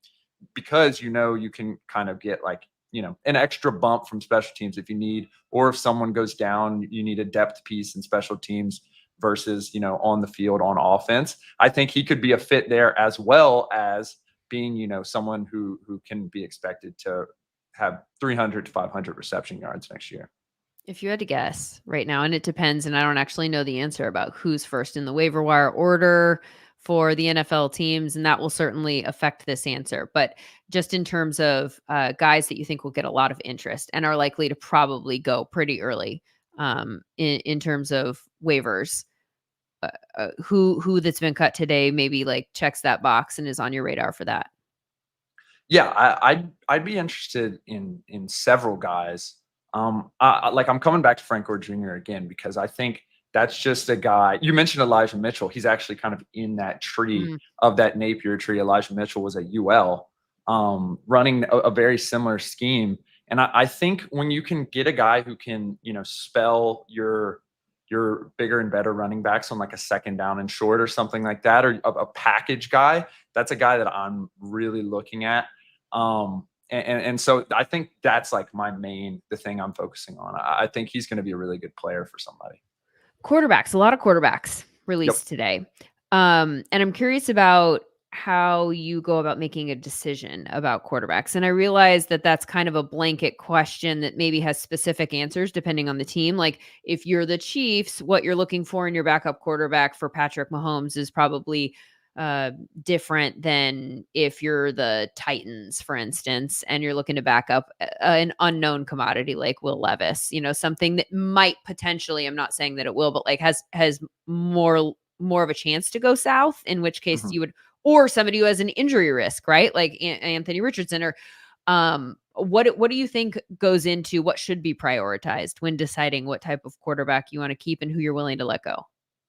because you can kind of get an extra bump from special teams if you need, or if someone goes down, you need a depth piece in special teams versus, on the field on offense. I think he could be a fit there, as well as being, someone who can be expected to have 300 to 500 reception yards next year. If you had to guess right now, and it depends, and I don't actually know the answer about who's first in the waiver wire order for the NFL teams, and that will certainly affect this answer. But just in terms of guys that you think will get a lot of interest and are likely to probably go pretty early in terms of waivers, who that's been cut today maybe like checks that box and is on your radar for that? Yeah, I'd be interested in several guys. I'm coming back to Frank Gore Jr. again, because I think that's just a guy. You mentioned Elijah Mitchell. He's actually kind of in that tree of that Napier tree. Elijah Mitchell was at UL, running a very similar scheme. And I think when you can get a guy who can, spell your bigger and better running backs on like a second down and short or something like that, or a package guy, that's a guy that I'm really looking at. And so I think that's like the thing I'm focusing on. I think he's going to be a really good player for somebody. Quarterbacks, a lot of quarterbacks released today. And I'm curious about how you go about making a decision about quarterbacks. And I realize that that's kind of a blanket question that maybe has specific answers depending on the team. Like if you're the Chiefs, what you're looking for in your backup quarterback for Patrick Mahomes is probably different than if you're the Titans, for instance, and you're looking to back up an unknown commodity like Will Levis, something that might potentially, I'm not saying that it will, but like has more of a chance to go south, in which case you would, or somebody who has an injury risk, right? Like Anthony Richardson, or what do you think goes into what should be prioritized when deciding what type of quarterback you want to keep and who you're willing to let go?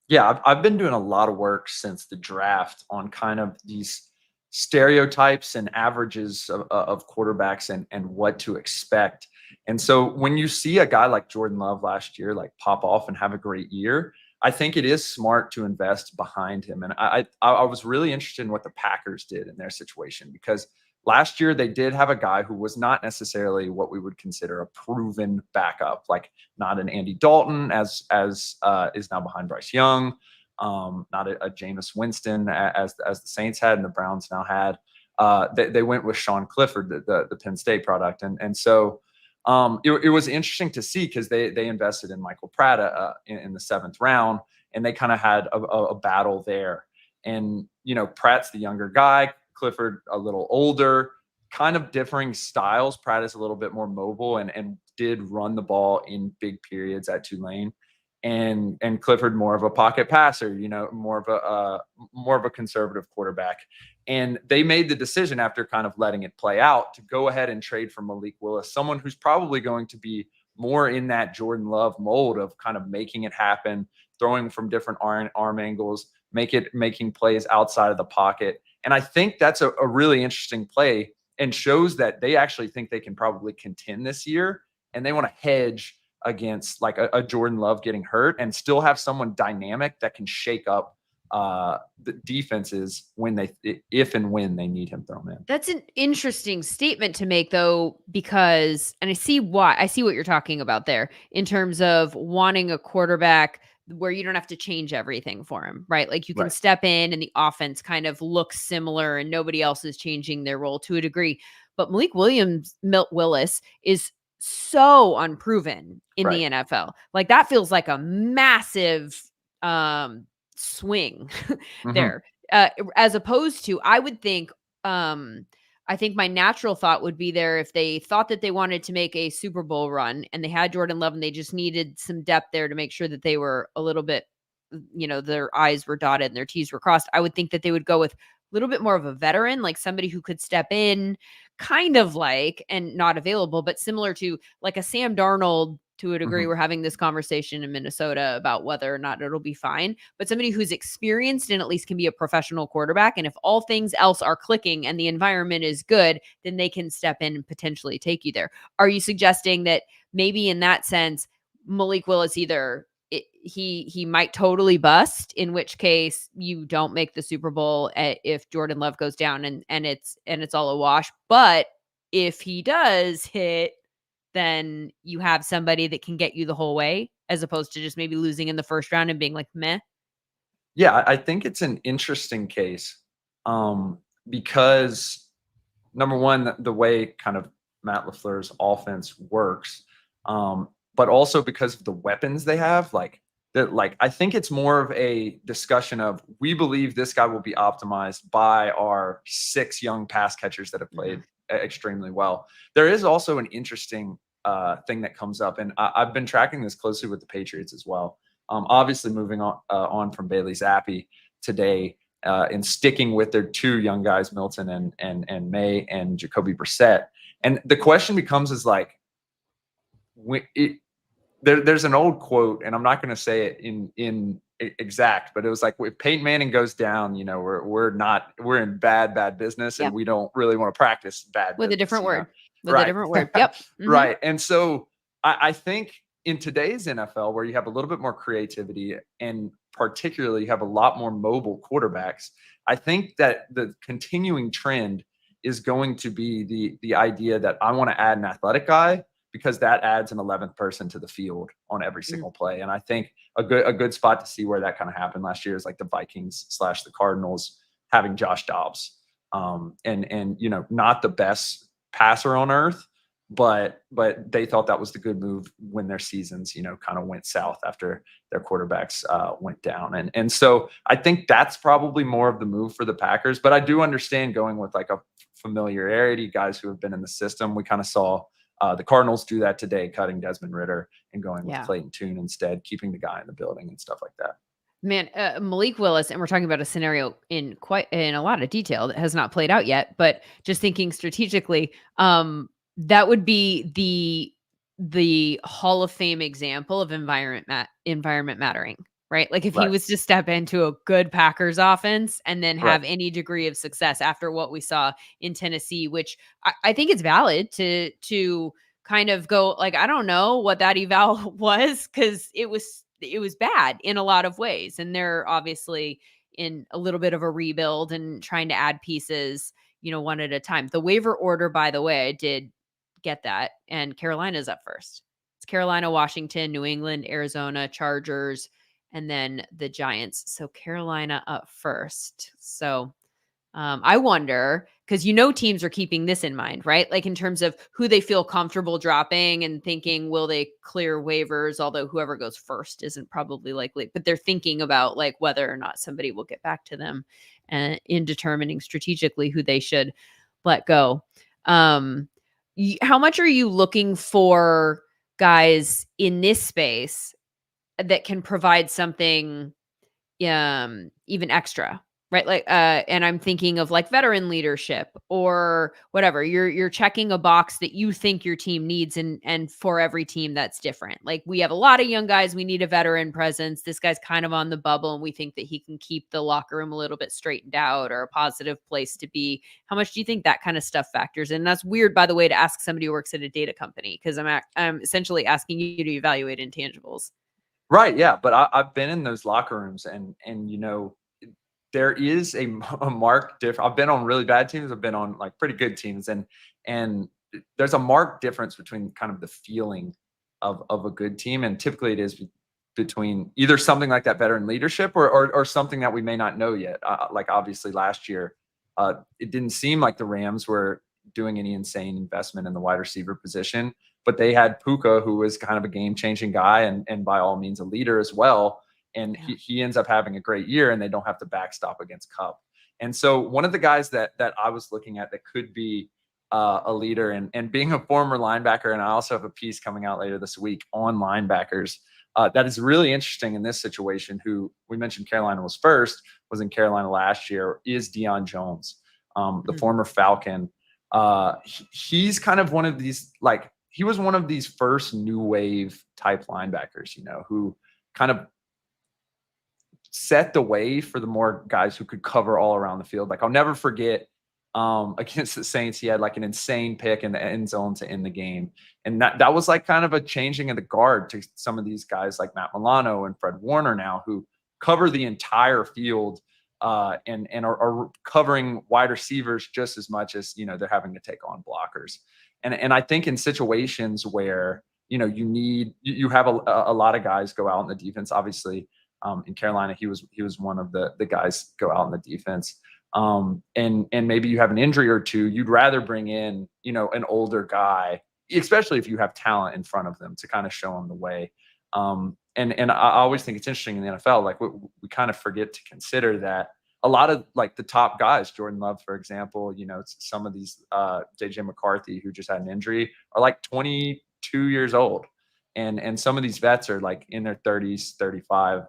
Yeah, I've been doing a lot of work since the draft on kind of these stereotypes and averages of quarterbacks and what to expect. And so when you see a guy like Jordan Love last year, like pop off and have a great year, I think it is smart to invest behind him. And I was really interested in what the Packers did in their situation, because last year they did have a guy who was not necessarily what we would consider a proven backup, like not an Andy Dalton as is now behind Bryce Young, not a Jameis Winston as the Saints had and the Browns now had. They went with Sean Clifford, the Penn State product, and so it was interesting to see, because they invested in Michael Pratt in the 7th round, and they kind of had a battle there. And Pratt's the younger guy, Clifford a little older, kind of differing styles. Pratt is a little bit more mobile and did run the ball in big periods at Tulane. And Clifford more of a pocket passer, more of a conservative quarterback. And they made the decision, after kind of letting it play out, to go ahead and trade for Malik Willis, someone who's probably going to be more in that Jordan Love mold of kind of making it happen, throwing from different arm angles, making plays outside of the pocket. And I think that's a really interesting play, and shows that they actually think they can probably contend this year, and they want to hedge against like a Jordan Love getting hurt and still have someone dynamic that can shake up the defenses if and when they need him thrown in. That's an interesting statement to make, though, because, and I see what you're talking about there in terms of wanting a quarterback where you don't have to change everything for him, right? Like you can step in and the offense kind of looks similar and nobody else is changing their role to a degree. But Malik Willis is so unproven in the NFL. Like that feels like a massive swing there. As opposed to, I would think, I think my natural thought would be there if they thought that they wanted to make a Super Bowl run and they had Jordan Love and they just needed some depth there to make sure that they were a little bit, their I's were dotted and their T's were crossed. I would think that they would go with a little bit more of a veteran, like somebody who could step in kind of like, and not available, but similar to like a Sam Darnold to a degree. We're having this conversation in Minnesota about whether or not it'll be fine, but somebody who's experienced and at least can be a professional quarterback. And if all things else are clicking and the environment is good, then they can step in and potentially take you there. Are you suggesting that maybe in that sense, Malik Willis he might totally bust, in which case you don't make the Super Bowl if Jordan Love goes down and it's all a wash. But if he does hit, then you have somebody that can get you the whole way, as opposed to just maybe losing in the first round and being like, meh. Yeah, I think it's an interesting case because number one, the way kind of Matt LaFleur's offense works, but also because of the weapons they have, I think it's more of a discussion of, we believe this guy will be optimized by our 6 young pass catchers that have played extremely well. There is also an interesting thing that comes up, and I've been tracking this closely with the Patriots as well. Obviously moving on from Bailey Zappi today, and sticking with their 2 young guys, Milton and May and Jacoby Brissett. And the question becomes is like, there's an old quote, and I'm not going to say it in exact, but it was like, if Peyton Manning goes down, we're in bad business, and we don't really want to practice bad with business, a different word. With a different word. Yep. Right. And so I think in today's NFL, where you have a little bit more creativity and particularly you have a lot more mobile quarterbacks, I think that the continuing trend is going to be the idea that I want to add an athletic guy, because that adds an 11th person to the field on every single play. And I think a good spot to see where that kind of happened last year is like the Vikings / the Cardinals having Josh Dobbs, and not the best passer on earth, but they thought that was the good move when their seasons, kind of went south after their quarterbacks went down. And so I think that's probably more of the move for the Packers, but I do understand going with like a familiarity, guys who have been in the system. We kind of saw the Cardinals do that today, cutting Desmond Ridder and going with Clayton Tune instead, keeping the guy in the building and stuff like that. Man, Malik Willis, and we're talking about a scenario in a lot of detail that has not played out yet, but just thinking strategically, that would be the Hall of Fame example of environment mattering, right? Like if he Right. was to step into a good Packers offense and then have Right. any degree of success after what we saw in Tennessee, which I think it's valid to kind of go like, I don't know what that eval was, because it was bad in a lot of ways. And they're obviously in a little bit of a rebuild and trying to add pieces, one at a time. The waiver order, by the way, I did get that. And Carolina's up first. It's Carolina, Washington, New England, Arizona, Chargers, and then the Giants. So Carolina up first. So I wonder, because teams are keeping this in mind, right? Like in terms of who they feel comfortable dropping and thinking, will they clear waivers? Although whoever goes first isn't probably likely, but they're thinking about like whether or not somebody will get back to them in determining strategically who they should let go. How much are you looking for guys in this space that can provide something even extra, right? Like and I'm thinking of like veteran leadership or whatever. You're checking a box that you think your team needs, and for every team that's different. Like we have a lot of young guys, we need a veteran presence. This guy's kind of on the bubble and we think that he can keep the locker room a little bit straightened out or a positive place to be. How much do you think that kind of stuff factors in? And that's weird, by the way, to ask somebody who works at a data company, because I'm essentially asking you to evaluate intangibles. Right. Yeah. But I've been in those locker rooms, and there is a marked difference. I've been on really bad teams. I've been on like pretty good teams, and there's a marked difference between kind of the feeling of a good team, and typically it is between either something like that veteran leadership or something that we may not know yet. Like obviously last year, it didn't seem like the Rams were doing any insane investment in the wide receiver position, but they had Puka, who was kind of a game-changing guy and by all means a leader as well. And Yeah. he ends up having a great year, and they don't have to backstop against Cup. And so one of the guys that I was looking at that could be a leader, and being a former linebacker, and I also have a piece coming out later this week on linebackers that is really interesting in this situation, who we mentioned Carolina was first, was in Carolina last year, is Deion Jones, the former Falcon. He's kind of one of these, like, he was one of these first new wave type linebackers, who kind of set the way for the more guys who could cover all around the field. Like I'll never forget against the Saints, he had like an insane pick in the end zone to end the game. And that was like kind of a changing of the guard to some of these guys like Matt Milano and Fred Warner now, who cover the entire field and are covering wide receivers just as much as, they're having to take on blockers. And I think in situations where, you have a lot of guys go out in the defense, obviously, in Carolina, he was one of the guys go out in the defense. And maybe you have an injury or two, you'd rather bring in, an older guy, especially if you have talent in front of them, to kind of show them the way. And I always think it's interesting in the NFL, like we kind of forget to consider that a lot of like the top guys, Jordan Love, for example, some of these JJ McCarthy, who just had an injury, are like 22 years old. And some of these vets are like in their 30s, 35,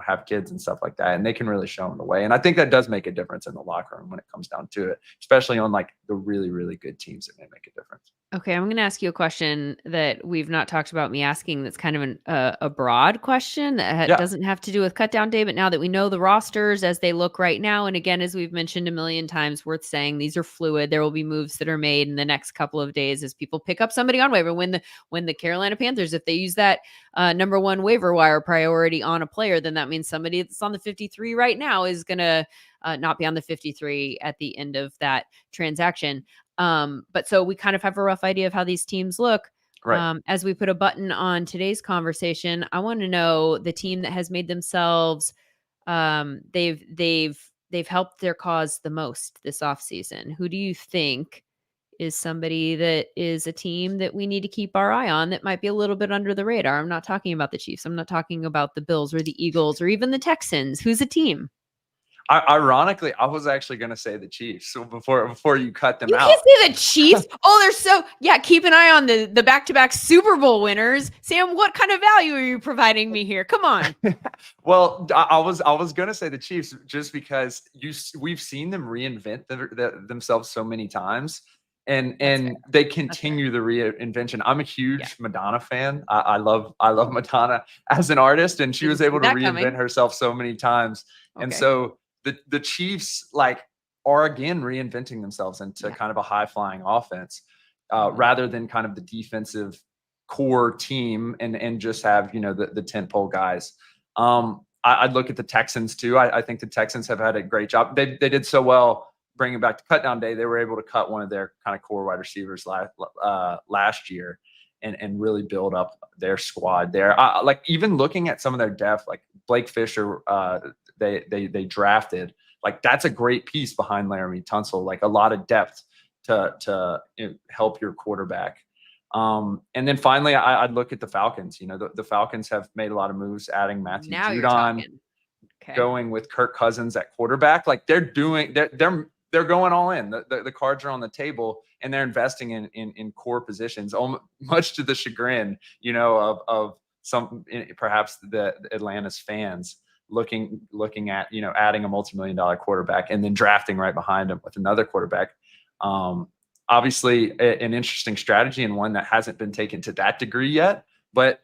have kids and stuff like that, and they can really show them the way. And I think that does make a difference in the locker room when it comes down to it, especially on like the really, really good teams. It may make a difference. Okay, I'm going to ask you a question that we've not talked about me asking. That's kind of a broad question that doesn't have to do with cut down day, but now that we know the rosters as they look right now, and again, as we've mentioned a million times, worth saying, these are fluid. There will be moves that are made in the next couple of days as people pick up somebody on waiver. When the Carolina Panthers, if they use that number one waiver wire priority on a player, then that means somebody that's on the 53 right now is going to not be on the 53 at the end of that transaction. But so we kind of have a rough idea of how these teams look. Right. As we put a button on today's conversation, I want to know the team that has made themselves, they've helped their cause the most this offseason. Who do you think is somebody that is a team that we need to keep our eye on that might be a little bit under the radar? I'm not talking about the Chiefs. I'm not talking about the Bills or the Eagles or even the Texans. Who's a team? Ironically, I was actually going to say the Chiefs. So before you cut them out, you can't say the Chiefs. Keep an eye on the back-to-back Super Bowl winners. Sam, what kind of value are you providing me here? Come on. Well, I was going to say the Chiefs just because we've seen them reinvent themselves so many times. and they continue the reinvention. I'm a huge Madonna fan. I love Madonna as an artist, and she was able to reinvent herself so many times. And so the Chiefs are again reinventing themselves into kind of a high flying offense, rather than kind of the defensive core team and just have, the tentpole guys. I'd look at the Texans too. I think the Texans have had a great job. They did so well bringing back the cut down day. They were able to cut one of their kind of core wide receivers last year and really build up their squad there. Even looking at some of their depth, like Blake Fisher, they drafted, that's a great piece behind Laramie Tunsil, a lot of depth to help your quarterback. And then finally, I'd look at the Falcons. The Falcons have made a lot of moves, adding Matthew Judon, going with Kirk Cousins at quarterback. They're going all in. The cards are on the table, and they're investing in core positions, much to the chagrin, of some perhaps the Atlanta's fans looking at adding a multi-million-dollar quarterback and then drafting right behind him with another quarterback. Obviously an interesting strategy, and one that hasn't been taken to that degree yet. But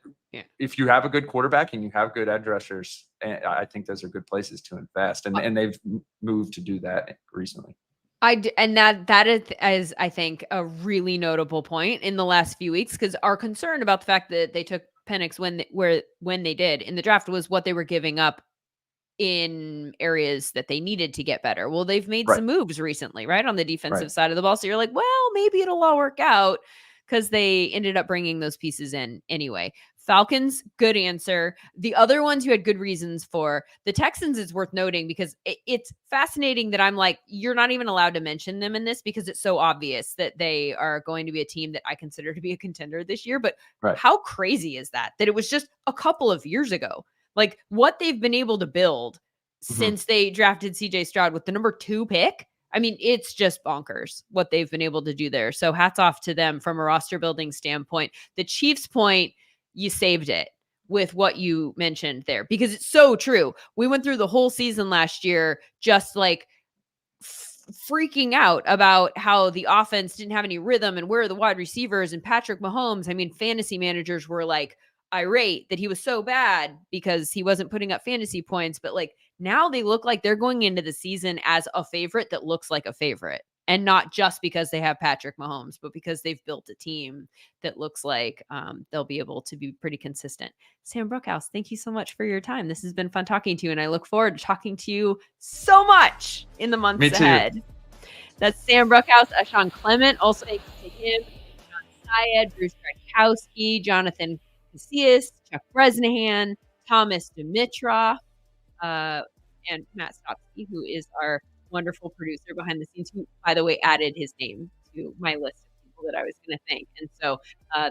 if you have a good quarterback and you have good edge rushers, I think those are good places to invest. And they've moved to do that recently. And that is, I think, a really notable point in the last few weeks, because our concern about the fact that they took Penix when they did in the draft was what they were giving up in areas that they needed to get better. Well, they've made some moves recently, right, on the defensive side of the ball. So you're like, well, maybe it'll all work out, because they ended up bringing those pieces in anyway. Falcons, good answer. The other ones you had good reasons for. The Texans is worth noting, because it's fascinating that I'm like, you're not even allowed to mention them in this, because it's so obvious that they are going to be a team that I consider to be a contender this year. But how crazy is that it was just a couple of years ago? What they've been able to build since they drafted CJ Stroud with the number 2 pick. I mean, it's just bonkers what they've been able to do there. So hats off to them from a roster building standpoint. The Chiefs point, you saved it with what you mentioned there, because it's so true. We went through the whole season last year just freaking out about how the offense didn't have any rhythm and where are the wide receivers and Patrick Mahomes. I mean, fantasy managers were irate that he was so bad because he wasn't putting up fantasy points. But now they look like they're going into the season as a favorite that looks like a favorite, and not just because they have Patrick Mahomes, but because they've built a team that looks like they'll be able to be pretty consistent. Sam Brookhouse, thank you so much for your time. This has been fun talking to you, and I look forward to talking to you so much in the months ahead. That's Sam Brookhouse, Sean Clement, also thank you to him, John Syed, Bruce Gradkowski, Jonathan Casillas, Chuck Bresnahan, Thomas Dimitra, and Matt Stotsky, who is our wonderful producer behind the scenes, who, by the way, added his name to my list of people that I was going to thank. And so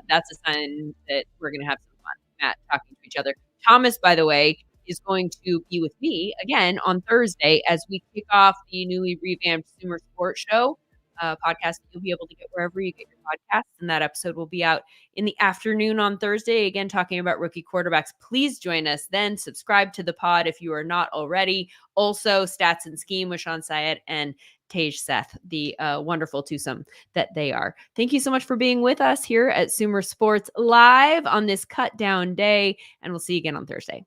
that's a sign that we're going to have some fun, Matt, talking to each other. Thomas, by the way, is going to be with me again on Thursday as we kick off the newly revamped SumerSports show podcast. You'll be able to get wherever you get your podcasts, and that episode will be out in the afternoon on Thursday, again talking about rookie quarterbacks. Please join us then. Subscribe to the pod if you are not already. Also, Stats and Scheme with Sean Syed and Tej Seth, the wonderful twosome that they are. Thank you so much for being with us here at SumerSports Live on this cut down day, and we'll see you again on Thursday.